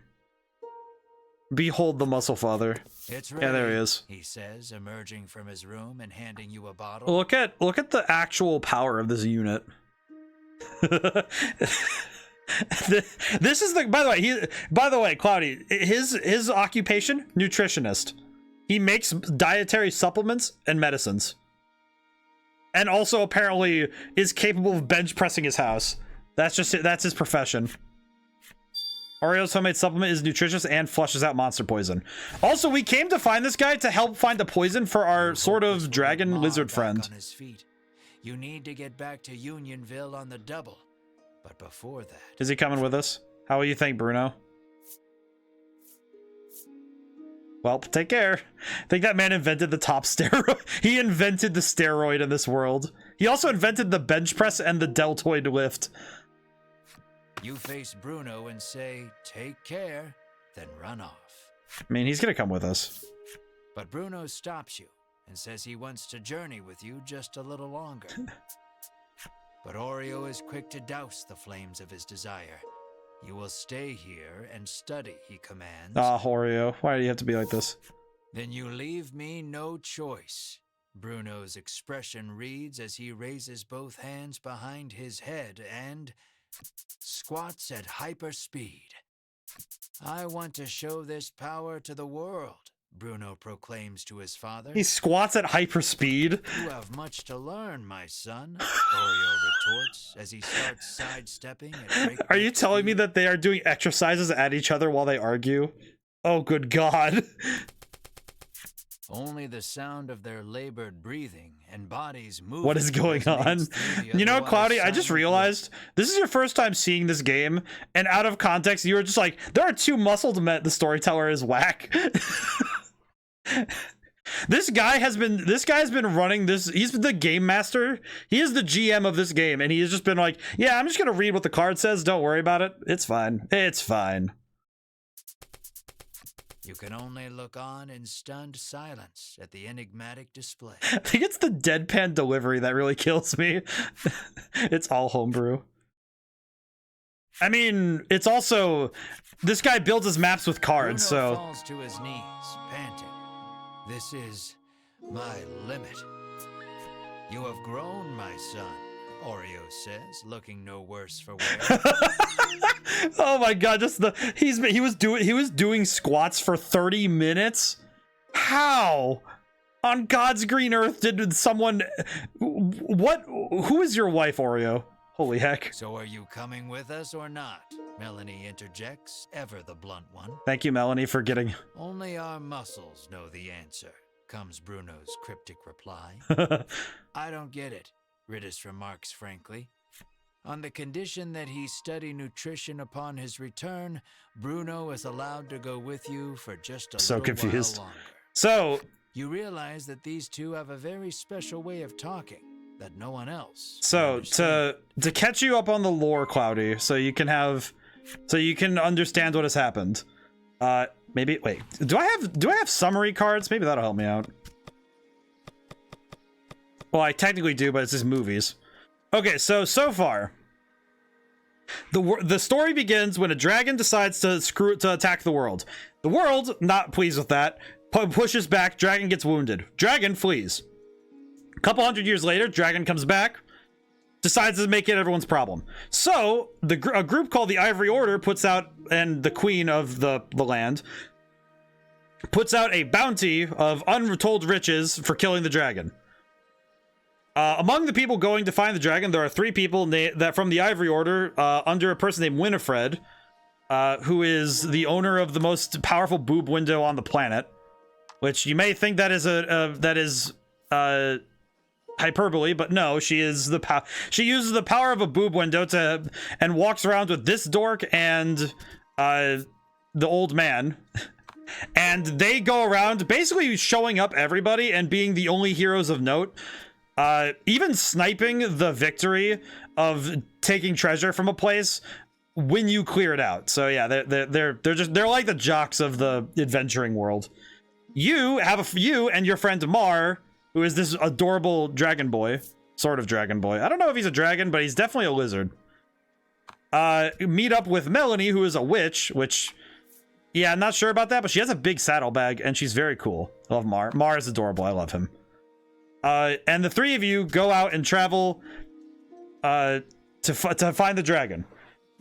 S1: Behold the muscle father.
S2: It's ready,
S1: yeah, there he is.
S2: He says, emerging from his room and handing you a bottle.
S1: Look at the actual power of this unit. This is the by the way, Cloudy, his occupation, nutritionist. He makes dietary supplements and medicines. And also apparently is capable of bench pressing his house. That's his profession. Oreo's homemade supplement is nutritious and flushes out monster poison. Also, we came to find this guy to help find the poison for our sort of dragon lizard friend.
S2: On his feet. You need to get back to Unionville on the double. But before that...
S1: Is he coming with us? How will you think, Bruno? Well, take care. I think that man invented the top steroid. He invented the steroid in this world. He also invented the bench press and the deltoid lift.
S2: You face Bruno and say, take care, then run off.
S1: I mean, he's gonna come with us.
S2: But Bruno stops you and says he wants to journey with you just a little longer. But Oreo is quick to douse the flames of his desire. You will stay here and study, he commands.
S1: Ah, Oreo, why do you have to be like this?
S2: Then you leave me no choice. Bruno's expression reads as he raises both hands behind his head and squats at hyper speed. I want to show this power to the world, Bruno proclaims to his father.
S1: He squats at hyper speed.
S2: You have much to learn, my son, Oreo retorts as he starts sidestepping at breakneck
S1: Are you telling me
S2: speed.
S1: that they are doing exercises at each other while they argue? Oh, good God.
S2: Only the sound of their labored breathing and bodies moving.
S1: What is going on? You know, Cloudy, I just realized this is your first time seeing this game, and out of context, you were just like, there are two muscled men. The storyteller is whack. This guy's been running this. He's the game master. He is the GM of this game, and he has just been like, yeah, I'm just gonna read what the card says. Don't worry about it. It's fine. It's fine.
S2: You can only look on in stunned silence at the enigmatic display.
S1: I think it's the deadpan delivery that really kills me. It's all homebrew. I mean, it's also, this guy builds his maps with cards,
S2: Bruno
S1: so.
S2: falls to his knees, panting. This is my limit. You have grown, my son, Oreo says, looking no worse for wear.
S1: Oh my god, just the he was doing squats for 30 minutes? How? On God's green earth did someone who is your wife, Oreo? Holy heck.
S2: So are you coming with us or not? Melanie interjects, ever the blunt one.
S1: Thank you, Melanie, for getting...
S2: Only our muscles know the answer, comes Bruno's cryptic reply. I don't get it, Ridis remarks frankly. On the condition that he study nutrition upon his return, Bruno is allowed to go with you for just a little
S1: confused.
S2: while longer.
S1: So...
S2: You realize that these two have a very special way of talking that no one else.
S1: So to catch you up on the lore, Cloudy, so you can understand what has happened. Maybe wait. Do I have summary cards? Maybe that'll help me out. Well, I technically do, but it's just movies. Okay, so far, the story begins when a dragon decides to attack the world. The world, not pleased with that, pushes back. Dragon gets wounded. Dragon flees. A couple hundred years later, dragon comes back, decides to make it everyone's problem. So a group called the Ivory Order puts out, and the queen of the land puts out a bounty of untold riches for killing the dragon. Among the people going to find the dragon, there are 3 people that from the Ivory Order, under a person named Winifred, who is the owner of the most powerful boob window on the planet. Which you may think that is hyperbole, but no, she is she uses the power of a boob window and walks around with this dork and the old man. And they go around basically showing up everybody and being the only heroes of note. Even sniping the victory of taking treasure from a place when you clear it out. So yeah, they're like the jocks of the adventuring world. You and your friend Mar, who is this adorable dragon boy, sort of dragon boy. I don't know if he's a dragon, but he's definitely a lizard. Meet up with Melanie, who is a witch, which, yeah, I'm not sure about that, but she has a big saddlebag and she's very cool. I love Mar. Mar is adorable. I love him. And the 3 of you go out and travel to find the dragon.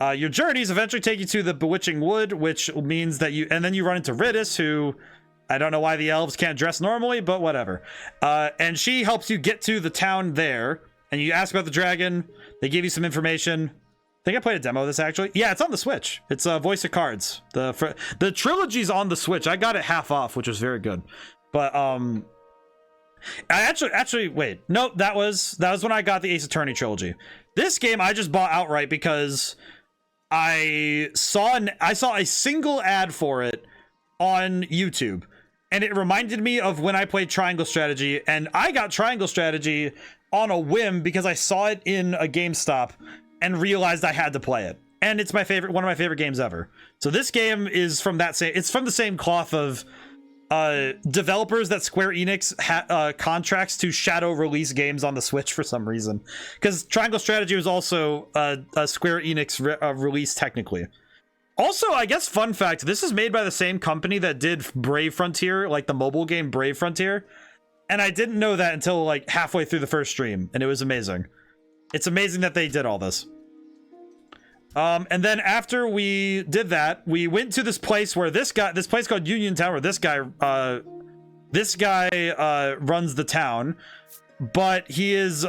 S1: Your journeys eventually take you to the Bewitching Wood, which means that then you run into Ridis, who I don't know why the elves can't dress normally, but whatever. And she helps you get to the town there, and you ask about the dragon. They give you some information. I think I played a demo of this actually. Yeah, it's on the Switch. It's Voice of Cards. The trilogy's on the Switch. I got it half off, which was very good. But I actually wait. No, that was when I got the Ace Attorney trilogy. This game I just bought outright because I saw a single ad for it on YouTube. And it reminded me of when I played Triangle Strategy, and I got Triangle Strategy on a whim because I saw it in a GameStop and realized I had to play it. And it's one of my favorite games ever. So this game is from it's from the same cloth of developers that Square Enix contracts to shadow release games on the Switch for some reason. Because Triangle Strategy was also a Square Enix release technically. Also, I guess fun fact, this is made by the same company that did Brave Frontier, like the mobile game Brave Frontier. And I didn't know that until like halfway through the first stream, and it was amazing. It's amazing that they did all this. And then after we did that, we went to this place where this place called Union Town, where this guy runs the town, but he is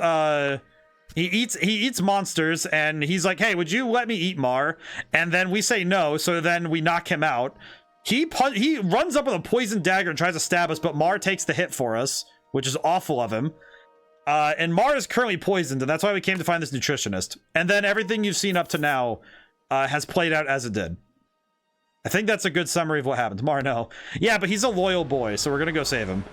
S1: he eats monsters, and he's like, hey, would you let me eat Mar? And then we say no, so then we knock him out. He runs up with a poison dagger and tries to stab us, but Mar takes the hit for us, which is awful of him. And Mar is currently poisoned, and that's why we came to find this nutritionist. And then everything you've seen up to now has played out as it did. I think that's a good summary of what happened. Mar, no. Yeah, but he's a loyal boy, so we're gonna go save him.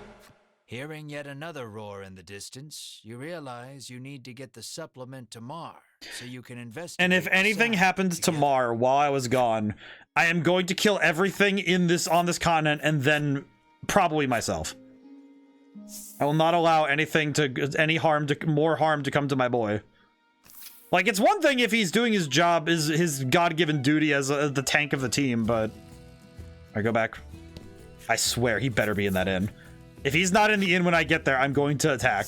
S2: Hearing yet another roar in the distance, you realize you need to get the supplement to Mar, so you can investigate.
S1: And if anything happened to Mar while I was gone, I am going to kill everything on this continent and then probably myself. I will not allow more harm to come to my boy. Like, it's one thing if he's doing his job, his God-given duty as the tank of the team, but... I go back. I swear, he better be in that inn. If he's not in the inn when I get there, I'm going to attack.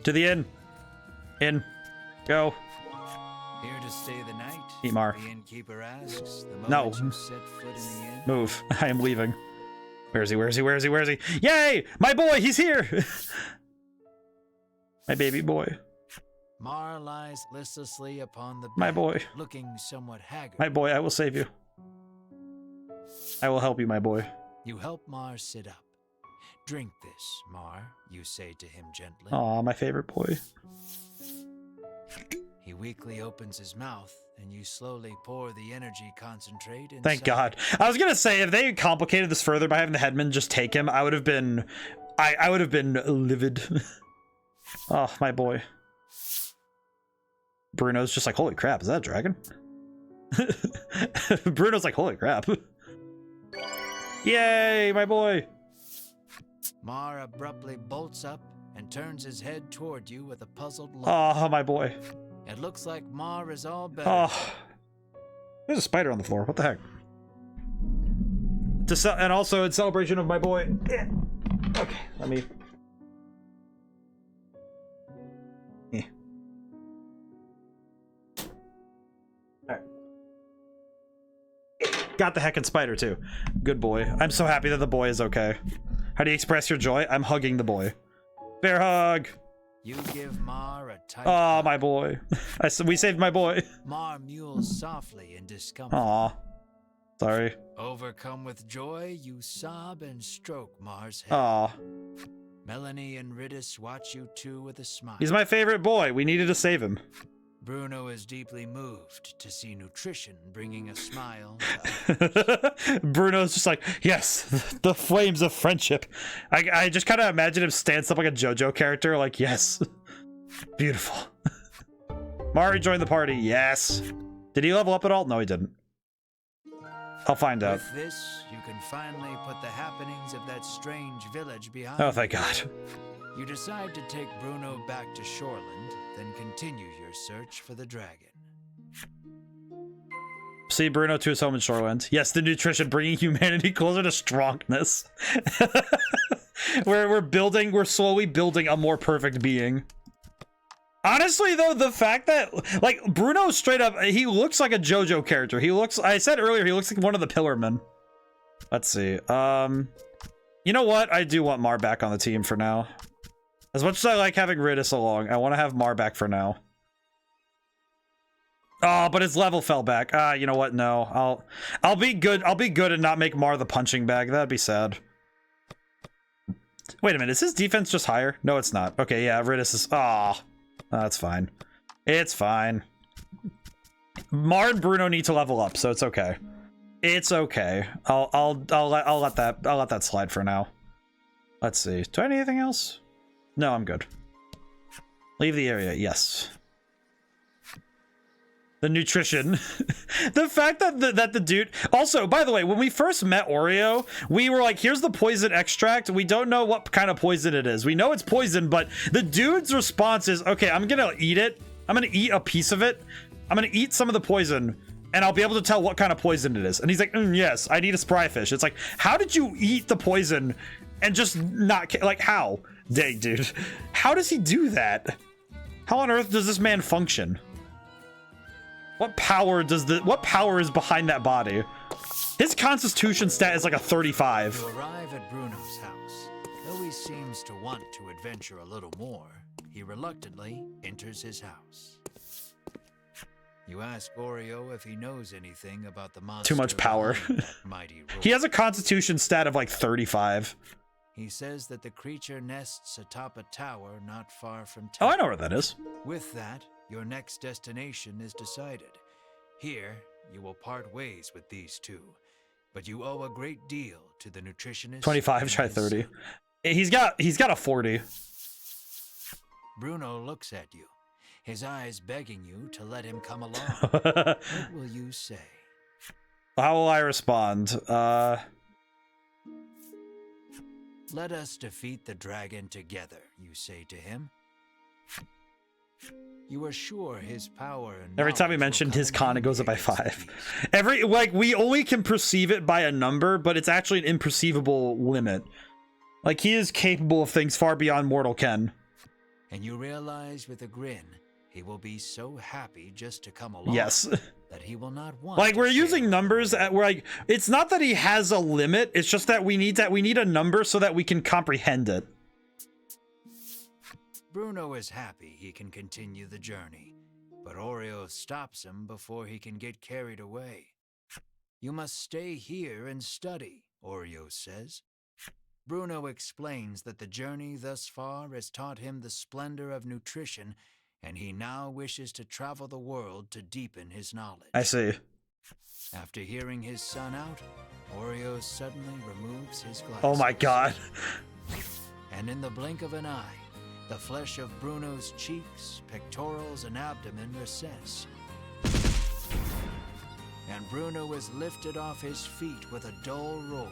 S1: To the inn. In. Go.
S2: Here to stay the night?
S1: Eat Mar.
S2: The innkeeper asks, the
S1: No.
S2: moment you set foot in the inn.
S1: Move. I am leaving. Where is he? Where is he? Where is he? Where is he? Yay! My boy! He's here! My baby boy.
S2: Mar lies listlessly upon the bed,
S1: My boy.
S2: looking somewhat haggard.
S1: My boy, I will save you. I will help you, my boy.
S2: You help Mar sit up. Drink this, Mar, you say to him gently.
S1: Aw, my favorite boy.
S2: He weakly opens his mouth, and you slowly pour the energy concentrate inside.
S1: Thank God. I was gonna say, if they complicated this further by having the headman just take him, I would have been... I would have been livid. Oh, my boy. Bruno's just like, holy crap, is that a dragon? Bruno's like, holy crap. Yay, my boy.
S2: Mar abruptly bolts up and turns his head toward you with a puzzled look.
S1: Oh, my boy.
S2: It looks like Mar is all better.
S1: Oh. There's a spider on the floor. What the heck? And also in celebration of my boy. Yeah. Okay, let me... Yeah. Alright. Got the heckin' spider too. Good boy. I'm so happy that the boy is okay. How do you express your joy? I'm hugging the boy. Bear hug!
S2: You give Mar a tight
S1: Aw,
S2: hug.
S1: my boy. We saved my boy.
S2: Mar mews softly in discomfort.
S1: Aw. Sorry.
S2: Overcome with joy, you sob and stroke Mar's head.
S1: Aw.
S2: Melanie and Ridis watch you two with a smile.
S1: He's my favorite boy. We needed to save him.
S2: Bruno is deeply moved to see nutrition bringing a smile.
S1: Bruno's just like, yes, the flames of friendship. I just kind of imagine him stance up like a JoJo character, like, yes. Beautiful. Mari joined the party, yes. Did he level up at all? No, he didn't. I'll find out.
S2: With this, you can finally put the happenings of that strange village behind
S1: Oh, thank God.
S2: you. Decide to take Bruno back to Shoreland, then continue your search for the dragon.
S1: See Bruno to his home in Shoreland. Yes, the nutrition bringing humanity closer to strongness. We're slowly building a more perfect being. Honestly, though, the fact that, like, Bruno straight up, he looks like a JoJo character. I said earlier, he looks like one of the Pillarmen. Let's see. You know what? I do want Mar back on the team for now. As much as I like having Ridis along, I want to have Mar back for now. Oh, but his level fell back. You know what? No, I'll be good. I'll be good and not make Mar the punching bag. That'd be sad. Wait a minute. Is his defense just higher? No, it's not. Okay, yeah, Ridis is... that's fine. It's fine. Mar and Bruno need to level up, so it's okay. It's okay. I'll let that slide for now. Let's see. Do I need anything else? No, I'm good. Leave the area. Yes. The nutrition. The fact that the dude... Also, by the way, when we first met Oreo, we were like, here's the poison extract. We don't know what kind of poison it is. We know it's poison, but the dude's response is, okay, I'm gonna eat it. I'm gonna eat a piece of it. I'm gonna eat some of the poison, and I'll be able to tell what kind of poison it is. And he's like, yes, I need a spry fish. It's like, how did you eat the poison and just not... Like, how? Dang, dude. How does he do that? How on earth does this man function? What power is behind that body? His constitution stat is like a 35.
S2: You arrive at Bruno's house. Though he seems to want to adventure a little more, he reluctantly enters his house. You ask Oreo if he knows anything about the monster.
S1: Too much power.
S2: Mighty
S1: He has a constitution stat of like 35.
S2: He says that the creature nests atop a tower not far from
S1: Oh,
S2: town.
S1: I know where that is.
S2: With that, your next destination is decided. Here, you will part ways with these two, but you owe a great deal to the nutritionist.
S1: 25, try
S2: and his
S1: 30.
S2: son.
S1: He's got a 40.
S2: Bruno looks at you. his eyes begging you to let him come along. What will you say?
S1: How will I respond?
S2: Let us defeat the dragon together, you say to him. You are sure his power and
S1: every time we mentioned his con, it goes up by 5. Like, we only can perceive it by a number, but it's actually an imperceivable limit. Like, he is capable of things far beyond mortal can.
S2: And you realize with a grin, he will be so happy just to come along.
S1: Yes.
S2: That he will not want.
S1: Like, we're using numbers at, we're like, it's not that he has a limit, it's just that we need a number so that we can comprehend it.
S2: Bruno is happy he can continue the journey, but Oreo stops him before he can get carried away. You must stay here and study, Oreo says. Bruno explains that the journey thus far has taught him the splendor of nutrition, and he now wishes to travel the world to deepen his knowledge.
S1: I see.
S2: After hearing his son out, Oreo suddenly removes his glasses.
S1: Oh my god.
S2: And in the blink of an eye, the flesh of Bruno's cheeks, pectorals, and abdomen recess. And Bruno is lifted off his feet with a dull roar.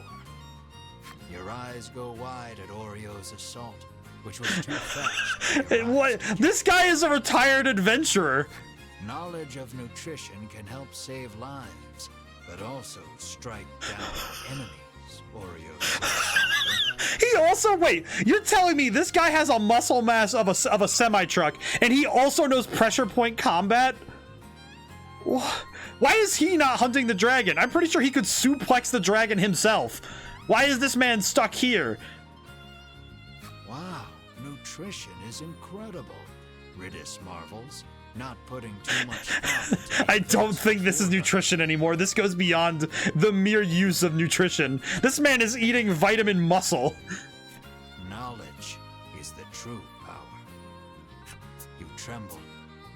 S2: Your eyes go wide at Oreo's assault, which was too fast.
S1: What? This guy is a retired adventurer.
S2: Knowledge of nutrition can help save lives, but also strike down enemies, Oreo says.
S1: He also, wait, you're telling me this guy has a muscle mass of a semi-truck, and he also knows pressure point combat? Why is he not hunting the dragon? I'm pretty sure he could suplex the dragon himself. Why is this man stuck here?
S2: Wow, nutrition is incredible, Ridis marvels, not putting too much thought into
S1: I don't think this is nutrition anymore. This goes beyond the mere use of nutrition. This man is eating vitamin muscle.
S2: Knowledge is the true power. You tremble,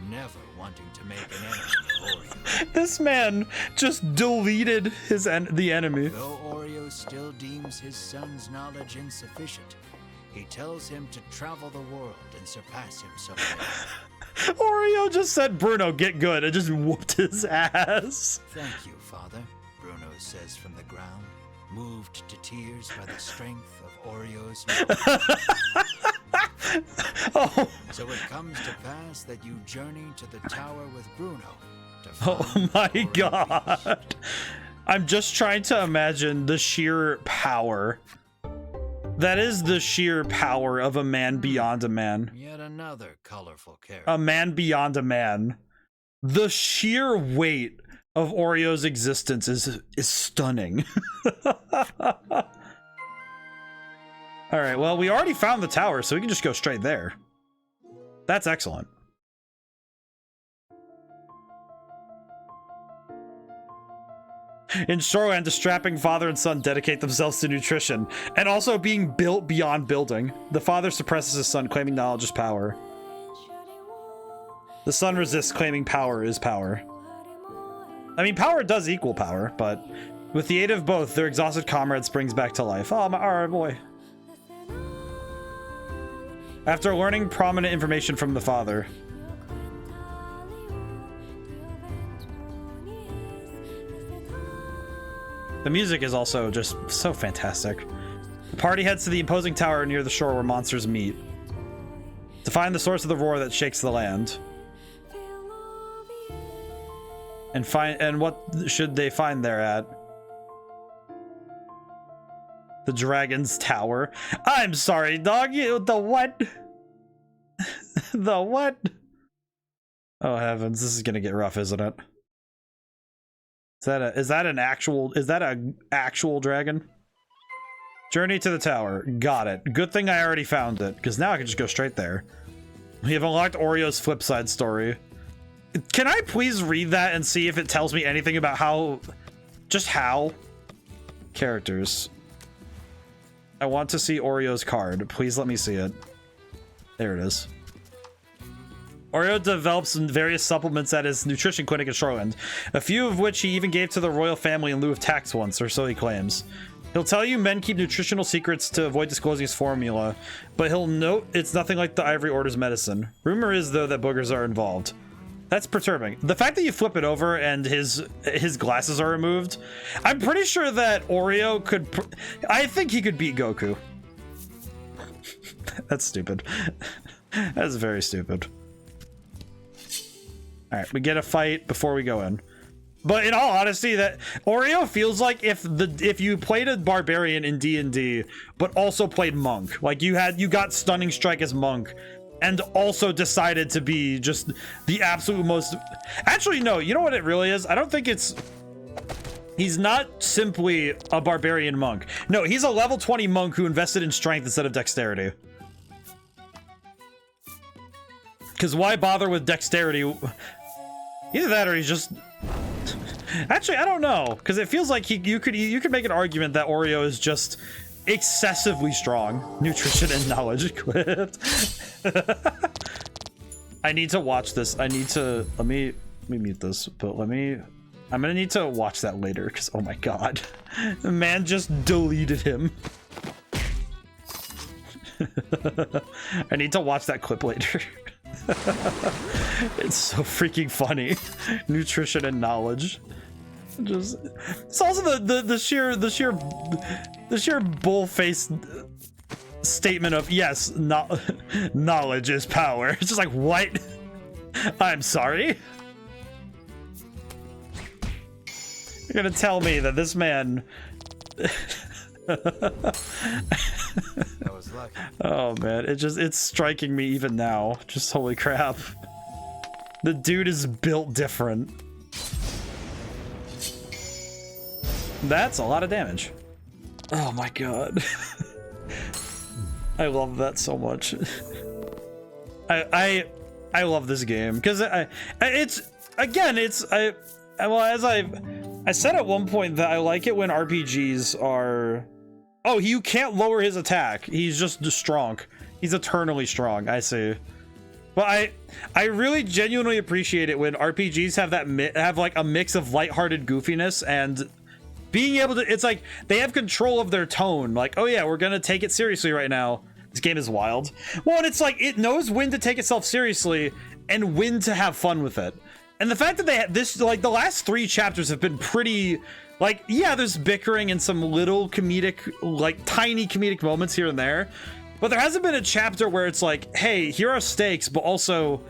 S2: never wanting to make an enemy of Oreo.
S1: This man just deleted the enemy.
S2: Though Oreo still deems his son's knowledge insufficient, he tells him to travel the world and surpass him someday.
S1: Oreo just said, Bruno, get good, and just whooped his ass.
S2: Thank you, Father, Bruno says from the ground, moved to tears by the strength of Oreo's knowledge.
S1: Oh.
S2: So it comes to pass that you journey to the tower with Bruno to
S1: Oh
S2: find
S1: my
S2: Oreo's
S1: god.
S2: peace.
S1: I'm just trying to imagine the sheer power. That is the sheer power of a man beyond a man.
S2: Yet another colorful character.
S1: A man beyond a man. The sheer weight of Oreo's existence is stunning. Alright, well, we already found the tower, so we can just go straight there. That's excellent. In Shoreland, a strapping father and son dedicate themselves to nutrition, and also being built beyond building. The father suppresses his son, claiming knowledge is power. The son resists, claiming power is power. I mean, power does equal power, but with the aid of both, their exhausted comrade springs back to life. Oh, our boy. After learning prominent information from the father, the music is also just so fantastic. The party heads to the imposing tower near the shore where monsters meet to find the source of the roar that shakes the land. And what should they find there at? The dragon's tower. I'm sorry, dog. The what? The what? Oh heavens, this is gonna get rough, isn't it? Is that an actual dragon? Journey to the tower. Got it. Good thing I already found it, because now I can just go straight there. We have unlocked Oreo's flip side story. Can I please read that and see if it tells me anything about how... Just how? Characters. I want to see Oreo's card. Please let me see it. There it is. Oreo develops various supplements at his nutrition clinic in Shoreland, a few of which he even gave to the royal family in lieu of tax once, or so he claims. He'll tell you men keep nutritional secrets to avoid disclosing his formula, but he'll note it's nothing like the Ivory Order's medicine. Rumor is, though, that boogers are involved. That's perturbing. The fact that you flip it over and his glasses are removed, I'm pretty sure that Oreo could... I think he could beat Goku. That's stupid. That's very stupid. All right, we get a fight before we go in. But in all honesty, that Oreo feels like if you played a barbarian in D&D, but also played monk, like you got Stunning Strike as monk, and also decided to be just the absolute most... Actually, no, you know what it really is? I don't think it's... He's not simply a barbarian monk. No, he's a level 20 monk who invested in strength instead of dexterity. Because why bother with dexterity? Either that or he's just... Actually, I don't know, because it feels like you could make an argument that Oreo is just excessively strong. Nutrition and knowledge equipped. I need to watch this. I need to let me mute this, but I'm gonna need to watch that later because oh my god, the man just deleted him. I need to watch that clip later. It's so freaking funny. Nutrition and knowledge. Just it's also the sheer bull-faced statement of yes, knowledge is power. It's just like what? I'm sorry. You're gonna tell me that this man
S2: That was lucky.
S1: Oh man, it's striking me even now. Just holy crap. The dude is built different. That's a lot of damage. Oh my god. I love that so much. I love this game because it's well, as I said at one point that I like it when RPGs are... Oh, you can't lower his attack. He's just strong. He's eternally strong. I see. But I really genuinely appreciate it when RPGs have like a mix of lighthearted goofiness and being able to... It's like they have control of their tone. Like, oh yeah, we're gonna take it seriously right now. This game is wild. Well, and it's like it knows when to take itself seriously and when to have fun with it. And the fact that they had this, like the last 3 chapters have been pretty, like, yeah, there's bickering and some little comedic, like tiny comedic moments here and there. But there hasn't been a chapter where it's like, hey, here are stakes, but also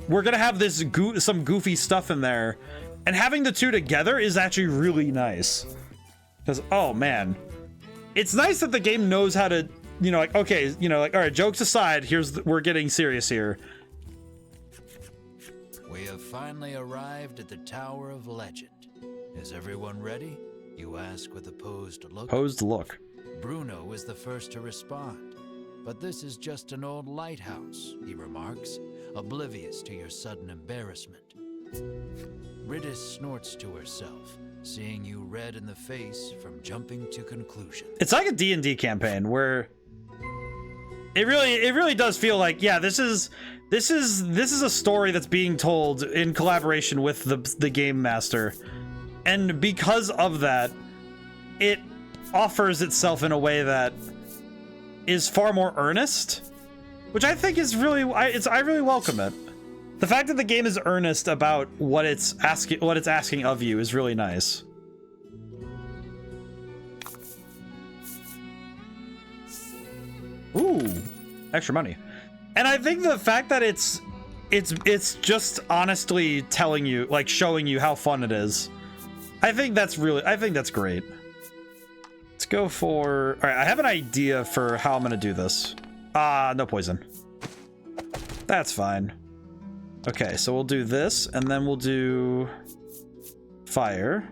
S1: we're going to have this some goofy stuff in there. And having the two together is actually really nice. Because, oh man, it's nice that the game knows how to, you know, like, okay, you know, like, all right, jokes aside, we're getting serious here.
S2: We have finally arrived at the Tower of Legend. Is everyone ready? You ask with a posed look.
S1: Posed look.
S2: Bruno was the first to respond. But this is just an old lighthouse, he remarks, oblivious to your sudden embarrassment. Ritis snorts to herself, seeing you red in the face from jumping to conclusion.
S1: It's like a D&D campaign where it really does feel like, yeah, this is a story that's being told in collaboration with the game master, and because of that, it offers itself in a way that is far more earnest, which I think is really I really welcome it. The fact that the game is earnest about what it's asking of you is really nice. Ooh, extra money. And I think the fact that it's just honestly telling you, like showing you how fun it is. I think that's great. Let's go for, all right, I have an idea for how I'm gonna do this. No poison. That's fine. Okay, so we'll do this and then we'll do fire.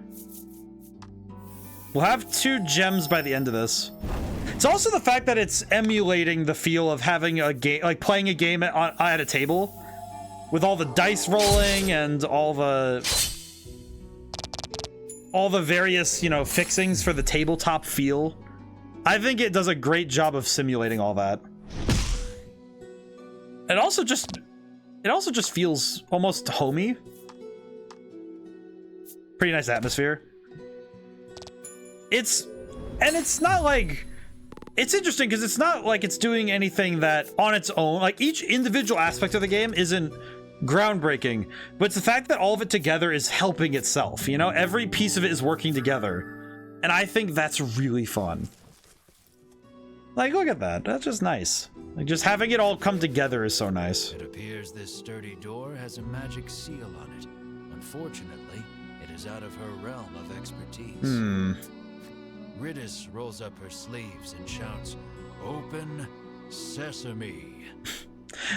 S1: We'll have 2 gems by the end of this. It's also the fact that it's emulating the feel of having a game, like playing a game at a table with all the dice rolling and all the various, you know, fixings for the tabletop feel. I think it does a great job of simulating all that. It also just feels almost homey. Pretty nice atmosphere. It's And it's not like, it's interesting because it's not like it's doing anything that on its own, like each individual aspect of the game isn't groundbreaking, but it's the fact that all of it together is helping itself, you know? Every piece of it is working together. And I think that's really fun. Like, look at that. That's just nice. Like, just having it all come together is so nice.
S2: It appears this sturdy door has a magic seal on it. Unfortunately, it is out of her realm of expertise. Ridis rolls up her sleeves and shouts, "Open sesame."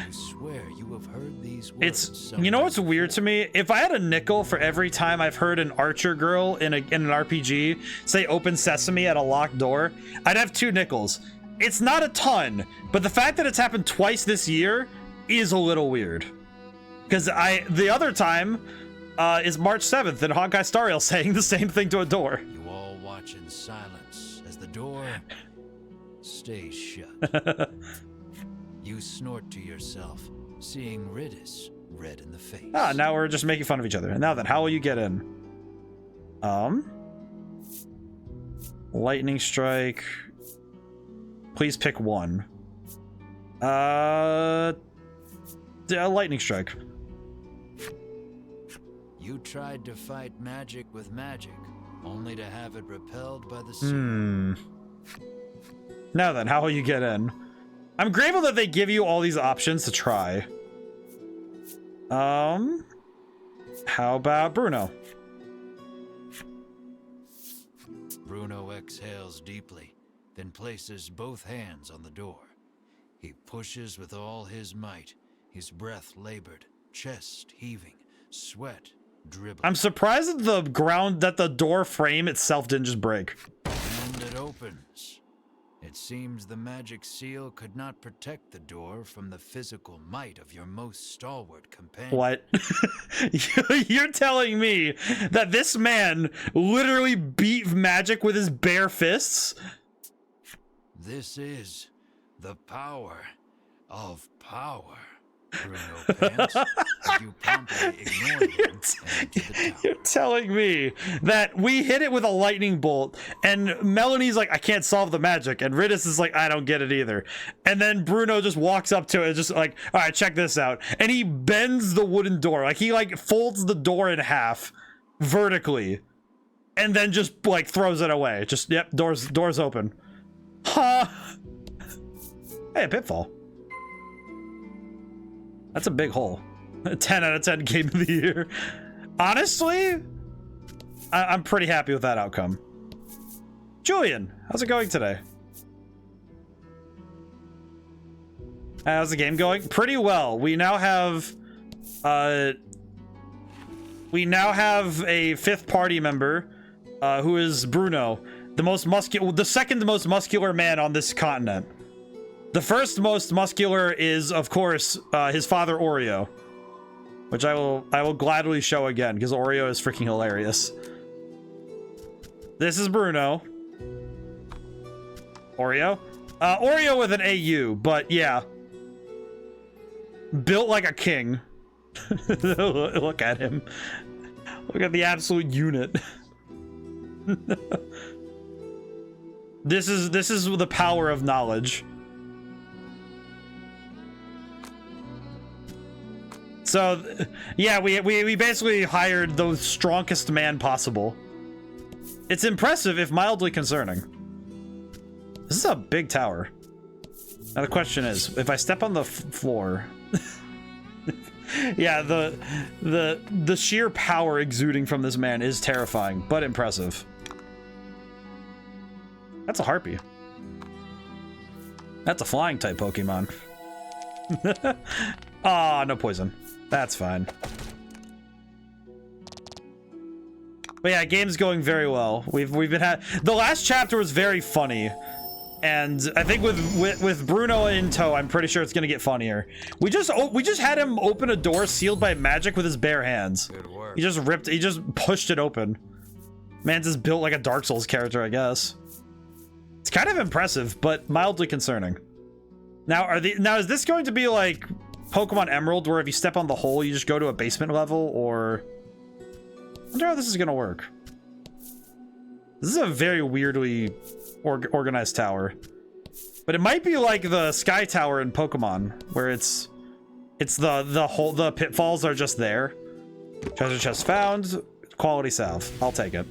S2: You swear you have heard these words.
S1: You know what's weird to me? If I had a nickel for every time I've heard an archer girl in an RPG say "open sesame" at a locked door, I'd have 2 nickels. It's not a ton, but the fact that it's happened twice this year is a little weird. Because the other time is March 7th and Honkai Star Rail saying the same thing to a door.
S2: You all watch in silence as the door stays shut. You snort to yourself, seeing Ridis red in the face.
S1: Ah, now we're just making fun of each other. And now then, how will you get in? Lightning strike. Please pick one. Lightning strike.
S2: You tried to fight magic with magic, only to have it repelled by the sea.
S1: Now then, how will you get in? I'm grateful that they give you all these options to try. How about Bruno?
S2: Bruno exhales deeply, then places both hands on the door. He pushes with all his might, his breath labored, chest heaving, sweat dribbling.
S1: I'm surprised that the door frame itself didn't just break.
S2: And it opens. It seems the magic seal could not protect the door from the physical might of your most stalwart companion.
S1: What? You're telling me that this man literally beat magic with his bare fists?
S2: This is the power of power, Bruno pants. You promptly ignore him and enter the tower.
S1: You're telling me that we hit it with a lightning bolt, and Melanie's like, I can't solve the magic, and Ridis is like, I don't get it either. And then Bruno just walks up to it, just like, all right, check this out. And he bends the wooden door. Like, he like folds the door in half vertically, and then just like throws it away. Just, yep, doors open. Huh. Hey, a pitfall. That's a big hole. 10 out of 10 game of the year. Honestly, I'm pretty happy with that outcome. Julian, how's it going today? How's the game going? Pretty well. We now have a 5th party member, who is Bruno, the second most muscular man on this continent. The first most muscular is, of course, his father Oreo, which I will gladly show again because Oreo is freaking hilarious. This is Bruno. Oreo? Oreo with an AU, but yeah. Built like a king. Look at him. Look at the absolute unit. This is the power of knowledge. So, yeah, we basically hired the strongest man possible. It's impressive, if mildly concerning. This is a big tower. Now the question is, if I step on the floor... yeah, the sheer power exuding from this man is terrifying, but impressive. That's a harpy. That's a flying type Pokemon. Ah, no poison. That's fine. But yeah, game's going very well. We've been the last chapter was very funny, and I think with Bruno in tow, I'm pretty sure it's gonna get funnier. We just had him open a door sealed by magic with his bare hands.
S2: Good work.
S1: He just pushed it open. Man's is built like a Dark Souls character, I guess. It's kind of impressive, but mildly concerning. Now is this going to be like Pokemon Emerald, where if you step on the hole, you just go to a basement level, or... I wonder how this is gonna work. This is a very weirdly organized tower. But it might be like the Sky Tower in Pokemon, where it's the pitfalls are just there. Treasure chest found. Quality salve. I'll take it.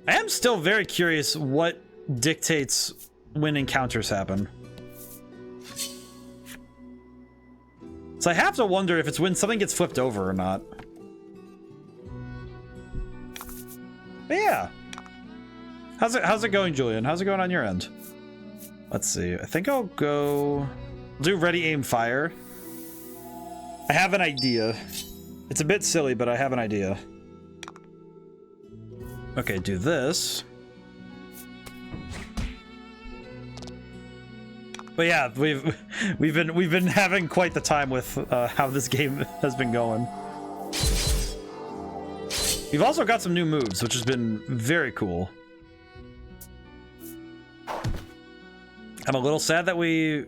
S1: I am still very curious what dictates when encounters happen. So I have to wonder if it's when something gets flipped over or not. But yeah. How's it going, Julian? How's it going on your end? Let's see. I think I'll do ready, aim, fire. I have an idea. It's a bit silly, but I have an idea. Okay, do this. But yeah, we've been having quite the time with how this game has been going. We've also got some new moves, which has been very cool. I'm a little sad that we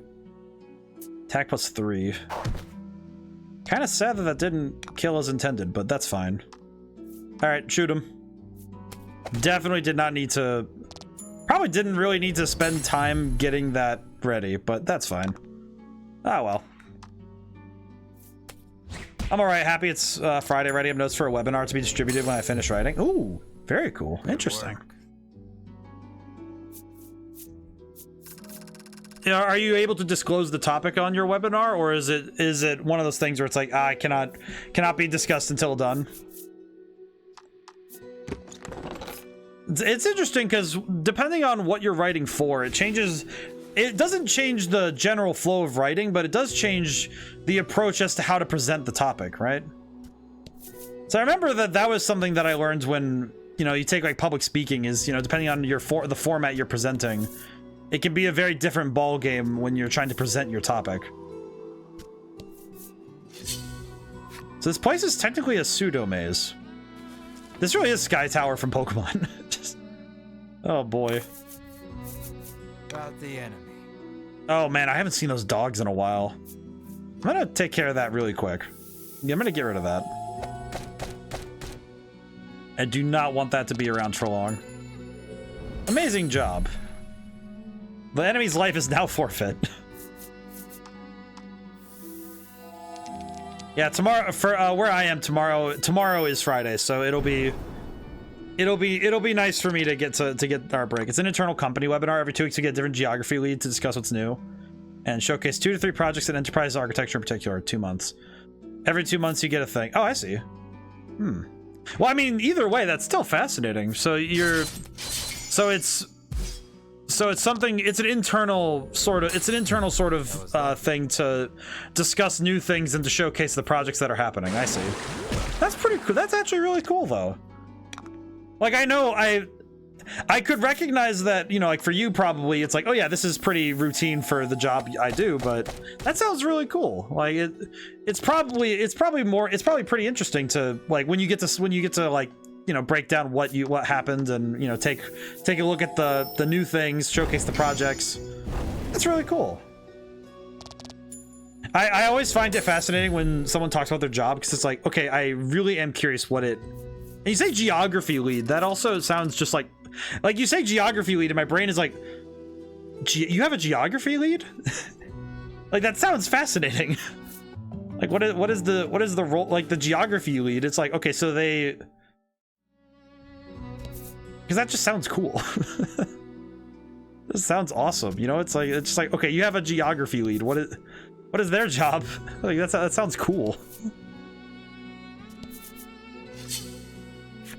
S1: attack +3. Kind of sad that that didn't kill as intended, but that's fine. All right, shoot him. Definitely did not need to. Probably didn't really need to spend time getting that ready, but that's fine. Ah, well. I'm all right. Happy it's Friday. Ready. I have notes for a webinar to be distributed when I finish writing. Ooh, very cool. Interesting. Are you able to disclose the topic on your webinar, or is it one of those things where it's like, I cannot be discussed until done? It's interesting because depending on what you're writing for, it changes. It doesn't change the general flow of writing, but it does change the approach as to how to present the topic, right? So I remember that was something that I learned when, you take like public speaking is, depending on the format you're presenting, it can be a very different ball game when you're trying to present your topic. So this place is technically a pseudo maze. This really is Sky Tower from Pokemon. Oh boy.
S2: About the enemy.
S1: Oh man, I haven't seen those dogs in a while. I'm gonna take care of that really quick. Yeah, I'm gonna get rid of that. I do not want that to be around for long. Amazing job. The enemy's life is now forfeit. Yeah, tomorrow for where I am tomorrow is Friday, so it'll be nice for me to get our break. It's an internal company webinar. Every 2 weeks we get a different geography lead to discuss what's new and showcase 2 to 3 projects in enterprise architecture in particular. 2 months. Every 2 months you get a thing. Oh, I see. Well, I mean, either way, that's still fascinating. It's an internal sort of thing to discuss new things and to showcase the projects that are happening. I see. That's pretty cool. That's actually really cool though. Like, I know I could recognize that, like for you probably it's like, oh yeah, this is pretty routine for the job I do, but that sounds really cool. Like it's probably pretty interesting to like when you get to like, break down what happened and, take a look at the new things, showcase the projects. That's really cool. I always find it fascinating when someone talks about their job because it's like, okay, I really am curious what it. And you say geography lead, that also sounds just like you say geography lead, and my brain is like, you have a geography lead? Like that sounds fascinating. Like what is the role, like the geography lead? It's like, okay, so they. Because that just sounds cool. This sounds awesome. It's just like, okay, you have a geography lead. What is their job? Like that sounds cool.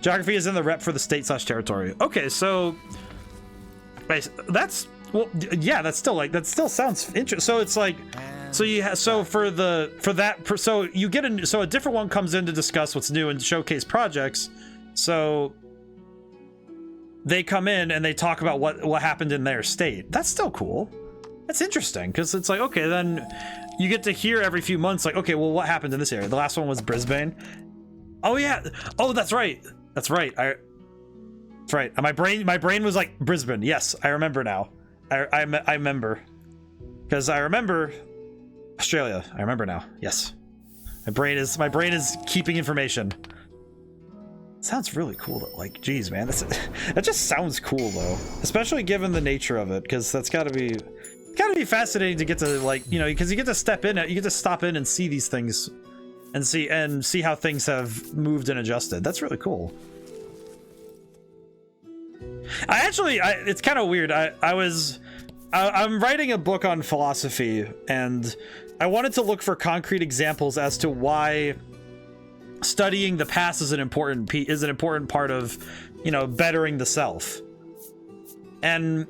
S1: Geography is in the rep for the state/territory. Okay, so that's yeah, that still sounds interesting. So it's like, so you you get a different one comes in to discuss what's new and showcase projects. So they come in and they talk about what happened in their state. That's still cool. That's interesting because it's like, okay, then you get to hear every few months, like, okay, well, what happened in this area? The last one was Brisbane. Oh yeah. Oh, that's right. That's right. That's right. My brain was like Brisbane. Yes, I remember now. I remember because I remember Australia. I remember now. Yes, my brain is keeping information. Sounds really cool though. Like, geez, man, that just sounds cool though, especially given the nature of it, because that's gotta be fascinating to get to, like, you know, because you get to step in, you get to stop in and see these things, and see how things have moved and adjusted. That's really cool. It's kind of weird. I'm writing a book on philosophy, and I wanted to look for concrete examples as to why studying the past is an important part of, you know, bettering the self. And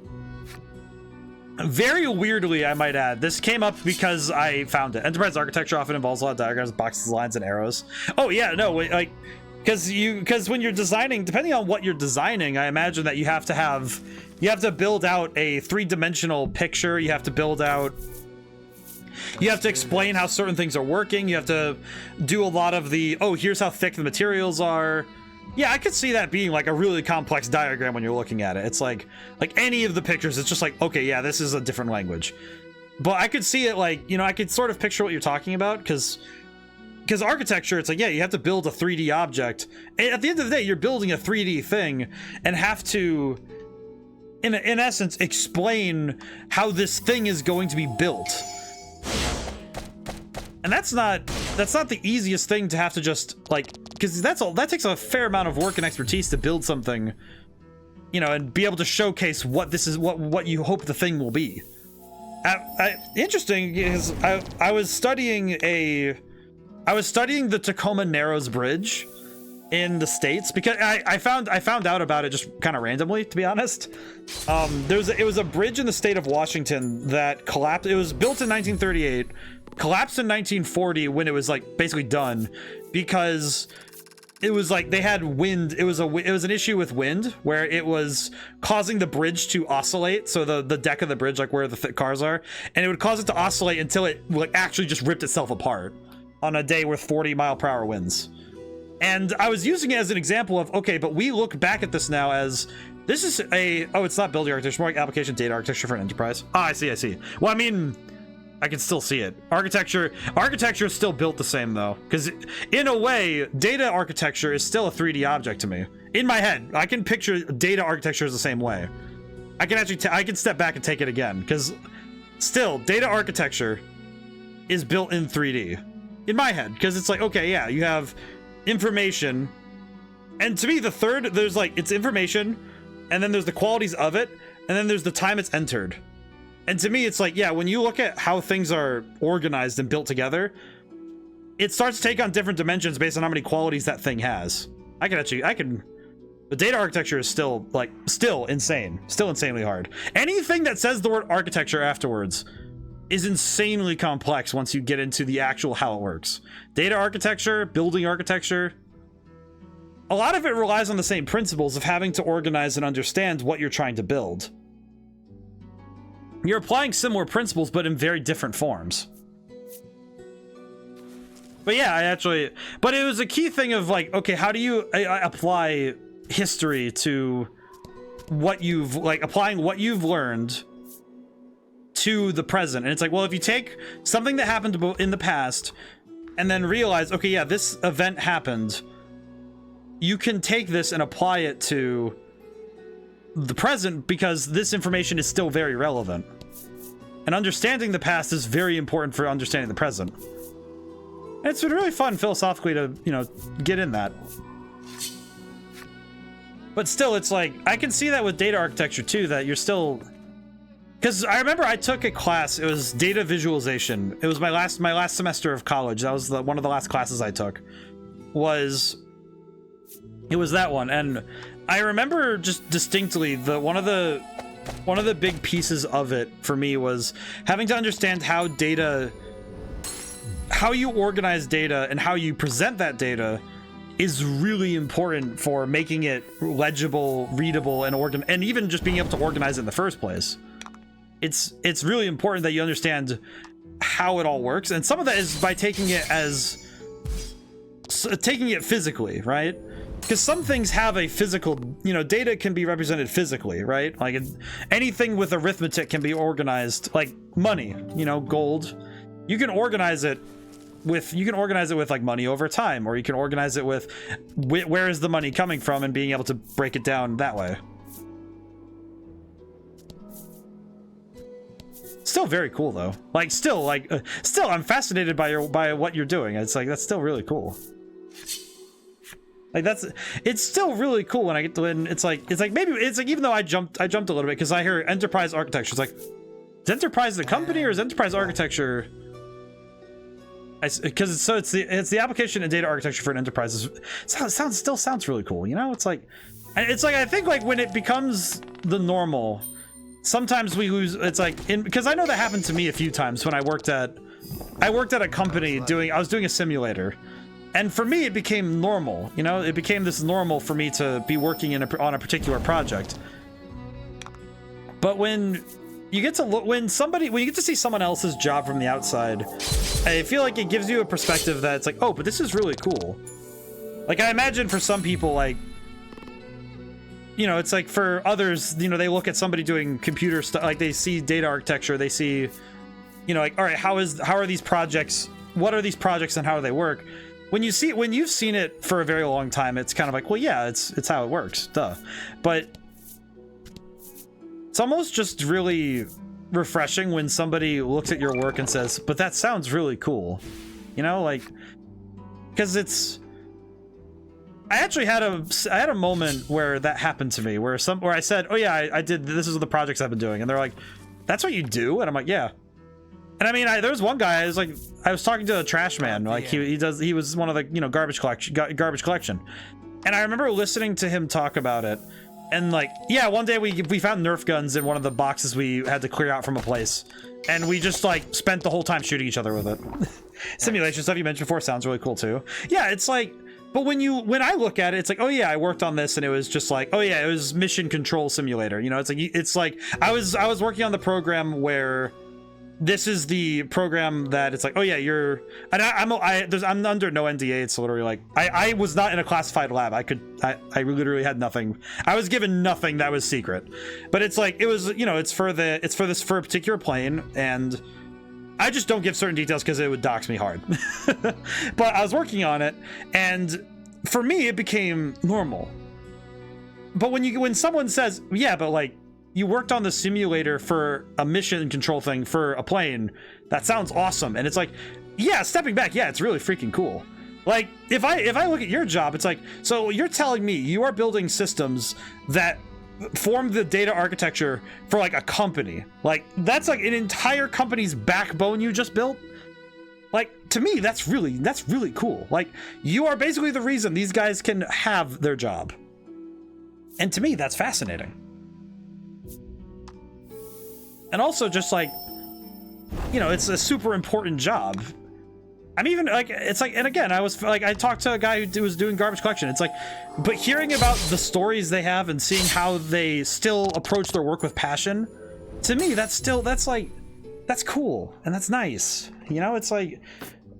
S1: very weirdly, I might add, this came up because I found it. Enterprise architecture often involves a lot of diagrams, boxes, lines, and arrows. Oh yeah, no, like, because when you're designing, depending on what you're designing, I imagine that you have to build out a three-dimensional picture. You have to explain how certain things are working. You have to do a lot of the, oh, here's how thick the materials are. Yeah, I could see that being like a really complex diagram when you're looking at it. It's like any of the pictures, it's just like, okay, yeah, this is a different language. But I could see it like, you know, I could sort of picture what you're talking about, because architecture, it's like, yeah, you have to build a 3D object. And at the end of the day, you're building a 3D thing and have to, in essence, explain how this thing is going to be built. And that's not the easiest thing to have to just, like, because that takes a fair amount of work and expertise to build something, you know, and be able to showcase what you hope the thing will be. Interesting is I was studying the Tacoma Narrows Bridge in the States, because I found out about it just kind of randomly, to be honest. It was a bridge in the state of Washington that collapsed. It was built in 1938, collapsed in 1940 when it was like basically done, because it was like they had wind. It was an issue with wind where it was causing the bridge to oscillate. So the deck of the bridge, like where the cars are, and it would cause it to oscillate until it like actually just ripped itself apart on a day with 40-mile-per-hour winds. And I was using it as an example of, okay, but we look back at this now as, this is it's not building architecture, more like application data architecture for an enterprise. Oh, I see. Well, I mean, I can still see it. Architecture is still built the same though, because in a way, data architecture is still a 3D object to me. In my head, I can picture data architecture as the same way. I can actually, I can step back and take it again, because still, data architecture is built in 3D. In my head, because it's like, okay, yeah, you have information, and to me the third, there's like, it's information, and then there's the qualities of it, and then there's the time it's entered. And to me it's like, yeah, when you look at how things are organized and built together, it starts to take on different dimensions based on how many qualities that thing has. The data architecture is still insanely hard. Anything that says the word architecture afterwards is insanely complex once you get into the actual how it works. Data architecture, building architecture, a lot of it relies on the same principles of having to organize and understand what you're trying to build. You're applying similar principles, but in very different forms. But yeah, but it was a key thing of like, okay, how do you apply history to what you've, like, applying what you've learned to the present. And it's like, well, if you take something that happened in the past and then realize, okay, yeah, this event happened, you can take this and apply it to the present, because this information is still very relevant. And understanding the past is very important for understanding the present. And it's been really fun philosophically to, you know, get in that. But still, it's like, I can see that with data architecture too, that you're still, because I remember I took a class, it was data visualization. It was my last semester of college. That was one of the last classes I took. It was that one. And I remember just distinctly one of the big pieces of it for me was having to understand how you organize data and how you present that data is really important for making it legible, readable, and even just being able to organize it in the first place. It's really important that you understand how it all works, and some of that is by taking it physically, right? Because some things have a physical, you know, data can be represented physically, right? Like anything with arithmetic can be organized, like money, you know, gold. You can organize it you can organize it with like money over time, or you can organize it with where is the money coming from and being able to break it down that way. Still very cool though. Like still I'm fascinated by what you're doing. It's like that's still really cool. Like it's still really cool when I get to when it's like maybe it's like even though I jumped a little bit because I hear enterprise architecture. It's like, is enterprise the company or is enterprise architecture? Because it's the application and data architecture for an enterprise. Still sounds really cool. You know, it's like I think like when it becomes the normal, sometimes we lose. It's like because I know that happened to me a few times when I worked at a company I was doing a simulator. And for me, it became normal, you know, it became this normal for me to be working on a particular project. But when you get to when you get to see someone else's job from the outside, I feel like it gives you a perspective that it's like, oh, but this is really cool. Like, I imagine for some people, like, you know, it's like for others, you know, they look at somebody doing computer stuff, like they see data architecture, they see, you know, like, all right, how are these projects, what are these projects and how do they work? When you've seen it for a very long time, it's kind of like, well, yeah, it's how it works, duh. But it's almost just really refreshing when somebody looks at your work and says, but that sounds really cool. You know, like, because I actually had a moment where that happened to me, where I said, oh yeah, I did, this is the projects I've been doing. And they're like, that's what you do? And I'm like, yeah. And I mean, there was one guy, I was talking to a trash man, like he was one of the, you know, garbage collection. And I remember listening to him talk about it. And like, yeah, one day we found Nerf guns in one of the boxes we had to clear out from a place. And we just like spent the whole time shooting each other with it. Simulation stuff you mentioned before sounds really cool too. Yeah, it's like, but when I look at it, it's like, oh yeah, I worked on this and it was just like, oh yeah, it was mission control simulator. You know, it's like I was working on the program where this is the program that it's like, oh yeah, I'm under no NDA. It's literally like, I was not in a classified lab. I literally had nothing. I was given nothing that was secret, but it's like, it was, you know, it's for a particular plane. And I just don't give certain details because it would dox me hard, but I was working on it. And for me, it became normal. But when someone says, yeah, but like, you worked on the simulator for a mission control thing for a plane, that sounds awesome. And it's like, yeah, stepping back, yeah, it's really freaking cool. Like, if I look at your job, it's like, so you're telling me you are building systems that form the data architecture for like a company. Like, that's like an entire company's backbone you just built. Like, to me, that's really cool. Like, you are basically the reason these guys can have their job. And to me, that's fascinating. And also just like, you know, it's a super important job. I'm even like, it's like, and again, I talked to a guy who was doing garbage collection. It's like, but hearing about the stories they have and seeing how they still approach their work with passion, to me, that's cool. And that's nice. You know, it's like,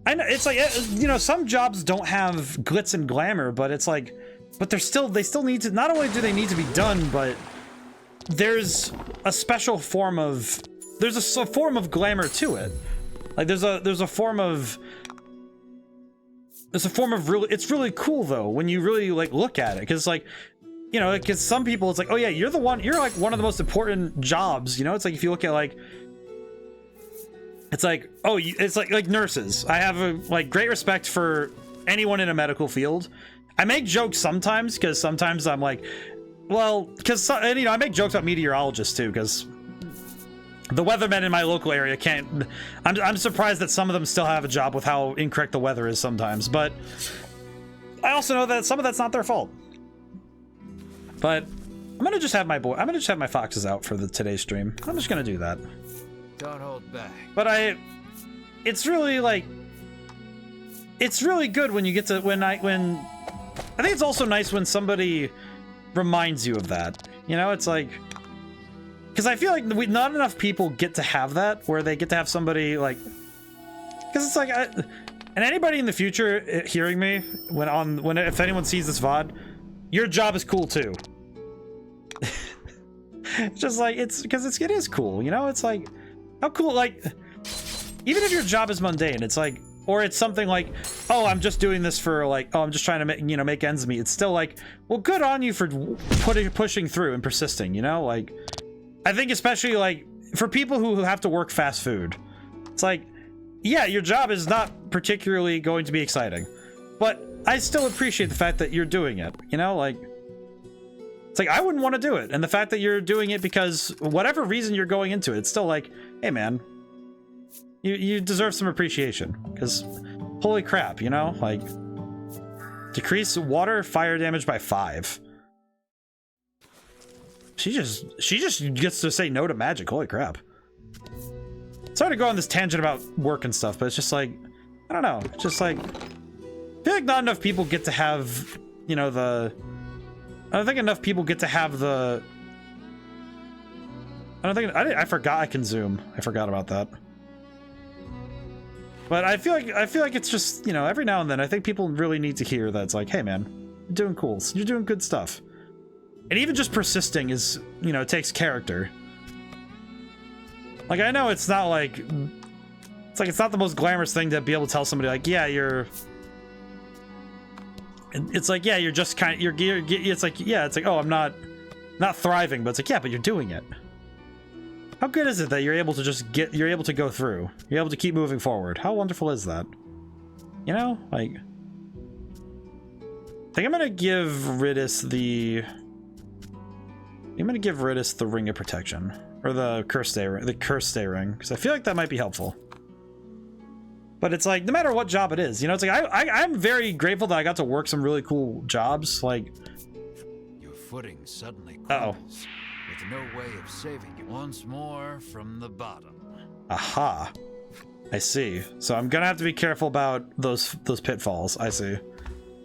S1: I know it's like, you know, some jobs don't have glitz and glamour, but it's like, but they still need to, not only do they need to be done, but there's a special form of, there's a form of glamour to it. Like there's a form of really, it's really cool though when you really like look at it, because like, you know, because some people it's like, oh yeah, you're like one of the most important jobs, you know. It's like if you look at like, it's like, oh, it's like nurses. I have a like great respect for anyone in a medical field. I make jokes sometimes because sometimes I'm like, well, because, you know, I make jokes about meteorologists too, because the weathermen in my local area can't, I'm surprised that some of them still have a job with how incorrect the weather is sometimes, but I also know that some of that's not their fault. But I'm gonna just have my foxes out for today's stream. I'm just gonna do that.
S2: Don't hold back.
S1: But it's really like, it's really good when you get to, I think it's also nice when somebody reminds you of that, you know. It's like, because I feel like not enough people get to have that, where they get to have somebody like, because it's like, and anybody in the future hearing me if anyone sees this VOD, your job is cool too. It's just like, it's because it is cool, you know. It's like, how cool, like, even if your job is mundane, it's like, or it's something like, oh, I'm just doing this for like, oh, I'm just trying to make, you know, make ends meet. It's still like, well, good on you for pushing through and persisting, you know? Like, I think especially like for people who have to work fast food, it's like, yeah, your job is not particularly going to be exciting, but I still appreciate the fact that you're doing it, you know? Like, it's like, I wouldn't want to do it. And the fact that you're doing it because whatever reason you're going into it, it's still like, hey man, you deserve some appreciation, because holy crap, you know? Like, decrease water fire damage by 5. She just gets to say no to magic. Holy crap. Sorry to go on this tangent about work and stuff, but it's just like, I don't know. It's just like, I feel like not enough people get to have, you know, I don't think enough people get to have I forgot I can zoom. I forgot about that. But I feel like it's just, you know, every now and then I think people really need to hear that it's like, hey man, you're doing cool. You're doing good stuff. And even just persisting is, you know, it takes character. Like, I know it's not like, it's not the most glamorous thing to be able to tell somebody like, yeah, it's like, yeah, you're just kind of, it's like, yeah, it's like, oh, I'm not thriving, but it's like, yeah, but you're doing it. How good is it that you're able to just you're able to go through, you're able to keep moving forward? How wonderful is that? You know, like, I think I'm gonna give Ridis the Ring of Protection, or the Curse Stay Ring, because I feel like that might be helpful. But it's like, no matter what job it is, you know, it's like, I'm very grateful that I got to work some really cool jobs. Like,
S2: your footing suddenly crumbles, with no way of saving you. Once more from the bottom.
S1: Aha. I see. So I'm gonna have to be careful about those pitfalls. I see.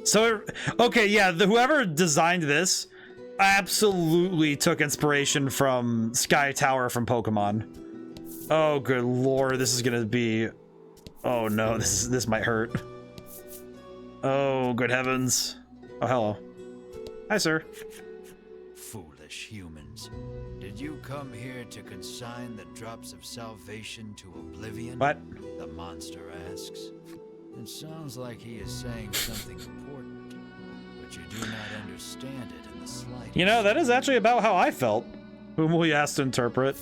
S1: So, okay, yeah, whoever designed this absolutely took inspiration from Sky Tower from Pokemon. Oh, good lord, this is gonna be... Oh no, this might hurt. Oh, good heavens. Oh, hello. Hi, sir.
S2: Foolish humans. Did you come here to consign the drops of salvation to oblivion?
S1: What?
S2: The monster asks. It sounds like he is saying something important, but you do not understand it in the slightest.
S1: You know, that is actually about how I felt. Whom will you ask to interpret?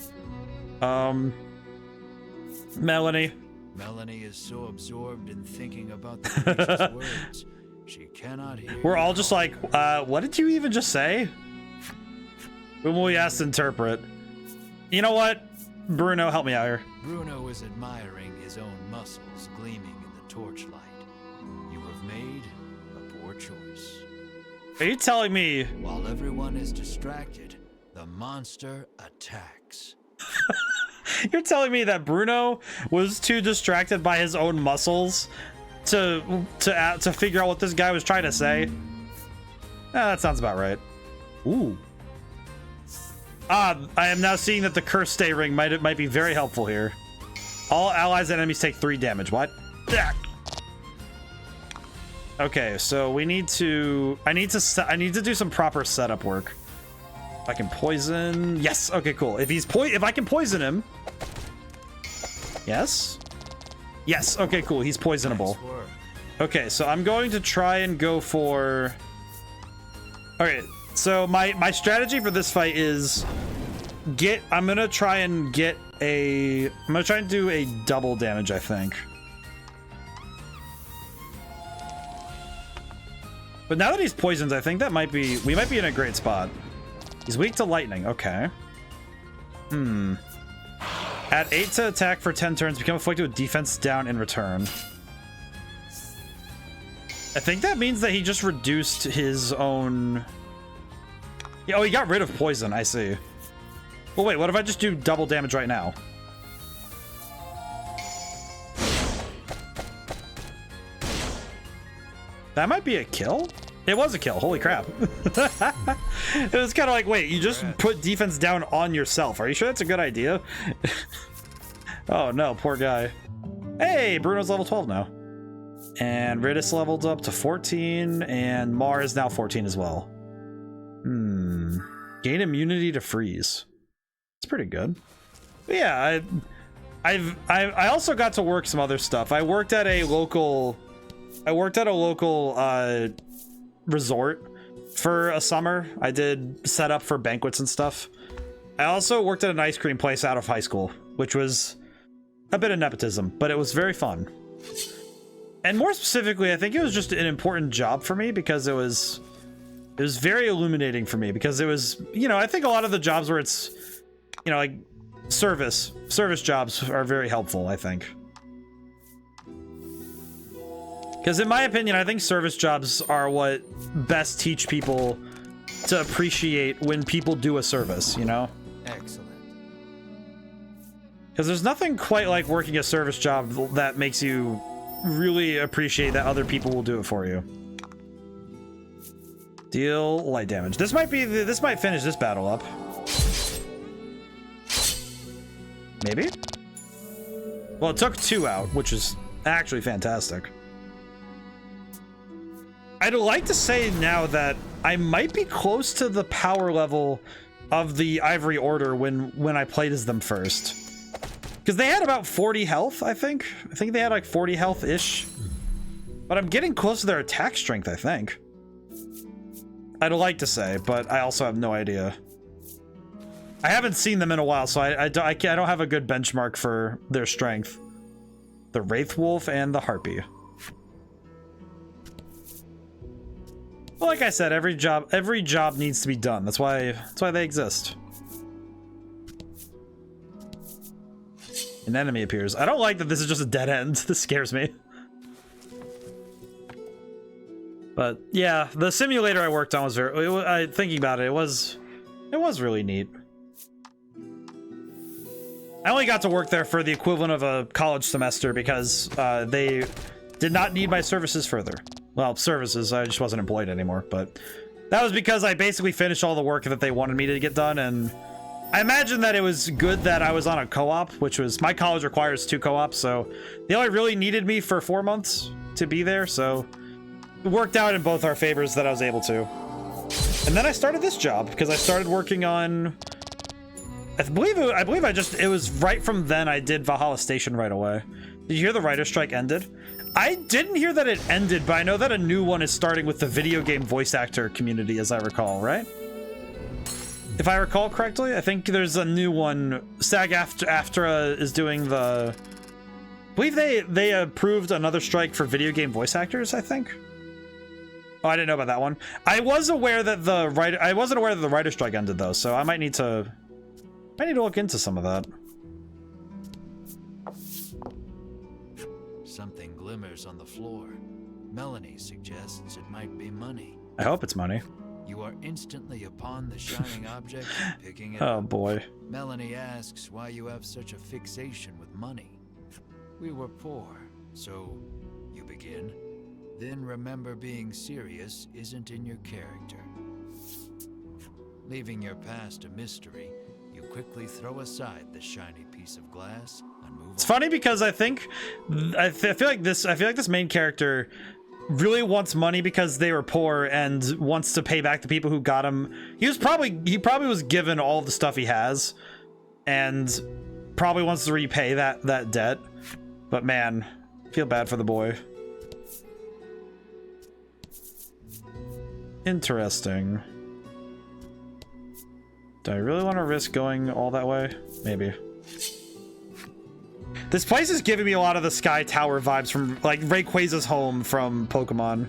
S1: Melanie.
S2: Melanie is so absorbed in thinking about the priest's words, she cannot hear.
S1: We're all just like, what did you even just say? Whom will you ask to interpret? You know what? Bruno, help me out here.
S2: Bruno is admiring his own muscles gleaming in the torchlight. You have made a poor choice.
S1: Are you telling me?
S2: While everyone is distracted, the monster attacks.
S1: You're telling me that Bruno was too distracted by his own muscles to figure out what this guy was trying to say? That sounds about right. Ooh. I am now seeing that the Curse Stay Ring might be very helpful here. All allies and enemies take 3 damage. What? Okay, so we need to... I need to do some proper setup work. I can poison... Yes! Okay, cool. If I can poison him... Yes? Yes, okay, cool. He's poisonable. Okay, so I'm going to try and go for... Okay, so my strategy for this fight is... I'm gonna try and do a double damage, I think. But now that he's poisoned, I think we might be in a great spot. He's weak to lightning. Okay. Add 8 to attack for 10 turns. Become afflicted with defense down in return. I think that means that he just reduced his own... Oh, he got rid of poison. I see. Well, wait. What if I just do double damage right now? That might be a kill? It was a kill. Holy crap. It was kind of like, wait, you just put defense down on yourself. Are you sure that's a good idea? Oh, no. Poor guy. Hey, Bruno's level 12 now. And Ridis leveled up to 14. And Mar is now 14 as well. Gain immunity to freeze. It's pretty good. But yeah, I also got to work some other stuff. I worked at a local resort for a summer. I did set up for banquets and stuff. I also worked at an ice cream place out of high school, which was a bit of nepotism, but it was very fun. And more specifically, I think it was just an important job for me because it was very illuminating for me because it was, you know, I think a lot of the jobs where it's, you know, like service jobs are very helpful, I think. Because in my opinion, I think service jobs are what best teach people to appreciate when people do a service, you know?
S2: Excellent.
S1: Because there's nothing quite like working a service job that makes you really appreciate that other people will do it for you. Deal light damage. This might finish this battle up. Maybe? Well, it took 2 out, which is actually fantastic. I'd like to say now that I might be close to the power level of the Ivory Order when I played as them first. Because they had about 40 health, I think. I think they had like 40 health-ish. But I'm getting close to their attack strength, I think. I'd like to say, but I also have no idea. I haven't seen them in a while, so I don't have a good benchmark for their strength. The Wraith Wolf and the Harpy. Well, like I said, every job needs to be done. That's why they exist. An enemy appears. I don't like that this is just a dead end. This scares me. But yeah, the simulator I worked on was thinking about it, it was really neat. I only got to work there for the equivalent of a college semester because they did not need my services further. Well, services, I just wasn't employed anymore, but that was because I basically finished all the work that they wanted me to get done, and I imagine that it was good that I was on a co-op, which was, my college requires 2 co-ops, so they only really needed me for 4 months to be there, so it worked out in both our favors that I was able to. And then I started this job, because I started working on, I believe it was right from then I did Valhalla Station right away. Did you hear the writer's strike ended? I didn't hear that it ended, but I know that a new one is starting with the video game voice actor community, as I recall, right? If I recall correctly, I think there's a new one. SAG-AFTRA is doing the... I believe they approved another strike for video game voice actors, I think. Oh, I didn't know about that one. I wasn't aware that the writer's strike ended, though, so I might need to look into some of that.
S2: Something glimmers on the floor. Melanie suggests it might be money.
S1: I hope it's money.
S2: You are instantly upon the shining object and picking it
S1: Oh
S2: up.
S1: boy.
S2: Melanie asks why you have such a fixation with money. We were poor, so you begin. Then remember being serious isn't in your character. Leaving your past a mystery, you quickly throw aside the shiny piece of glass and move on.
S1: It's funny because I feel like this main character really wants money because they were poor and wants to pay back the people who got him. He probably was given all the stuff he has and probably wants to repay that debt. But man, I feel bad for the boy. Interesting. Do I really want to risk going all that way? Maybe. This place is giving me a lot of the Sky Tower vibes from like Rayquaza's home from Pokemon.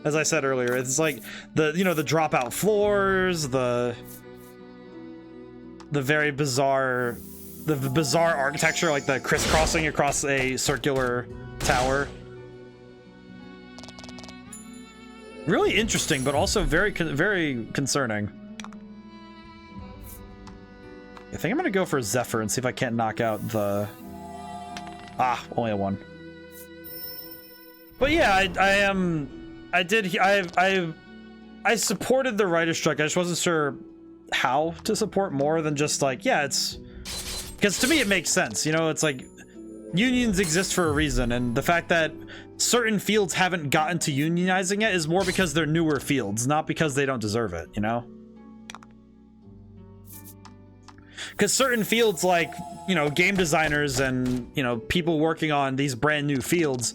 S1: As I said earlier, it's like the dropout floors, the very bizarre, the bizarre architecture, like the crisscrossing across a circular tower. Really interesting, but also very concerning. I think I'm gonna go for Zephyr and see if I can't knock out the... Ah, only a 1. But yeah, I supported the writer's strike. I just wasn't sure how to support more than just like, yeah, it's... Because to me it makes sense, you know, it's like unions exist for a reason, and the fact that certain fields haven't gotten to unionizing it is more because they're newer fields, not because they don't deserve it, you know? because certain fields, like, you know, game designers and, you know, people working on these brand new fields,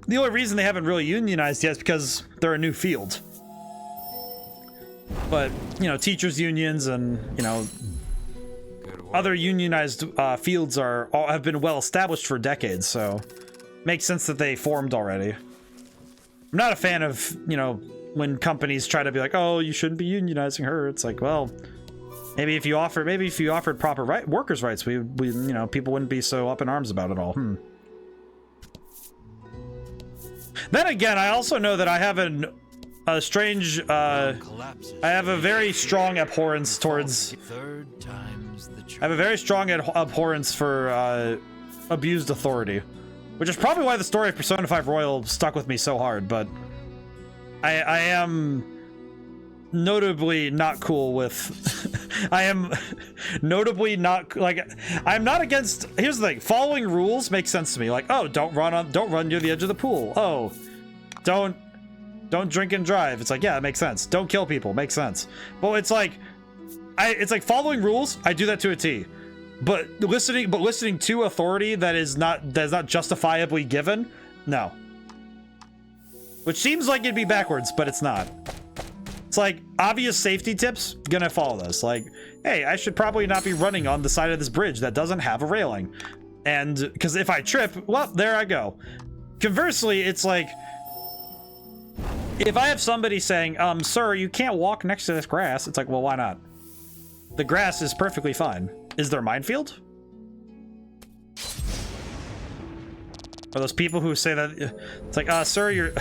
S1: the only reason they haven't really unionized yet is because they're a new field. But, you know, teachers unions and, you know, other unionized fields have been well established for decades, so makes sense that they formed already. I'm not a fan of, you know, when companies try to be like, oh, you shouldn't be unionizing her. It's like, well, maybe if you offered proper workers' rights, we you know, people wouldn't be so up in arms about it all. Then again, I also know that I have a strange, I have a very strong abhorrence towards, I have a very strong abhorrence for abused authority, which is probably why the story of Persona 5 Royal stuck with me so hard, but I am notably not cool with I am notably not, like, I'm not against, here's the thing, following rules makes sense to me. Like, oh, don't run near the edge of the pool. Oh, don't drink and drive. It's like, yeah, it makes sense. Don't kill people, makes sense. But it's like following rules, I do that to a T. But listening to authority that is not justifiably given, no. Which seems like it'd be backwards, but it's not. It's like obvious safety tips, gonna follow this. Like, hey, I should probably not be running on the side of this bridge that doesn't have a railing. And because if I trip, well, there I go. Conversely, it's like, if I have somebody saying, sir, you can't walk next to this grass, it's like, well, why not? The grass is perfectly fine. Is there a minefield? Are those people who say that it's like, sir, you're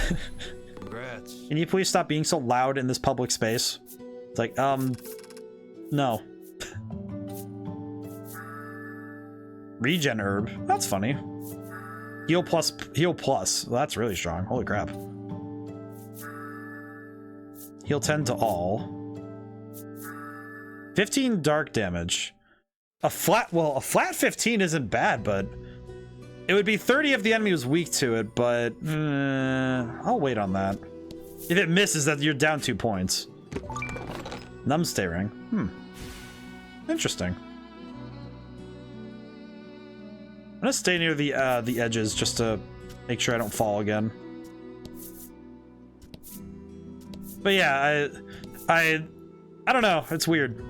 S2: Congrats.
S1: Can you please stop being so loud in this public space? It's like, no. Regen herb. That's funny. Heal plus. Well, that's really strong. Holy crap. Heal 10 to all. 15 dark damage. A flat 15 isn't bad, but it would be 30 if the enemy was weak to it, but I'll wait on that. If it misses, that you're down 2 points. Numbstay ring. Interesting. I'm gonna stay near the edges just to make sure I don't fall again. But yeah, I don't know. It's weird.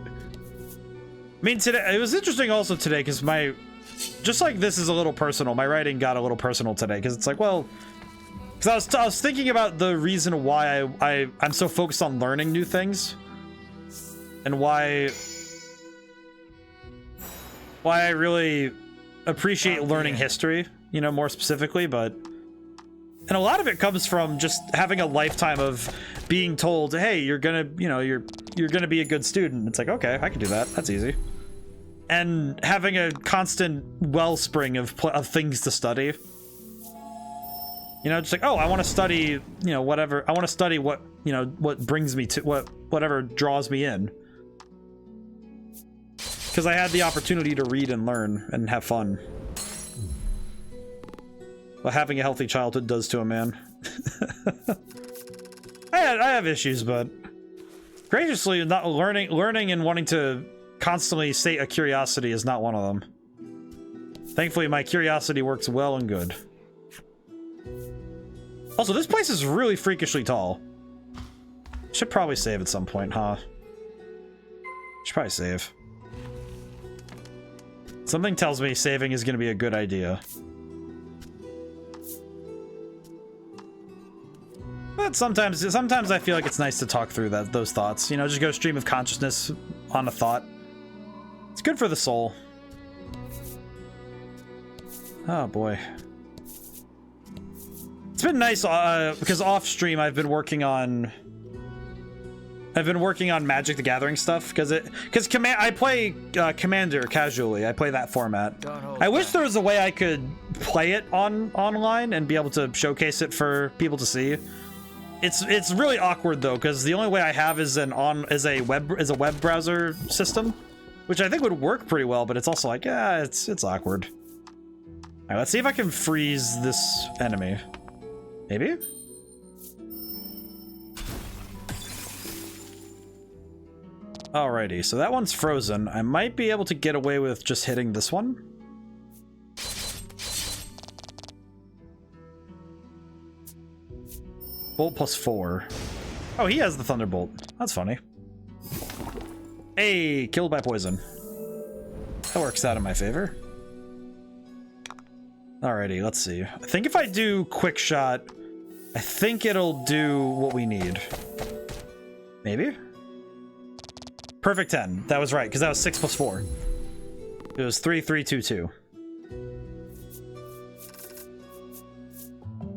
S1: I mean, today it was interesting also today because just like this is a little personal. My writing got a little personal today because it's like, well, because I was thinking about the reason why I'm so focused on learning new things, and why I really appreciate learning history, you know, more specifically, and a lot of it comes from just having a lifetime of being told, hey, you're gonna be a good student. It's like, okay, I can do that. That's easy. And having a constant wellspring of things to study. You know, just like, oh, I want to study, you know, whatever. I want to study what, you know, what brings me to whatever draws me in. Because I had the opportunity to read and learn and have fun. What having a healthy childhood does to a man. I have issues, but graciously, not learning and wanting to constantly sate a curiosity is not one of them. Thankfully, my curiosity works well and good. Also, this place is really freakishly tall. Should probably save at some point, huh? Should probably save. Something tells me saving is going to be a good idea. But sometimes I feel like it's nice to talk through those thoughts. You know, just go stream of consciousness on a thought. It's good for the soul. Oh boy. It's been nice because off stream I've been working on Magic the Gathering stuff because I play Commander casually. I play that format. I wish there was a way I could play it online and be able to showcase it for people to see. It's really awkward though, because the only way I have is a web browser system, which I think would work pretty well, but it's also like, yeah, it's awkward. All right, let's see if I can freeze this enemy. Maybe? Alrighty, so that one's frozen. I might be able to get away with just hitting this one. Bolt +4. Oh, he has the Thunderbolt. That's funny. Hey, killed by poison. That works out in my favor. Alrighty, let's see. I think if I do quick shot, I think it'll do what we need. Maybe? Perfect 10. That was right, because that was 6 + 4. It was 3, 3, 2, 2.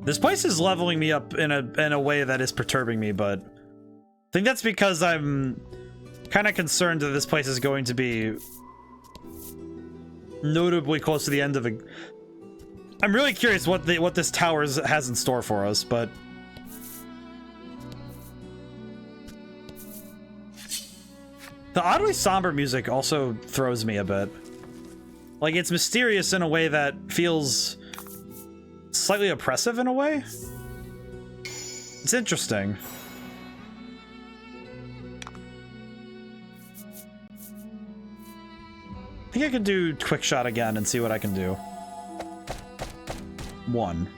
S1: This place is leveling me up in a way that is perturbing me, but I think that's because I'm kind of concerned that this place is going to be notably close to the end of a... I'm really curious what this tower has in store for us, but... The oddly somber music also throws me a bit. Like, it's mysterious in a way that feels slightly oppressive in a way. It's interesting. I think I can do quick shot again and see what I can do. 1.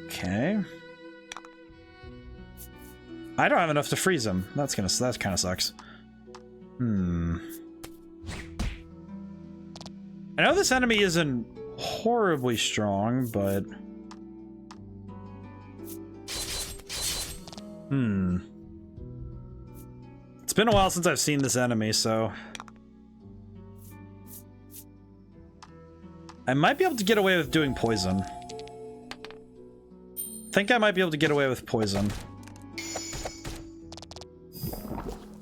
S1: Okay. I don't have enough to freeze him. That kind of sucks. I know this enemy isn't horribly strong, but... It's been a while since I've seen this enemy, so... I might be able to get away with doing poison. I think I might be able to get away with poison.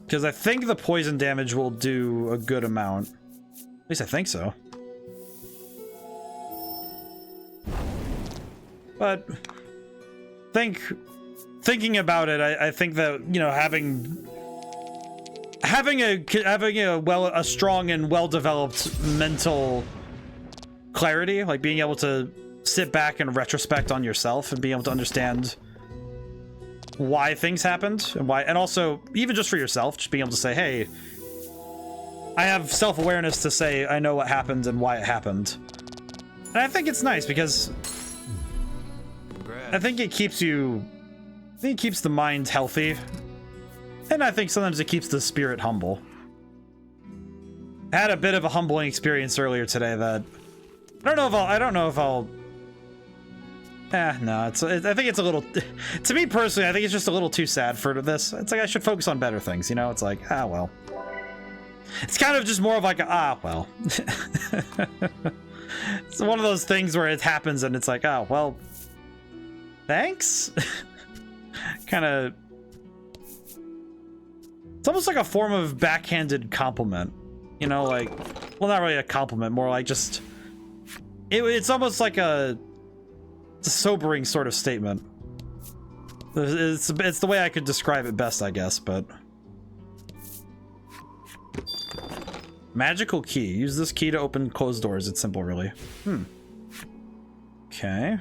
S1: Because I think the poison damage will do a good amount. At least I think so. But thinking about it, I think that, you know, having a strong and well-developed mental clarity, like being able to sit back and retrospect on yourself and being able to understand why things happened and also even just for yourself, just being able to say, hey, I have self-awareness to say I know what happened and why it happened. And I think it's nice because I think it keeps the mind healthy, and I think sometimes it keeps the spirit humble. I had a bit of a humbling experience earlier today that I don't know if I'll no, I think it's a little, to me personally, I think it's just a little too sad for this. It's like I should focus on better things, you know? It's like, well. It's kind of just more of like, well. It's one of those things where it happens and it's like, well, thanks? Kind of... It's almost like a form of backhanded compliment. You know, like... Well, not really a compliment, more like just... It's almost like a sobering sort of statement. It's the way I could describe it best, I guess, but... Magical key. Use this key to open closed doors. It's simple, really. Okay.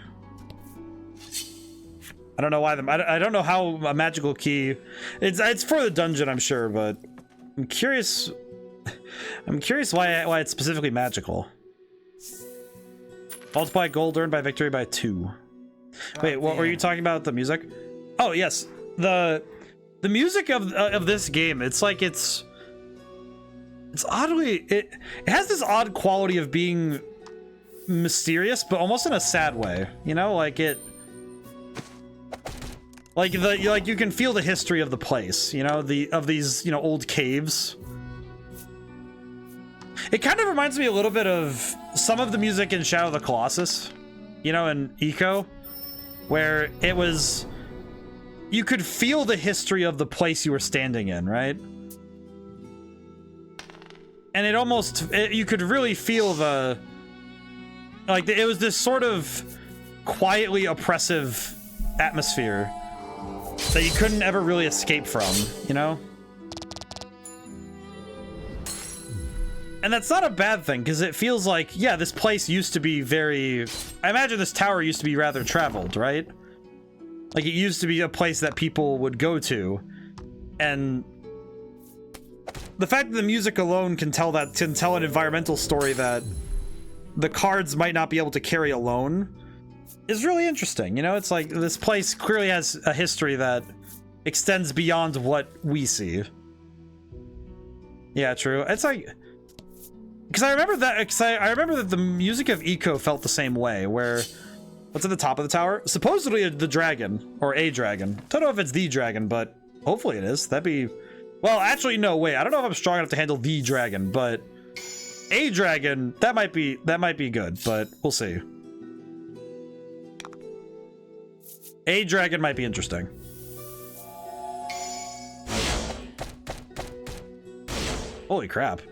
S1: I don't know why I don't know how a magical key... It's for the dungeon, I'm sure, but... I'm curious why it's specifically magical. Multiply gold earned by victory by 2. Wait, what were you talking about? The music? Oh, yes. The music of this game, it's like it's oddly... It has this odd quality of being mysterious, but almost in a sad way. You know, like it... Like you can feel the history of the place, you know, of these, you know, old caves. It kind of reminds me a little bit of some of the music in Shadow of the Colossus, you know, in Eco, where it was, you could feel the history of the place you were standing in, right? And it almost, you could really feel the, like, it was this sort of quietly oppressive atmosphere that you couldn't ever really escape from, you know? And that's not a bad thing, because it feels like, yeah, this place used to be very... I imagine this tower used to be rather traveled, right? Like, it used to be a place that people would go to. And the fact that the music alone can tell an environmental story that the cards might not be able to carry alone is really interesting. You know, it's like this place clearly has a history that extends beyond what we see. Yeah, true. It's like, because I remember that the music of Eco felt the same way, where what's at the top of the tower? Supposedly the dragon, or a dragon. Don't know if it's the dragon, but hopefully it is. That'd be, well, actually, no, wait. I don't know if I'm strong enough to handle the dragon, but a dragon, that might be good, but we'll see. A dragon might be interesting. Holy crap.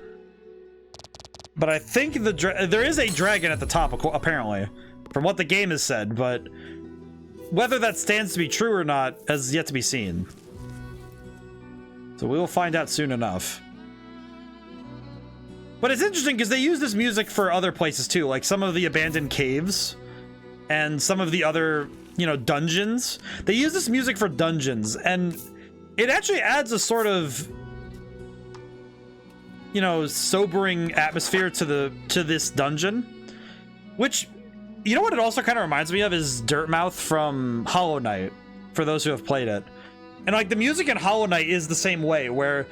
S1: But I think there is a dragon at the top, apparently, from what the game has said, but whether that stands to be true or not has yet to be seen. So we will find out soon enough. But it's interesting because they use this music for other places too, like some of the abandoned caves and some of the other, you know, dungeons. They use this music for dungeons, and it actually adds a sort of, you know, sobering atmosphere to this dungeon, which, you know what it also kind of reminds me of is Dirtmouth from Hollow Knight, for those who have played it. And like the music in Hollow Knight is the same way, where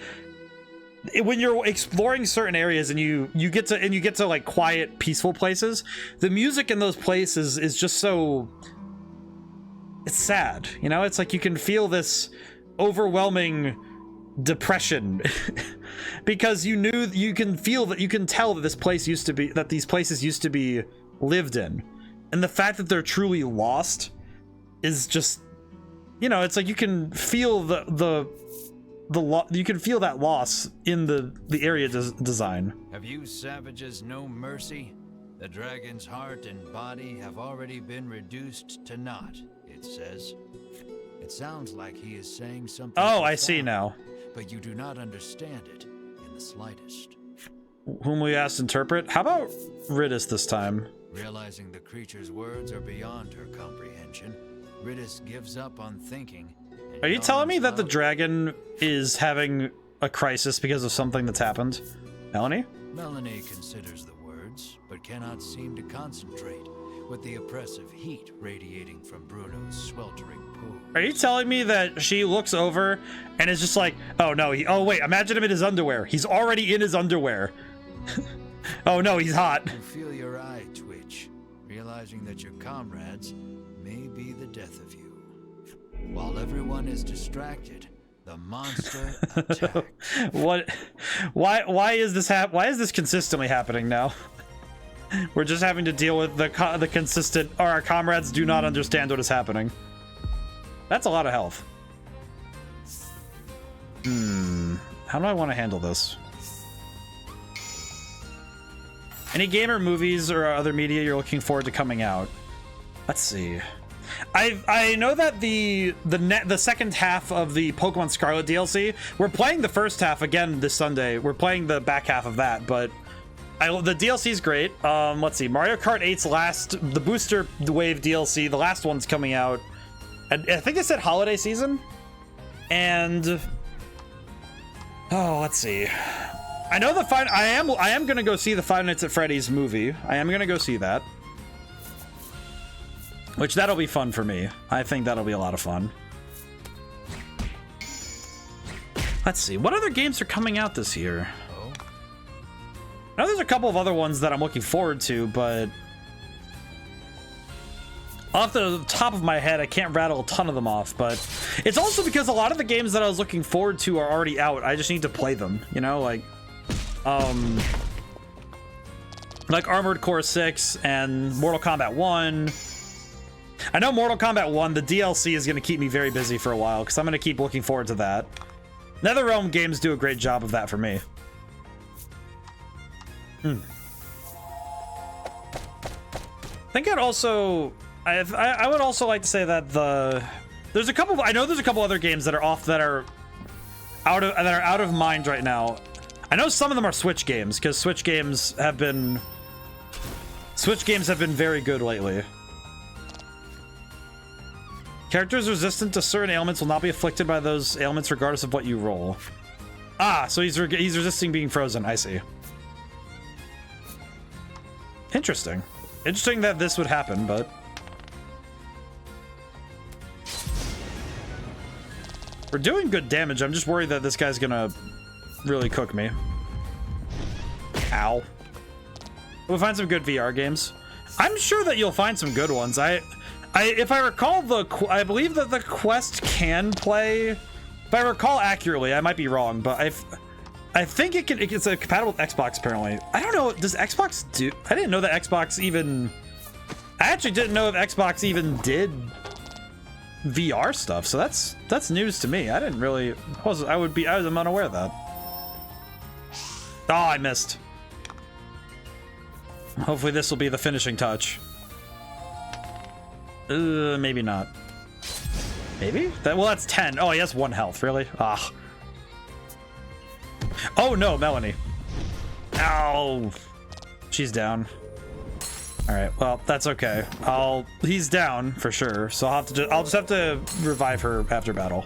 S1: when you're exploring certain areas and you get to like quiet, peaceful places, the music in those places is just so, it's sad, you know. It's like you can feel this overwhelming depression because you can tell that these places used to be lived in, and the fact that they're truly lost is just, you know, it's like you can feel you can feel that loss in the area design.
S2: Have you savages no mercy? The dragon's heart and body have already been reduced to naught, it says. It sounds like he is saying something.
S1: Oh, I see now.
S2: But you do not understand it in the slightest.
S1: Whom we asked interpret? How about Ridis this time?
S2: Realizing the creature's words are beyond her comprehension, Ridis gives up on thinking.
S1: Are you telling me that the dragon is having a crisis because of something that's happened? Melanie?
S2: Melanie considers the words, but cannot seem to concentrate, with the oppressive heat radiating from Bruno's sweltering poo.
S1: Are you telling me that she looks over and is just like, oh no, oh wait, imagine him in his underwear. He's already in his underwear. Oh no, he's hot.
S2: You feel your eye twitch, realizing that your comrades may be the death of you. While everyone is distracted, the monster attacks.
S1: What? Why is this consistently happening now? We're just having to deal with the consistent, or our comrades do not understand what is happening. That's a lot of health. How do I want to handle this? Any gamer movies or other media you're looking forward to coming out? Let's see. I know that the second half of the Pokemon Scarlet DLC, we're playing the first half again this Sunday. We're playing the back half of that, but the DLC is great. Let's see, Mario Kart 8's the Booster Wave DLC, the last one's coming out. I think they said holiday season. And oh, let's see. I know I am gonna go see the Five Nights at Freddy's movie. I am gonna go see that. Which that'll be fun for me. I think that'll be a lot of fun. Let's see, what other games are coming out this year? I know there's a couple of other ones that I'm looking forward to, but off the top of my head, I can't rattle a ton of them off. But it's also because a lot of the games that I was looking forward to are already out. I just need to play them, you know, like Armored Core 6 and Mortal Kombat 1. I know Mortal Kombat 1, the DLC is going to keep me very busy for a while because I'm going to keep looking forward to that. NetherRealm games do a great job of that for me. I think I would also like to say that there's a couple other games that are out of mind right now. I know some of them are Switch games because Switch games have been very good lately. Characters resistant to certain ailments will not be afflicted by those ailments regardless of what you roll. Ah, so he's resisting being frozen. I see. Interesting. Interesting that this would happen, but... We're doing good damage. I'm just worried that this guy's gonna really cook me. Ow. We'll find some good VR games. I'm sure that you'll find some good ones. If I recall, I believe that the Quest can play. If I recall accurately, I might be wrong, but I think it's compatible with Xbox apparently. I don't know. Does Xbox do? I didn't know that Xbox even. I actually didn't know if Xbox even did VR stuff. So that's news to me. I didn't really. I was unaware of that. Oh, I missed. Hopefully this will be the finishing touch. Maybe not. Maybe? Well, that's 10. Oh, he has 1 health. Really? Ah. Oh, no, Melanie. Ow. She's down. All right. Well, that's okay. He's down for sure. So I'll just have to revive her after battle.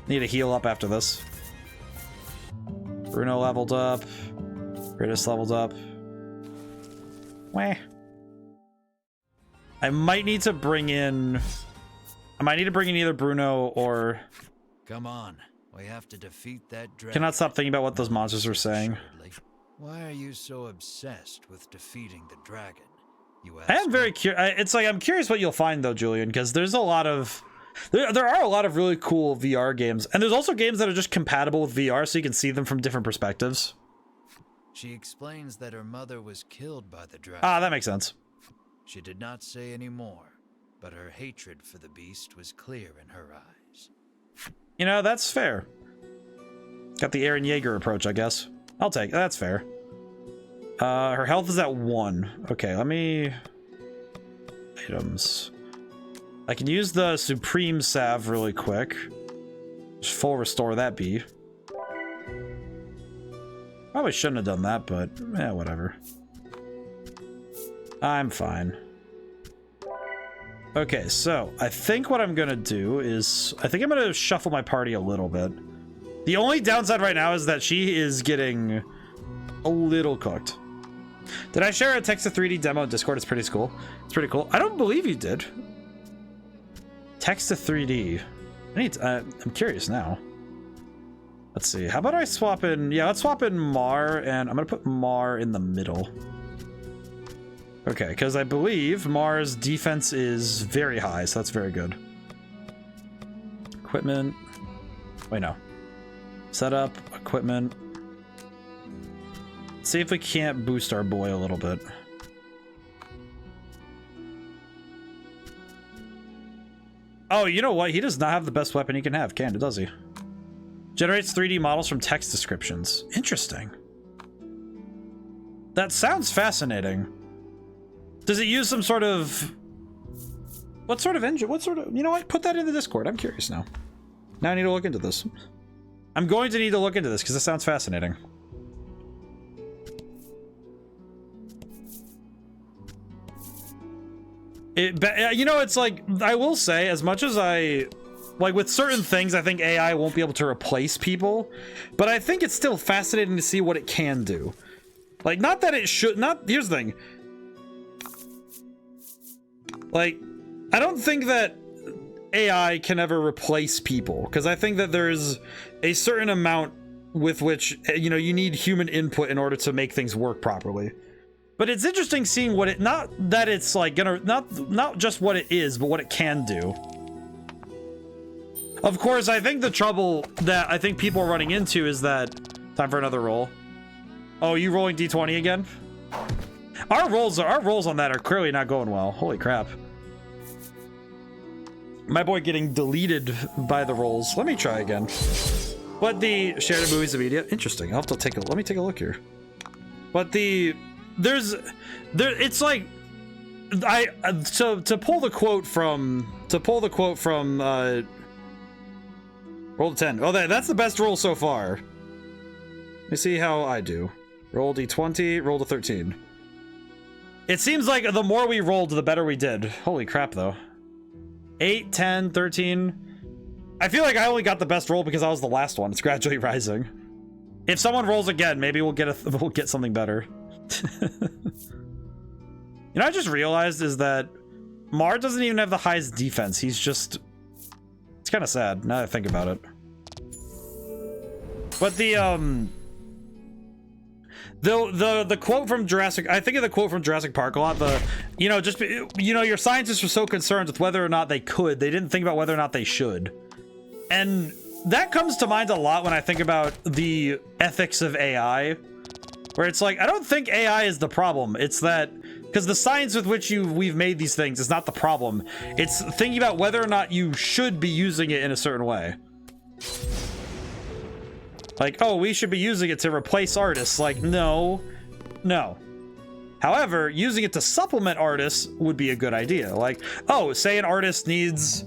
S1: Need to heal up after this. Bruno leveled up. Ritus leveled up. Wah. I might need to bring in either Bruno or...
S2: Come on, we have to defeat that dragon.
S1: Cannot stop thinking about what those monsters are saying.
S2: Why are you so obsessed with defeating the dragon? You ask.
S1: I am very curious. It's like I'm curious what you'll find though, Julian, because there's a lot of... There are a lot of really cool VR games, and there's also games that are just compatible with VR, so you can see them from different perspectives.
S2: She explains that her mother was killed by the dragon.
S1: Ah, that makes sense.
S2: She did not say any more, but her hatred for the beast was clear in her eyes.
S1: You know, that's fair. Got the Eren Yeager approach, I guess. I'll take it. That's fair. Her health is at 1. Okay, let me... Items. I can use the Supreme Salve really quick. Just full restore that bee. Probably shouldn't have done that, but yeah, whatever. I'm fine. Okay, so I think what I'm gonna do is I think I'm gonna shuffle my party a little bit. The only downside right now is that she is getting a little cooked. Did I share a text to 3D demo in Discord? It's pretty cool. It's pretty cool. I don't believe you did. Text to 3D. I'm curious now. Let's see. How about I swap in? Yeah, let's swap in Mar, and I'm gonna put Mar in the middle. Okay, because I believe Mar's defense is very high, so that's very good. Equipment. Wait, no. Setup, equipment. Let's see if we can't boost our boy a little bit. Oh, you know what? He does not have the best weapon he can have, does he? Generates 3D models from text descriptions. Interesting. That sounds fascinating. Does it use some sort of... What sort of engine? What sort of... You know what? Put that in the Discord. I'm curious now. Now I need to look into this. I'm going to need to look into this because it sounds fascinating. You know, it's like, I will say, as much as like with certain things, I think AI won't be able to replace people, but I think it's still fascinating to see what it can do. Like, not that it should, here's the thing. Like, I don't think that AI can ever replace people, because I think that there's a certain amount with which, you know, you need human input in order to make things work properly. But it's interesting seeing what it, not that it's like gonna, not just what it is, but what it can do. Of course, I think the trouble that I think people are running into is that, time for another roll. Oh, you rolling D20 again? Our rolls on that are clearly not going well. Holy crap. My boy getting deleted by the rolls. Let me try again. But the shared movies of media, interesting. I'll have to let me take a look here. But it's like, to pull the quote from roll 10. Oh, that's the best roll so far. Let me see how I do. Roll D20, roll to 13. It seems like the more we rolled, the better we did. Holy crap, though. 8, 10, 13. I feel like I only got the best roll because I was the last one. It's gradually rising. If someone rolls again, maybe we'll get something better. You know, I just realized is that Mar doesn't even have the highest defense. He's just... It's kind of sad now that I think about it. But the quote from Jurassic, I think of the quote from Jurassic Park a lot. Your scientists were so concerned with whether or not they could, they didn't think about whether or not they should. And that comes to mind a lot when I think about the ethics of AI, where it's like, I don't think AI is the problem. It's that, because the science with which we've made these things is not the problem. It's thinking about whether or not you should be using it in a certain way. Like, oh, we should be using it to replace artists. Like, no. However, using it to supplement artists would be a good idea. Like, oh, say an artist needs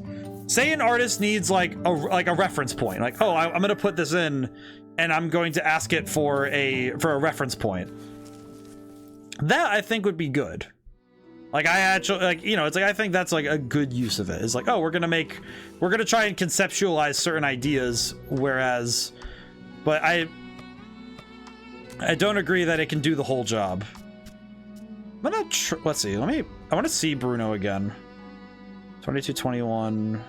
S1: like a reference point. Like, oh, I'm gonna put this in, and I'm going to ask it for a reference point. That I think would be good. Like, I actually, like, you know, it's like, I think that's like a good use of it. It's like, oh, we're gonna try and conceptualize certain ideas, whereas, but I don't agree that it can do the whole job. I'm gonna let's see. I want to see Bruno again. 22-21.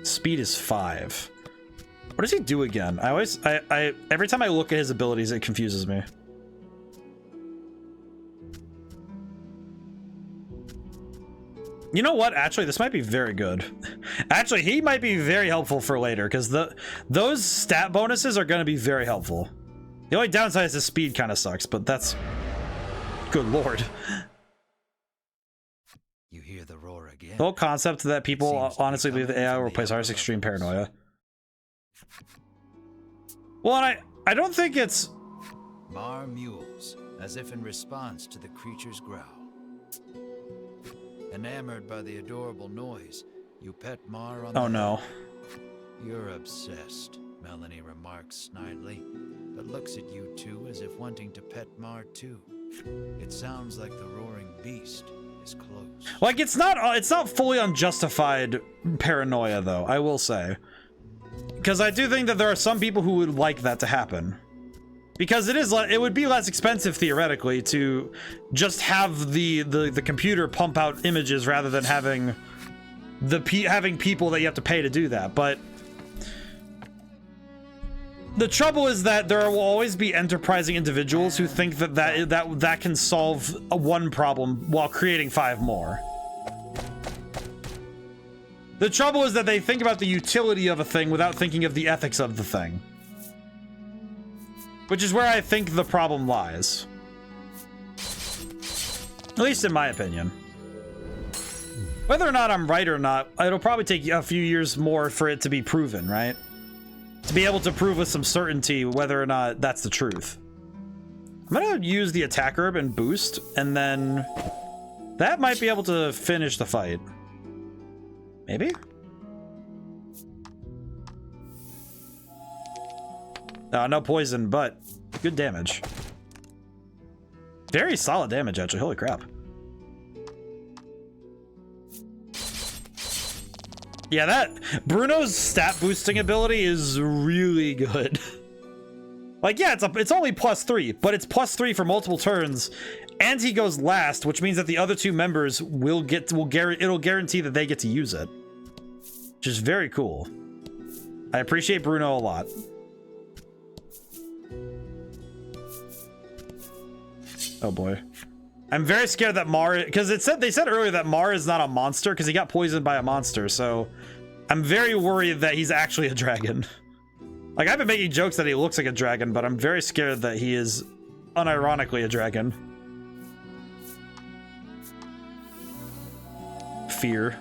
S1: Speed is 5. What does he do again? Every time I look at his abilities, it confuses me. You know what? Actually, this might be very good. Actually, he might be very helpful for later, because those stat bonuses are going to be very helpful. The only downside is his speed kind of sucks, but that's... Good lord.
S2: You hear the roar again?
S1: The whole concept that people honestly believe the AI will replace artists' extreme paranoia. Well, and I don't think it's...
S2: Mar mules, as if in response to the creature's growl. Enamored by the adorable noise, you pet Mar on the
S1: Oh no.
S2: You're obsessed, Melanie remarks snidely, but looks at you two as if wanting to pet Mar too. It sounds like the roaring beast is close.
S1: Like, it's not fully unjustified paranoia, though, I will say. Because I do think that there are some people who would like that to happen. Because it would be less expensive, theoretically, to just have the computer pump out images rather than having people that you have to pay to do that. But the trouble is that there will always be enterprising individuals who think that can solve one problem while creating 5 more. The trouble is that they think about the utility of a thing without thinking of the ethics of the thing. Which is where I think the problem lies. At least in my opinion. Whether or not I'm right or not, it'll probably take a few years more for it to be proven, right? To be able to prove with some certainty whether or not that's the truth. I'm gonna use the attack herb and boost, and then that might be able to finish the fight. Maybe? No poison, but good damage. Very solid damage, actually. Holy crap. Yeah, that Bruno's stat boosting ability is really good. Like, yeah, it's only +3, but it's +3 for multiple turns, and he goes last, which means that the other 2 members it'll guarantee that they get to use it, which is very cool. I appreciate Bruno a lot. Oh boy. I'm very scared that Mar, because they said earlier that Mar is not a monster because he got poisoned by a monster, so I'm very worried that he's actually a dragon. Like, I've been making jokes that he looks like a dragon, but I'm very scared that he is unironically a dragon. Fear.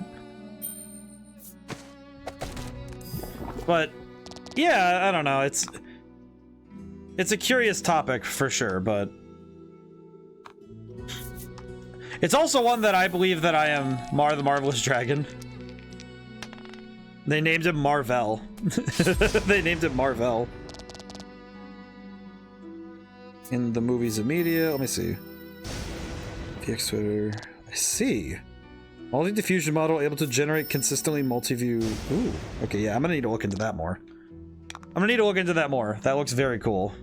S1: But yeah, I don't know. It's a curious topic for sure, but it's also one that I believe that I am Mar the Marvelous Dragon. They named him Marvel. They named him Marvel. In the movies of media, let me see. VX Twitter. I see. Multi-diffusion model able to generate consistently multi-view. Ooh, okay, yeah, I'm gonna need to look into that more. I'm gonna need to look into that more. That looks very cool.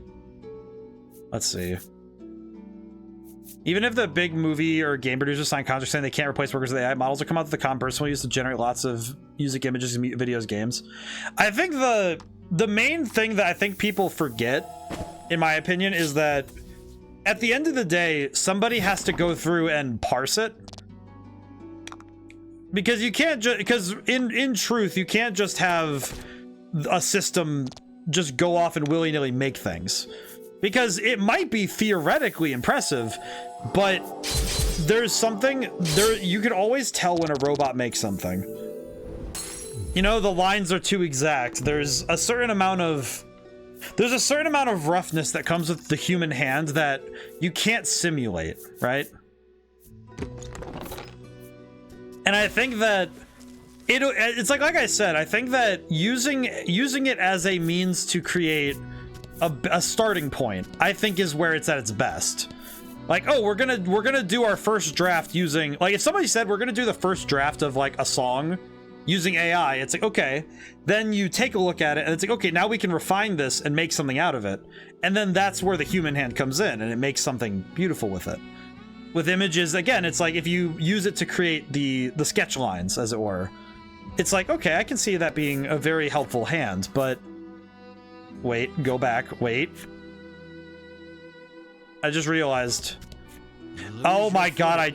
S1: Let's see. Even if the big movie or game producers sign contracts saying they can't replace workers with AI, models will come out that the common person will use to generate lots of music, images, videos, games. I think the main thing that I think people forget, in my opinion, is that at the end of the day, somebody has to go through and parse it. Because you can't just, because in truth, you can't just have a system just go off and willy-nilly make things. Because it might be theoretically impressive, but there's something there, you can always tell when a robot makes something. You know, the lines are too exact. There's a certain amount of roughness that comes with the human hand that you can't simulate, right? And I think that it's like I said, I think that using it as a means to create a starting point, I think, is where it's at its best. Like, oh, we're gonna do our first draft using, like, if somebody said we're gonna do the first draft of like a song using AI, it's like, okay, then you take a look at it and it's like, okay, now we can refine this and make something out of it. And then that's where the human hand comes in and it makes something beautiful with it. With images, again, it's like if you use it to create the sketch lines, as it were, it's like, okay, I can see that being a very helpful hand, but wait, go back, wait. I just realized. Oh my god,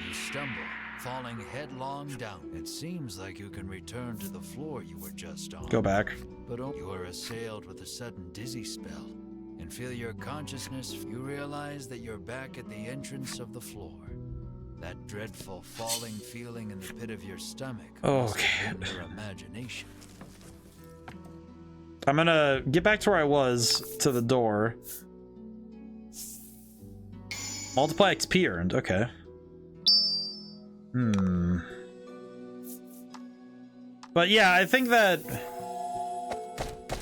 S2: You stumble, falling headlong down. It seems like you can return to the floor you were just on.
S1: Go back.
S2: But you are assailed with a sudden dizzy spell and feel your consciousness. You realize that you're back at the entrance of the floor. That dreadful falling feeling in the pit of your stomach.
S1: Okay.
S2: Your imagination.
S1: I'm gonna get back to where I was, to the door. Multiply XP earned, okay. But yeah, I think that,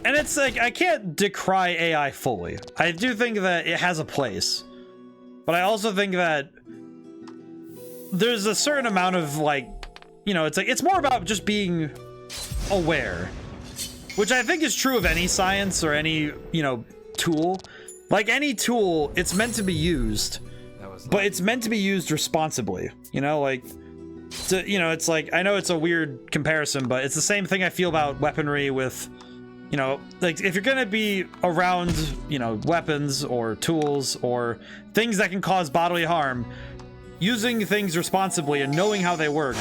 S1: and it's like, I can't decry AI fully. I do think that it has a place, but I also think that there's a certain amount of, like, you know, it's like, it's more about just being aware, which I think is true of any science or any, you know, tool. Like any tool, it's meant to be used, but it's meant to be used responsibly, you know, like, you know, it's like, I know it's a weird comparison, but it's the same thing I feel about weaponry with, you know, like, if you're gonna be around, you know, weapons or tools or things that can cause bodily harm, using things responsibly and knowing how they work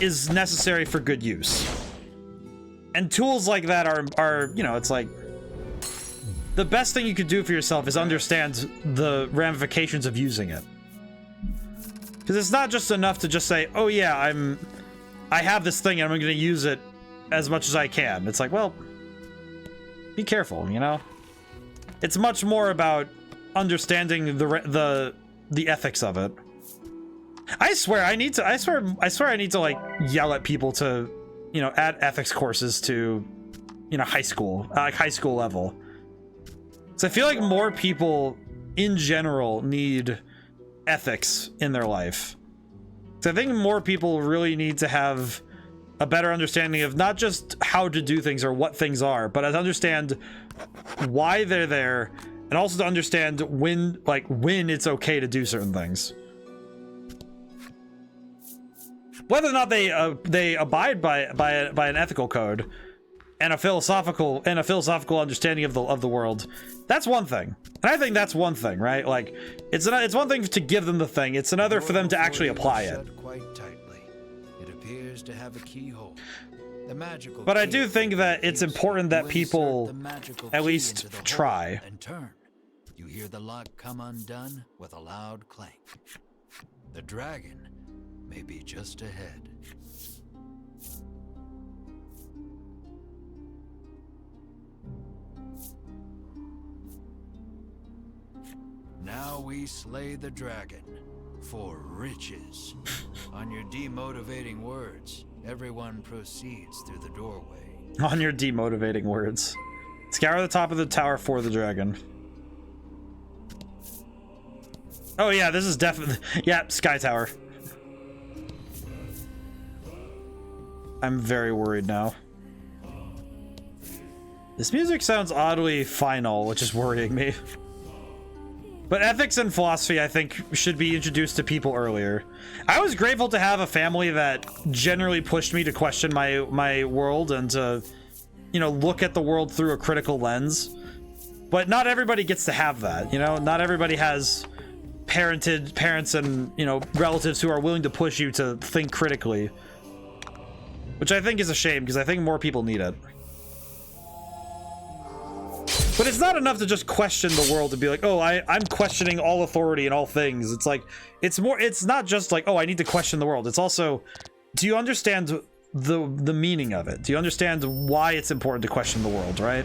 S1: is necessary for good use. And tools like that are, you know, it's like, the best thing you could do for yourself is understand the ramifications of using it. Because it's not just enough to just say, oh yeah, I have this thing and I'm going to use it as much as I can. It's like, well, be careful, you know? It's much more about understanding the ethics of it. I swear I need to like yell at people to, you know, add ethics courses to, you know, high school level. So I feel like more people in general need ethics in their life. So I think more people really need to have a better understanding of not just how to do things or what things are, but to understand why they're there, and also to understand when it's okay to do certain things. Whether or not they abide by an ethical code and a philosophical understanding of the world, that's one thing. And I think that's one thing, right? Like, it's one thing to give them the thing. It's another for them to actually apply it.
S2: Quite tightly. It appears to have a keyhole. The magical
S1: But I do think that it's important that people at least try.
S2: And turn. You hear the lock come undone with a loud clank. The dragon may be just ahead. Now we slay the dragon for riches. On your demotivating words, everyone proceeds through the doorway.
S1: On your demotivating words. Scour the top of the tower for the dragon. Oh yeah, this is definitely, yeah, Sky Tower. I'm very worried now. This music sounds oddly final, which is worrying me. But ethics and philosophy, I think, should be introduced to people earlier. I was grateful to have a family that generally pushed me to question my world and to, you know, look at the world through a critical lens. But not everybody gets to have that, you know? Not everybody has parents and, you know, relatives who are willing to push you to think critically. Which I think is a shame, because I think more people need it. But it's not enough to just question the world and be like, oh, I'm questioning all authority and all things. It's like, it's not just like, oh, I need to question the world. It's also, do you understand the meaning of it? Do you understand why it's important to question the world, right?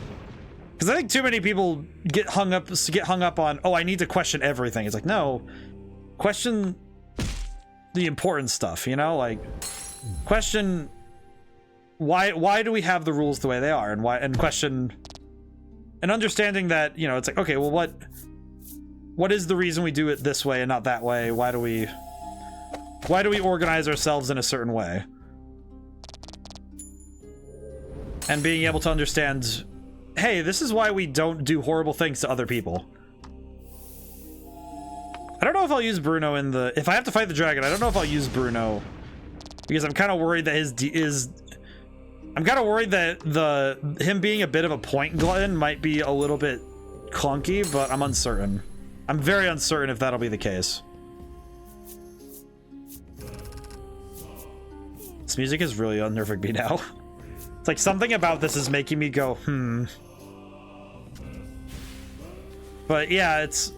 S1: Because I think too many people get hung up on, oh, I need to question everything. It's like, no, question the important stuff, you know? Like, question why do we have the rules the way they are, and question. And understanding that, you know, it's like, okay, well, what is the reason we do it this way and not that way? Why do we organize ourselves in a certain way? And being able to understand, hey, this is why we don't do horrible things to other people. I don't know if I'll use Bruno if I have to fight the dragon, I don't know if I'll use Bruno. Because I'm kind of worried that I'm kind of worried that him being a bit of a point glutton might be a little bit clunky, but I'm uncertain. I'm very uncertain if that'll be the case. This music is really unnerving me now. It's like something about this is making me go, But yeah, it's...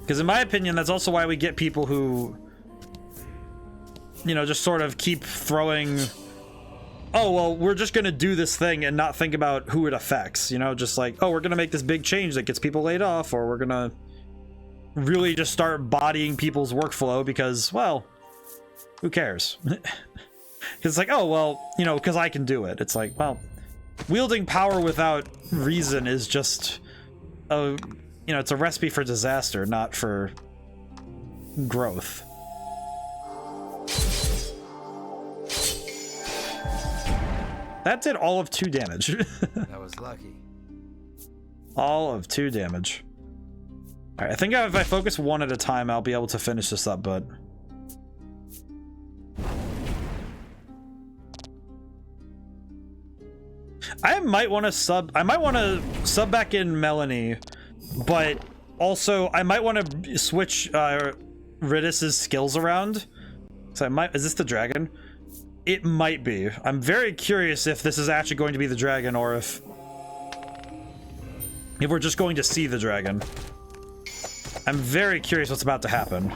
S1: Because in my opinion, that's also why we get people who, you know, just sort of keep throwing, oh, well, we're just going to do this thing and not think about who it affects, you know, just like, oh, we're going to make this big change that gets people laid off, or we're going to really just start bodying people's workflow because, well, who cares? Because it's like, oh, well, you know, because I can do it. It's like, well, wielding power without reason is just a... You know, it's a recipe for disaster, not for growth. That did all of 2 damage.
S2: That was lucky.
S1: All of 2 damage. Alright, I think if I focus one at a time, I'll be able to finish this up, but... I might want to sub back in Melanie. But also, I might want to switch Ridis's skills around. So I might... Is this the dragon? It might be. I'm very curious if this is actually going to be the dragon, or if we're just going to see the dragon. I'm very curious what's about to happen.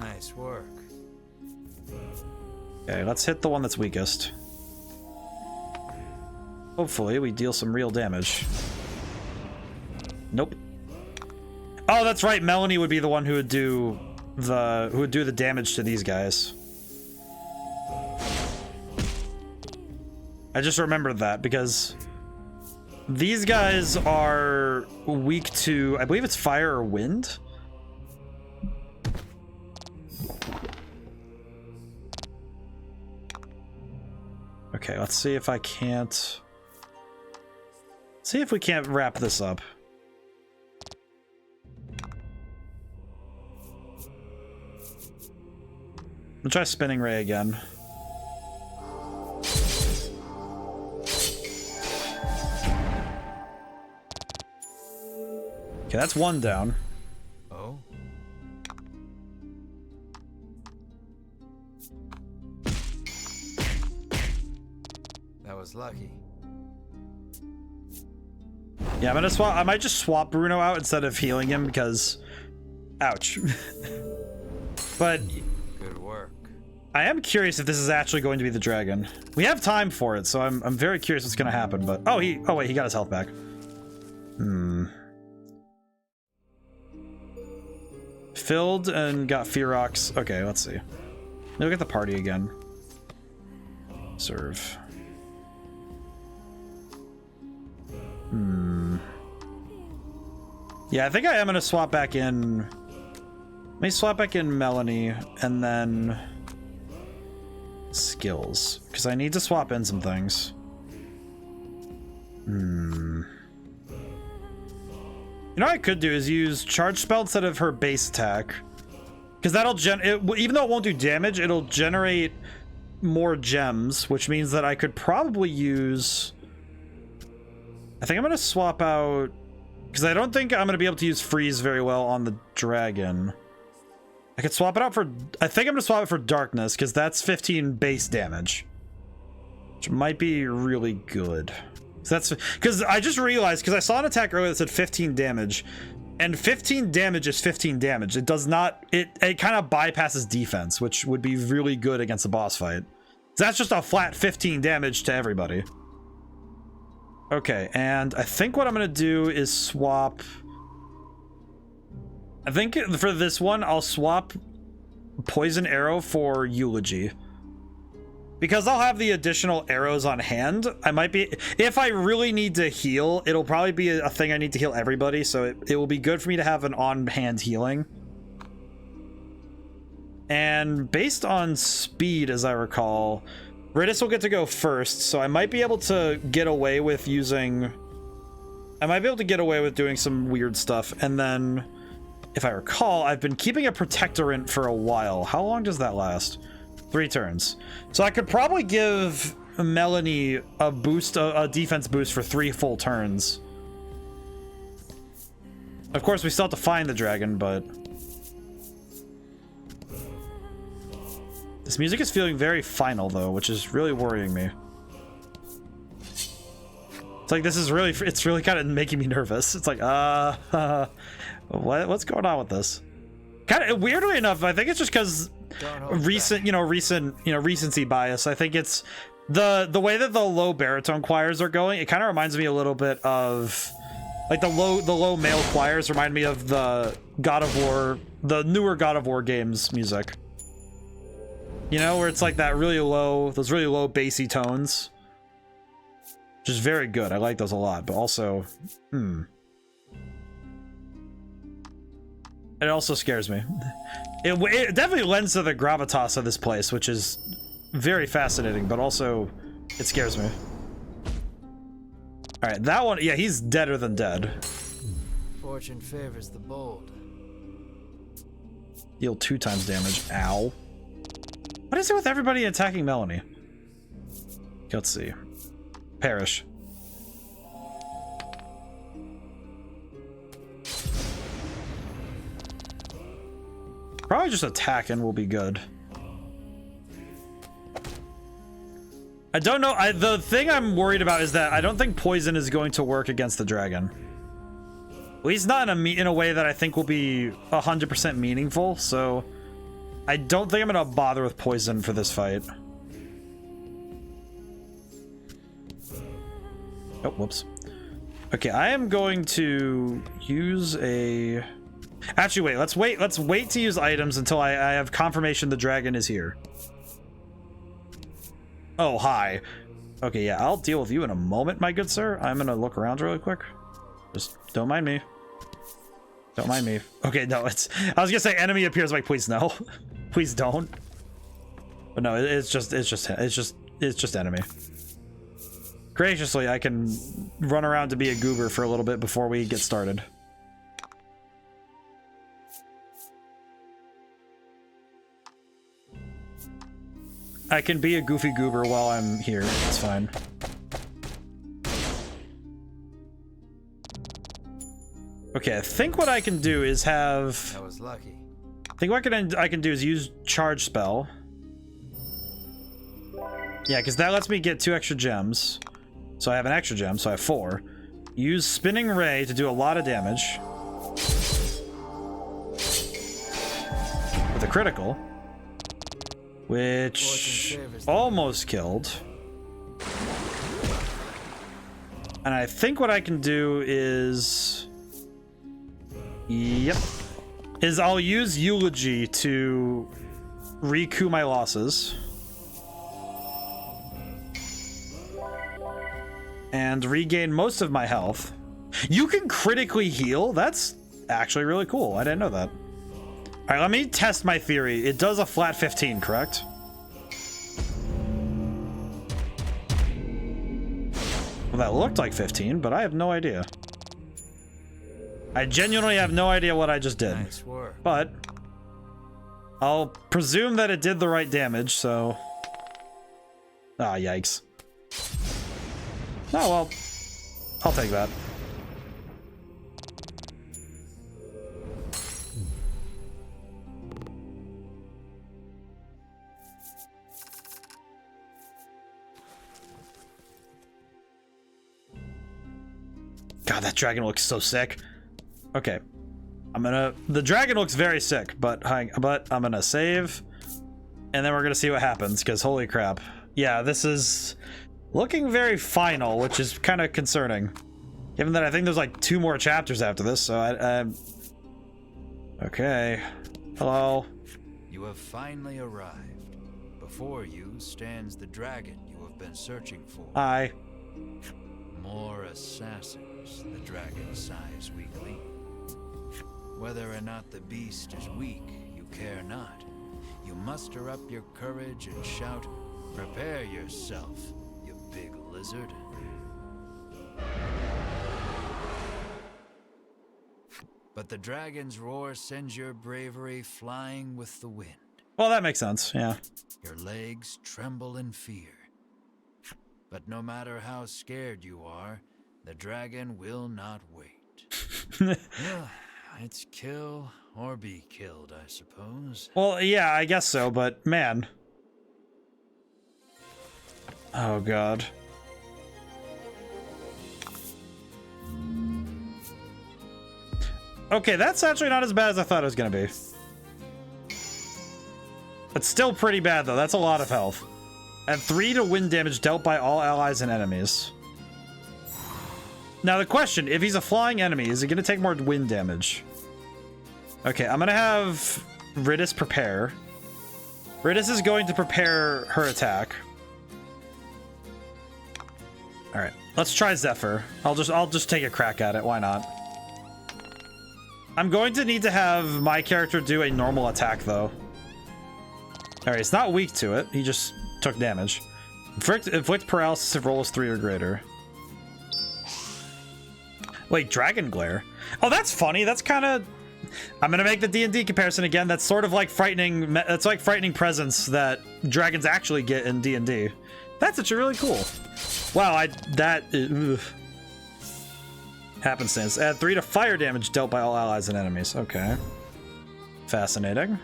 S2: Nice work.
S1: Okay, let's hit the one that's weakest. Hopefully, we deal some real damage. Nope. Oh, that's right. Melanie would be the one who would do the damage to these guys. I just remembered that because these guys are weak to, I believe it's fire or wind. Okay, let's see if I can't. See if we can't wrap this up. I'll try spinning ray again. Okay, that's 1 down.
S2: Oh. That was lucky.
S1: Yeah, I'm gonna swap. I might just swap Bruno out instead of healing him because, ouch. But
S2: good work.
S1: I am curious if this is actually going to be the dragon. We have time for it, so I'm very curious what's gonna happen. But oh wait, he got his health back. Filled and got Fearox. Okay, let's see. Look at the party again. Serve. Yeah, I think I am gonna swap back in Let me swap back in Melanie and then skills, because I need to swap in some things. You know what I could do is use charge spell instead of her base attack, because that'll even though it won't do damage, it'll generate more gems, which means that I could probably use... I think I'm going to swap out, because I don't think I'm going to be able to use freeze very well on the dragon. I could swap it out for... I think I'm going to swap it for darkness, because that's 15 base damage, which might be really good. So that's because I just realized, because I saw an attack earlier that said 15 damage, and 15 damage is 15 damage. It does not... It kind of bypasses defense, which would be really good against a boss fight. So that's just a flat 15 damage to everybody. Okay, and I think what I'm going to do is swap... I think for this one, I'll swap Poison Arrow for Eulogy. Because I'll have the additional arrows on hand, I might be... If I really need to heal, it'll probably be a thing I need to heal everybody, so it will be good for me to have an on-hand healing. And based on speed, as I recall, Ritus will get to go first, so I might be able to get away with using... I might be able to get away with doing some weird stuff, and then... If I recall, I've been keeping a Protectorant for a while. How long does that last? 3 turns. So I could probably give Melanie a boost, a defense boost for 3 full turns. Of course, we still have to find the dragon, but... This music is feeling very final, though, which is really worrying me. It's like, this is really... It's really kind of making me nervous. It's like, what's going on with this? Kind of weirdly enough, I think it's just because recency bias. I think it's the way that the low baritone choirs are going. It kind of reminds me a little bit of like the low male choirs remind me of the God of War, the newer God of War games music. You know, where it's like that really low, those really low bassy tones, which is very good. I like those a lot, but also, it also scares me. It definitely lends to the gravitas of this place, which is very fascinating, but also it scares me. All right, that one, yeah, he's deader than dead.
S2: Fortune favors the bold.
S1: Deal 2 times damage. Ow. What is it with everybody attacking Melanie? Let's see. Perish. Probably just attack and we'll be good. I don't know. The thing I'm worried about is that I don't think poison is going to work against the dragon. At least not in a way that I think will be 100% meaningful. So I don't think I'm going to bother with poison for this fight. Oh, whoops. Okay, I am going to use a... Actually, wait. Let's wait to use items until I have confirmation the dragon is here. Oh, hi. Okay, yeah, I'll deal with you in a moment, my good sir. I'm gonna look around really quick. Just don't mind me. Don't mind me. Okay, no, it's... I was gonna say enemy appears, like, please no. Please don't. But no, it's just enemy. Graciously, I can run around to be a goober for a little bit before we get started. I can be a goofy goober while I'm here. It's fine. Okay, I think what I can do is have...
S2: I was lucky.
S1: I think what I can do is use charge spell. Yeah, because that lets me get 2 extra gems. So I have an extra gem, so I have 4. Use spinning ray to do a lot of damage. With a critical. Which almost killed. And I think what I can do is... Yep. Is I'll use Eulogy to recoup my losses. And regain most of my health. You can critically heal? That's actually really cool. I didn't know that. All right, let me test my theory. It does a flat 15, correct? Well, that looked like 15, but I have no idea. I genuinely have no idea what I just did.
S2: Nice work.
S1: But I'll presume that it did the right damage, so... Ah, yikes. Oh, well. I'll take that. God, that dragon looks so sick. Okay. The dragon looks very sick, but I'm gonna save. And then we're gonna see what happens, because holy crap. Yeah, this is looking very final, which is kind of concerning. Given that I think there's like 2 more chapters after this, so okay. Hello.
S2: You have finally arrived. Before you stands the dragon you have been searching for.
S1: Hi.
S2: More assassins, the dragon sighs weakly. Whether or not the beast is weak, you care not. You muster up your courage and shout, "Prepare yourself, you big lizard." But the dragon's roar sends your bravery flying with the wind.
S1: Well, that makes sense, yeah.
S2: Your legs tremble in fear. But no matter how scared you are, the dragon will not wait. It's kill or be killed, I suppose.
S1: Well, yeah, I guess so, but man. Oh, God. Okay, that's actually not as bad as I thought it was going to be. It's still pretty bad, though. That's a lot of health. Add 3 to wind damage dealt by all allies and enemies. Now, the question, if he's a flying enemy, is he going to take more wind damage? Okay, I'm going to have Ridis prepare. Ridis is going to prepare her attack. All right, let's try Zephyr. I'll just take a crack at it. Why not? I'm going to need to have my character do a normal attack, though. All right, it's not weak to it. He just took damage. Inflict paralysis if roll is 3 or greater. Wait, Dragon Glare? Oh, that's funny. That's kind of... I'm gonna make the D&D comparison again. That's sort of like frightening... That's like frightening presence that dragons actually get in D&D. That's actually really cool. Wow, happenstance. Add 3 to fire damage dealt by all allies and enemies. Okay. Fascinating.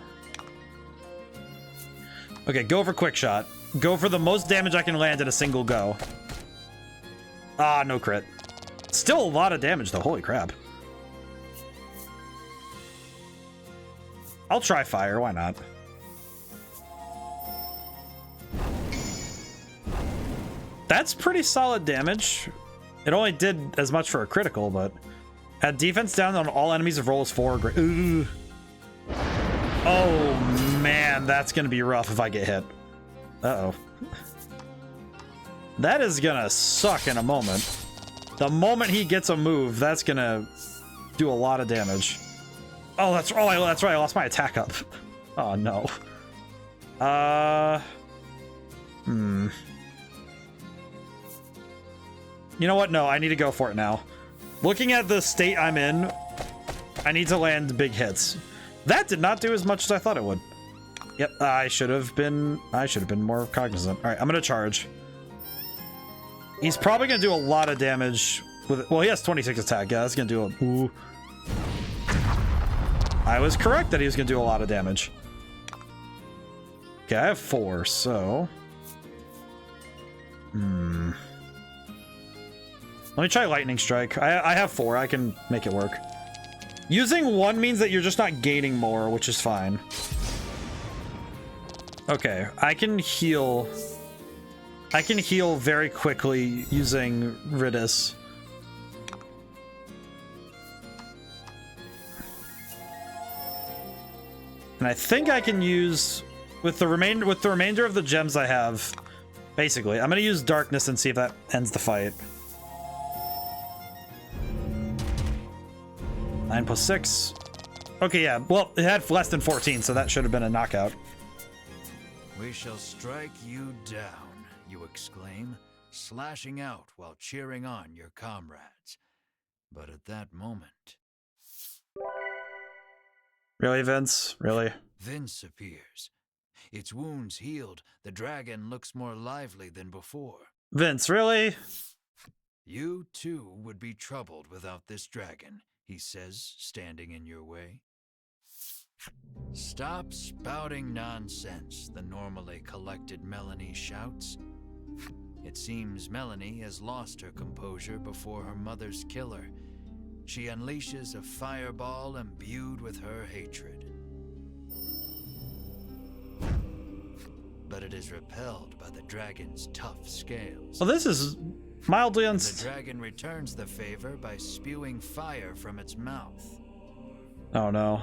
S1: Okay, go for quick shot. Go for the most damage I can land in a single go. Ah, no crit. Still a lot of damage, though. Holy crap. I'll try fire. Why not? That's pretty solid damage. It only did as much for a critical, but... Add defense down on all enemies if rolls 4 or greater. Ooh. Oh, man. That's going to be rough if I get hit. Uh-oh. That is going to suck in a moment. The moment he gets a move, that's going to do a lot of damage. Oh, that's right. I lost my attack up. Oh, no. You know what? No, I need to go for it now. Looking at the state I'm in, I need to land big hits. That did not do as much as I thought it would. Yep, I should have been more cognizant. All right, I'm gonna charge. He's probably gonna do a lot of damage with. Well, he has 26 attack. Yeah, that's gonna do a. Ooh. I was correct that he was gonna do a lot of damage. Okay, I have 4, so. Let me try Lightning Strike. I have 4. I can make it work. Using 1 means that you're just not gaining more, which is fine. Okay, I can heal. I can heal very quickly using Ridis. And I think I can use with the remainder of the gems I have. Basically, I'm gonna use Darkness and see if that ends the fight. 9 + 6. Okay, yeah. Well, it had less than 14, so that should have been a knockout.
S2: We shall strike you down, you exclaim, slashing out while cheering on your comrades. But at that moment...
S1: Really, Vince? Really?
S2: Vince appears. Its wounds healed, the dragon looks more lively than before.
S1: Vince, really?
S2: You, too, would be troubled without this dragon, he says, standing in your way. Stop spouting nonsense, the normally collected Melanie shouts. It seems Melanie has lost her composure before her mother's killer. She unleashes a fireball imbued with her hatred. But it is repelled by the dragon's tough scales.
S1: Well, this is mildly
S2: The dragon returns the favor by spewing fire from its mouth.
S1: Oh no.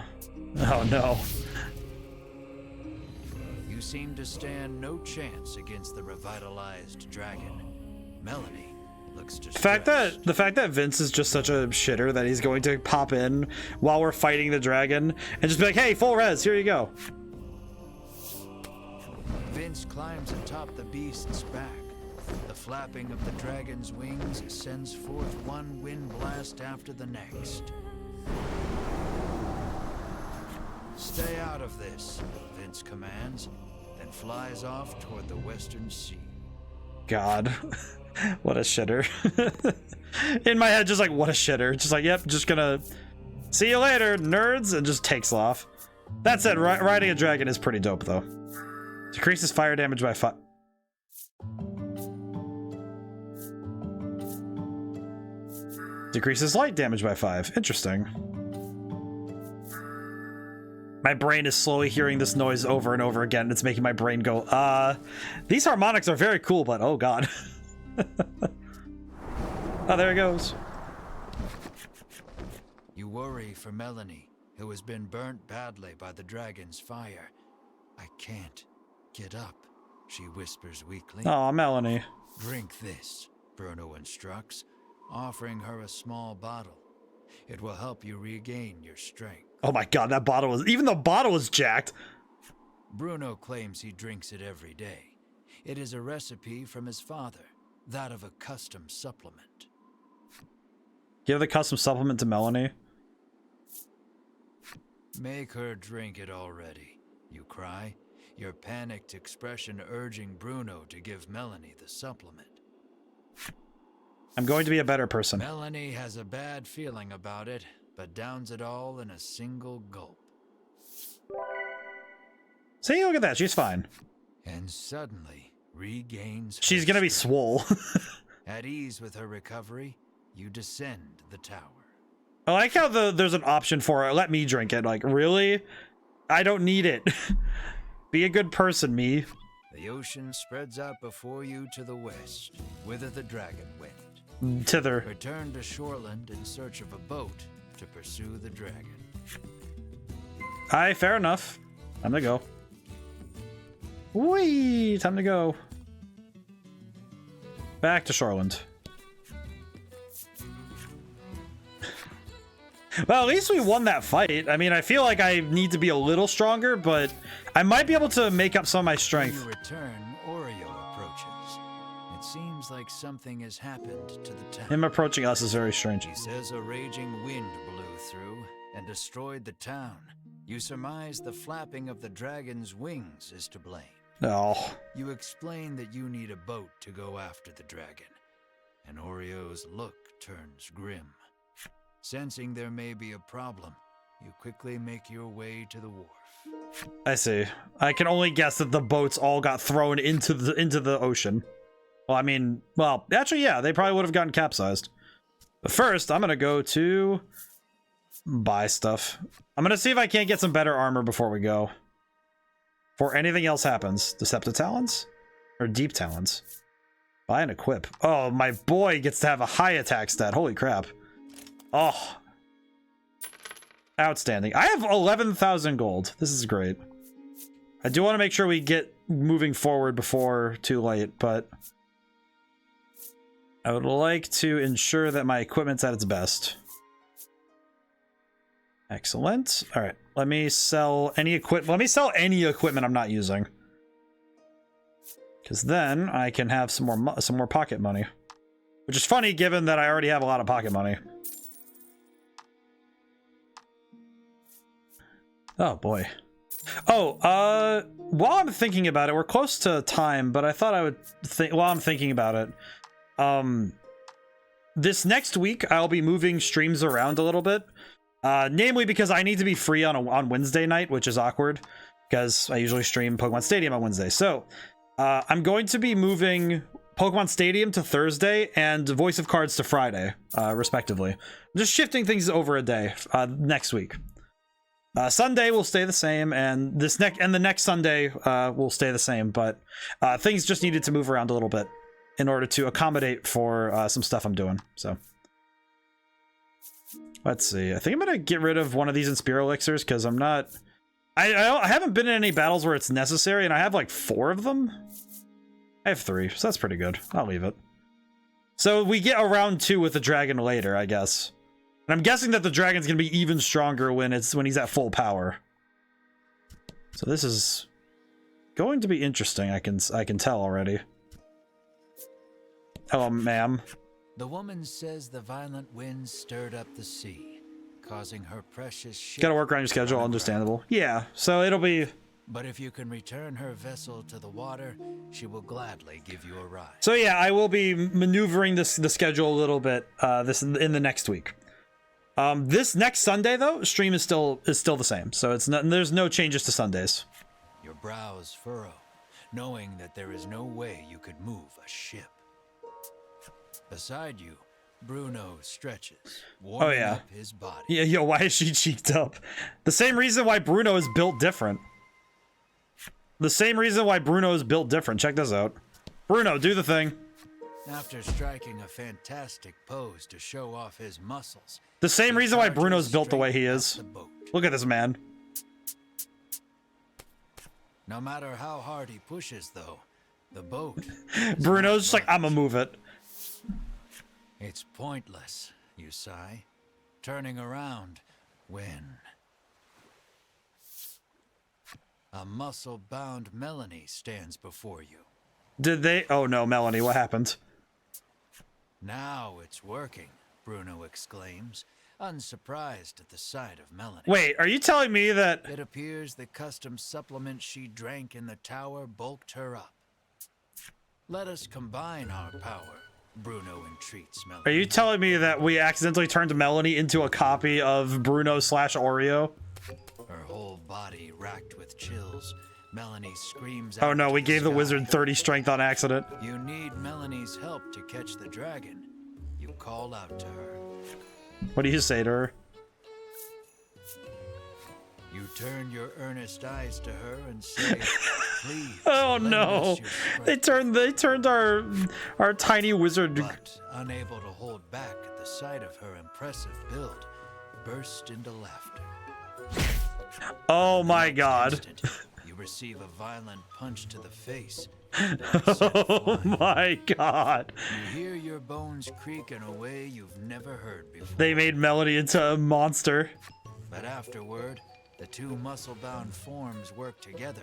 S1: Oh no.
S2: You seem to stand no chance against the revitalized dragon. Melanie looks distressed.
S1: The fact that Vince is just such a shitter that he's going to pop in while we're fighting the dragon and just be like, hey, full res, here you go.
S2: Vince climbs atop the beast's back. The flapping of the dragon's wings sends forth one wind blast after the next. Stay out of this, Vince commands, then flies off toward the western sea.
S1: God. What a shitter. In my head, just like, what a shitter. Just like, yep, just gonna see you later, nerds, and just takes off. That said, riding a dragon is pretty dope, though. Decreases fire damage by 5. Decreases light damage by 5. Interesting. My brain is slowly hearing this noise over and over again. It's making my brain go, these harmonics are very cool, but oh god. Oh, there it goes.
S2: You worry for Melanie, who has been burnt badly by the dragon's fire. I can't get up, she whispers weakly.
S1: Oh, Melanie.
S2: Drink this, Bruno instructs, offering her a small bottle. It will help you regain your strength.
S1: Oh my god, that bottle was... Even the bottle was jacked.
S2: Bruno claims he drinks it every day. It is a recipe from his father, that of a custom supplement.
S1: Give the custom supplement to Melanie.
S2: Make her drink it already, you cry, your panicked expression urging Bruno to give Melanie the supplement.
S1: I'm going to be a better person.
S2: Melanie has a bad feeling about it, but downs it all in a single gulp.
S1: See, look at that. She's fine.
S2: And suddenly regains her
S1: She's gonna be
S2: strength.
S1: swole.
S2: At ease with her recovery, you descend the tower.
S1: I like how there's an option for it. Let me drink it. Like, really? I don't need it. Be a good person, me.
S2: The ocean spreads out before you to the west, whither the dragon went.
S1: Tither.
S2: Return to Shoreland in search of a boat to pursue the dragon.
S1: Aye, fair enough. Time to go. Whee! Time to go. Back to Shoreland. Well, at least we won that fight. I mean, I feel like I need to be a little stronger, but I might be able to make up some of my strength.
S2: When you return, Oreo approaches. It seems like something has happened to the town.
S1: Him approaching us is very strange.
S2: He says a raging wind blew through and destroyed the town. You surmise the flapping of the dragon's wings is to blame.
S1: Oh.
S2: You explain that you need a boat to go after the dragon, and Oreo's look turns grim. Sensing there may be a problem, you quickly make your way to the wharf.
S1: I see. I can only guess that the boats all got thrown into the ocean. Well, I mean, well, actually, yeah, they probably would have gotten capsized. But first, I'm gonna go to buy stuff. I'm gonna see if I can't get some better armor before we go. Before anything else happens. Deceptive Talons? Or Deep Talons? Buy and equip. Oh, my boy gets to have a high attack stat. Holy crap. Oh. Outstanding. I have 11,000 gold. This is great. I do want to make sure we get moving forward before too late, but I would like to ensure that my equipment's at its best. Excellent. All right, let me sell any equipment. Let me sell any equipment I'm not using, because then I can have some more pocket money, which is funny given that I already have a lot of pocket money. Oh boy. Oh, while I'm thinking about it, we're close to time, but I thought I would think while I'm thinking about it, this next week I'll be moving streams around a little bit. Namely because I need to be free on Wednesday night, which is awkward because I usually stream Pokemon Stadium on Wednesday. So I'm going to be moving Pokemon Stadium to Thursday and Voice of Cards to Friday, respectively. I'm just shifting things over a day next week. Sunday will stay the same, and the next Sunday will stay the same, but things just needed to move around a little bit in order to accommodate for some stuff I'm doing. So. Let's see. I think I'm gonna get rid of one of these Inspira Elixirs because I'm not... I haven't been in any battles where it's necessary, and I have like 4 of them. I have 3, so that's pretty good. I'll leave it. So we get a round 2 with the dragon later, I guess. And I'm guessing that the dragon's gonna be even stronger when he's at full power. So this is going to be interesting. I can tell already. Hello, ma'am.
S2: The woman says the violent winds stirred up the sea, causing her precious ship...
S1: Gotta work around your schedule, understandable. Yeah, so it'll be...
S2: But if you can return her vessel to the water, she will gladly give you a ride.
S1: So yeah, I will be maneuvering the schedule a little bit in the next week. This next Sunday, though, stream is still the same, so there's no changes to Sundays.
S2: Your brows furrow, knowing that there is no way you could move a ship. Beside you, Bruno stretches, warming up his body.
S1: Yeah, yo, why is she cheeked up? The same reason why Bruno is built different. Check this out. Bruno, do the thing.
S2: After striking a fantastic pose to show off his muscles.
S1: The same reason why Bruno's built the way he is. Look at this man.
S2: No matter how hard he pushes, though, the boat...
S1: Bruno's just like, I'ma move it.
S2: It's pointless, you sigh, turning around when a muscle-bound Melanie stands before you.
S1: Did they? Oh no, Melanie, what happened?
S2: Now it's working, Bruno exclaims, unsurprised at the sight of Melanie.
S1: Wait, are you telling me that...
S2: It appears the custom supplement she drank in the tower bulked her up. Let us combine our power. Bruno entreats Melanie.
S1: Are you telling me that we accidentally turned Melanie into a copy of Bruno/Oreo?
S2: Her whole body racked with chills, Melanie screams out.
S1: Oh no, we gave the wizard 30 strength on accident.
S2: You need Melanie's help to catch the dragon. You call out to her.
S1: What do you say to her?
S2: You turn your earnest eyes to her and say, please.
S1: Oh no. They turned our tiny wizard.
S2: But unable to hold back at the sight of her impressive build, burst into laughter.
S1: Oh my god.
S2: Instant, you receive a violent punch to the face.
S1: Oh my god.
S2: You hear your bones creak in a way you've never heard before.
S1: They made Melody into a monster.
S2: But afterward, the two muscle-bound forms work together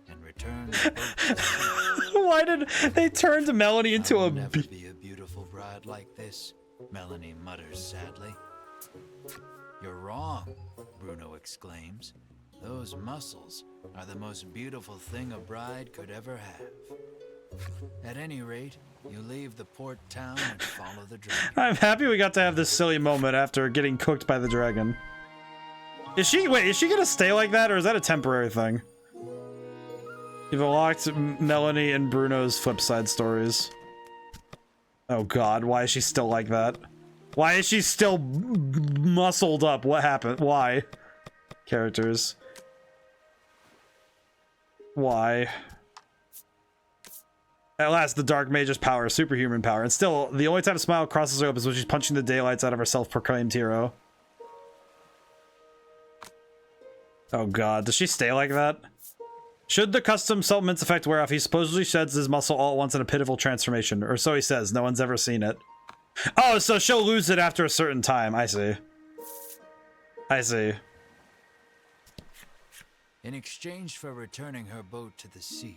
S2: and return the boat to sea.
S1: Why did they turn Melody into
S2: I'll
S1: a
S2: never be a beautiful bride like this, Melanie mutters sadly. You're wrong, Bruno exclaims. Those muscles are the most beautiful thing a bride could ever have. At any rate, you leave the port town and follow the dragon.
S1: I'm happy we got to have this silly moment after getting cooked by the dragon. Is she gonna stay like that, or is that a temporary thing? You've unlocked Melanie and Bruno's flip side stories. Oh god, why is she still like that? Why is she still muscled up? What happened? Why? Characters. Why? At last, the Dark Mage's power, superhuman power, and still, the only time Smile crosses her up is when she's punching the daylights out of her self-proclaimed hero. Oh god, does she stay like that? Should the custom supplement's effect wear off, he supposedly sheds his muscle all at once in a pitiful transformation, or so he says. No one's ever seen it. Oh, so she'll lose it after a certain time. I see. I see.
S2: In exchange for returning her boat to the sea,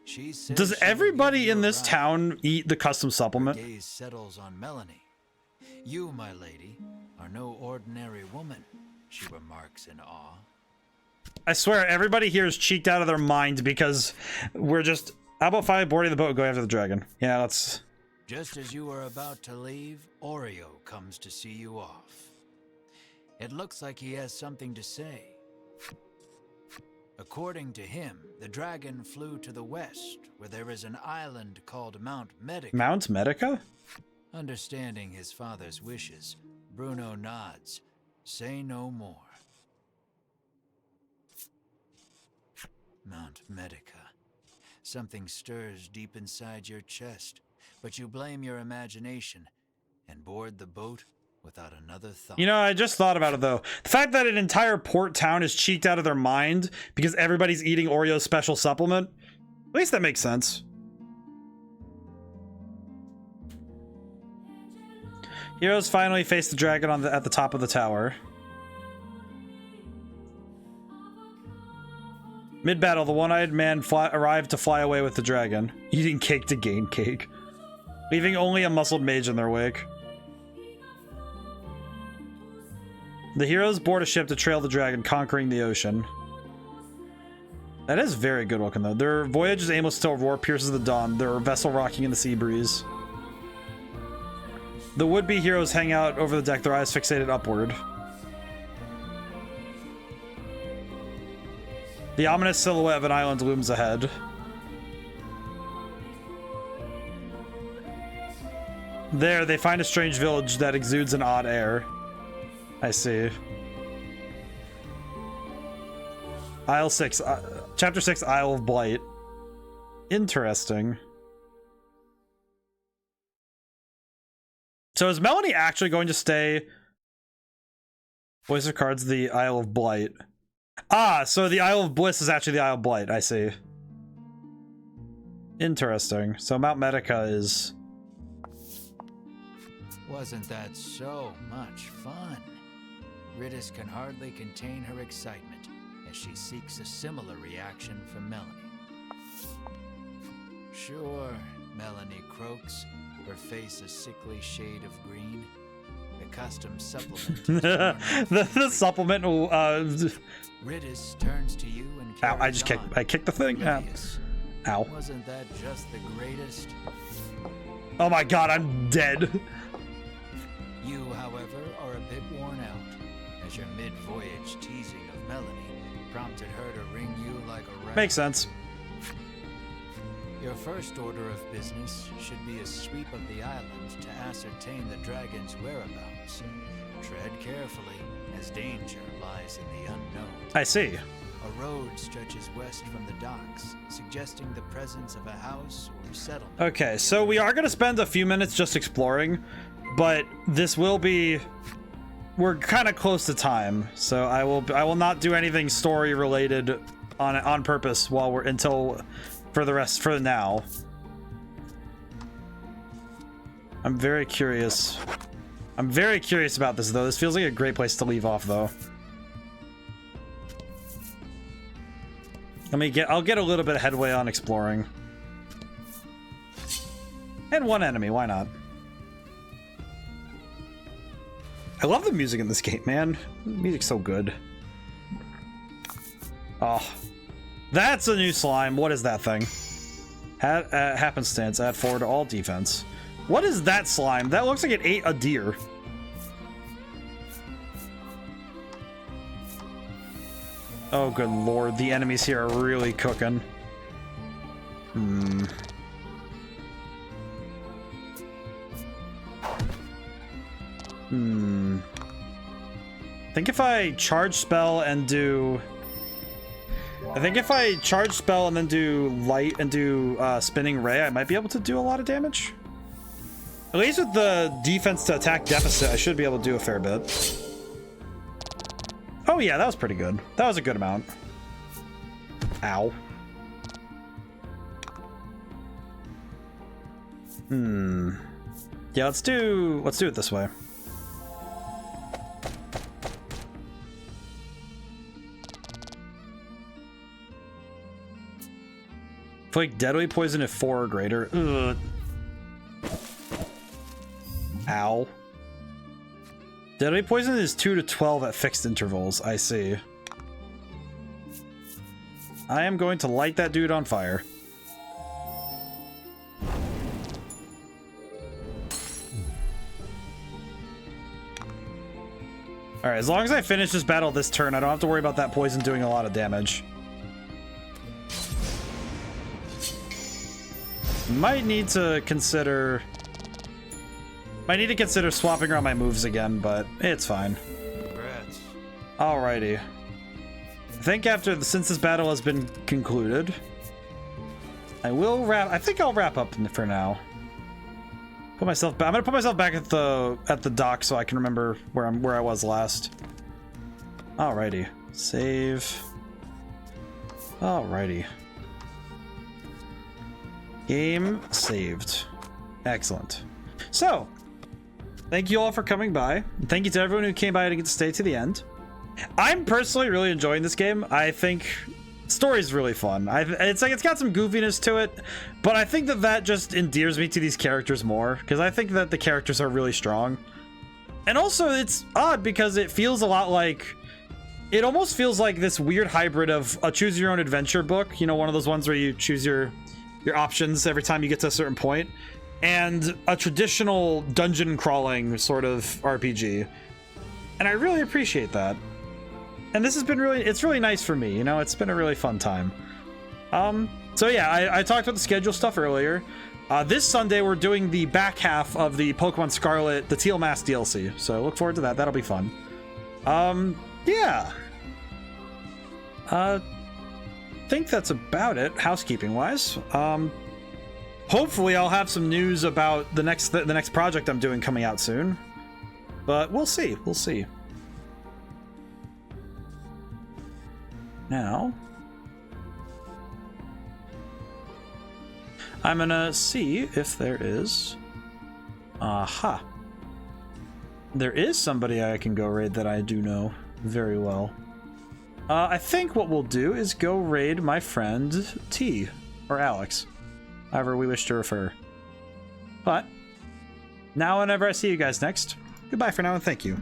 S2: she says
S1: Does
S2: she will
S1: everybody
S2: give you
S1: in
S2: a
S1: this
S2: ride.
S1: town eat the custom supplement?
S2: Gaze settles on Melanie. You, my lady, are no ordinary woman, she remarks in awe.
S1: I swear, everybody here is cheeked out of their mind because we're just... How about finally boarding the boat and going after the dragon? Yeah, let's...
S2: Just as you are about to leave, Oreo comes to see you off. It looks like he has something to say. According to him, the dragon flew to the west, where there is an island called Mount Medica.
S1: Mount Medica?
S2: Understanding his father's wishes, Bruno nods. Say no more. Mount Medica. Something stirs deep inside your chest, but you blame your imagination and board the boat without another thought.
S1: You know, I just thought about it, though. The fact that an entire port town is cheeked out of their mind because everybody's eating Oreo's special supplement, at least that makes sense. Heroes finally face the dragon at the top of the tower. Mid-battle, the one-eyed man arrived to fly away with the dragon, eating cake to gain cake, leaving only a muscled mage in their wake. The heroes board a ship to trail the dragon, conquering the ocean. That is very good looking, though. Their voyage is aimless till roar pierces the dawn, their vessel rocking in the sea breeze. The would-be heroes hang out over the deck, their eyes fixated upward. The ominous silhouette of an island looms ahead. There, they find a strange village that exudes an odd air. I see. Isle 6, Chapter 6, Isle of Blight. Interesting. So is Melanie actually going to stay? Voice of cards, the Isle of Blight. Ah, so the Isle of Bliss is actually the Isle of Blight, I see. Interesting. So Mount Medica is...
S2: Wasn't that so much fun? Ritis can hardly contain her excitement as she seeks a similar reaction from Melanie. Sure, Melanie croaks, her face a sickly shade of green. The custom supplement.
S1: the supplement will,
S2: Ritis turns to you and
S1: Ow, I kicked the thing. Ow.
S2: Wasn't that just the greatest?
S1: Oh my god, I'm dead.
S2: You, however, are a bit worn out, as your mid-voyage teasing of Melanie prompted her to ring you like a rat.
S1: Makes sense.
S2: Your first order of business should be a sweep of the island to ascertain the dragon's whereabouts. Tread carefully, as danger lies in the unknown.
S1: I see.
S2: A road stretches west from the docks, suggesting the presence of a house or settlement.
S1: Okay, so we are going to spend a few minutes just exploring, but this will be... We're kind of close to time, so I will not do anything story related on purpose while we're for now. I'm very curious. I'm very curious about this, though. This feels like a great place to leave off, though. I'll get a little bit of headway on exploring. And one enemy, why not? I love the music in this game, man. The music's so good. Oh. That's a new slime. What is that thing? Happenstance. Add 4 to all defense. What is that slime? That looks like it ate a deer. Oh, good lord. The enemies here are really cooking. I think if I charge spell and do... I think if I charge spell and then do light and do spinning ray, I might be able to do a lot of damage. At least with the defense to attack deficit, I should be able to do a fair bit. Oh yeah, that was pretty good. That was a good amount. Ow. Yeah, let's do it this way. Like deadly poison if 4 or greater. Ugh. Ow. Deadly poison is 2 to 12 at fixed intervals. I see. I am going to light that dude on fire. Alright, as long as I finish this battle this turn, I don't have to worry about that poison doing a lot of damage. Might need to consider swapping around my moves again, but it's fine.
S2: Congrats.
S1: Alrighty. I think since this battle has been concluded, I think I'll wrap up for now. I'm gonna put myself back at the dock so I can remember where I was last. Alrighty. Save. Alrighty. Game saved. Excellent. So, thank you all for coming by. Thank you to everyone who came by to get to stay to the end. I'm personally really enjoying this game. I think the story's really fun. It's got some goofiness to it, but I think that just endears me to these characters more because I think that the characters are really strong. And also, it's odd because it feels a lot like, it almost feels like this weird hybrid of a choose your own adventure book. You know, one of those ones where you choose your options every time you get to a certain point, and a traditional dungeon crawling sort of RPG. And I really appreciate that. And this has been it's really nice for me, you know, it's been a really fun time. So yeah, I talked about the schedule stuff earlier. This Sunday we're doing the back half of the Pokemon Scarlet, the Teal Mask DLC. So look forward to that. That'll be fun. Yeah. Think that's about it, housekeeping wise. Hopefully I'll have some news about the next project I'm doing coming out soon, but we'll see. Now I'm gonna see if there is there is somebody I can go raid that I do know very well. I think what we'll do is go raid my friend T, or Alex, however we wish to refer. But now whenever I see you guys next, goodbye for now and thank you.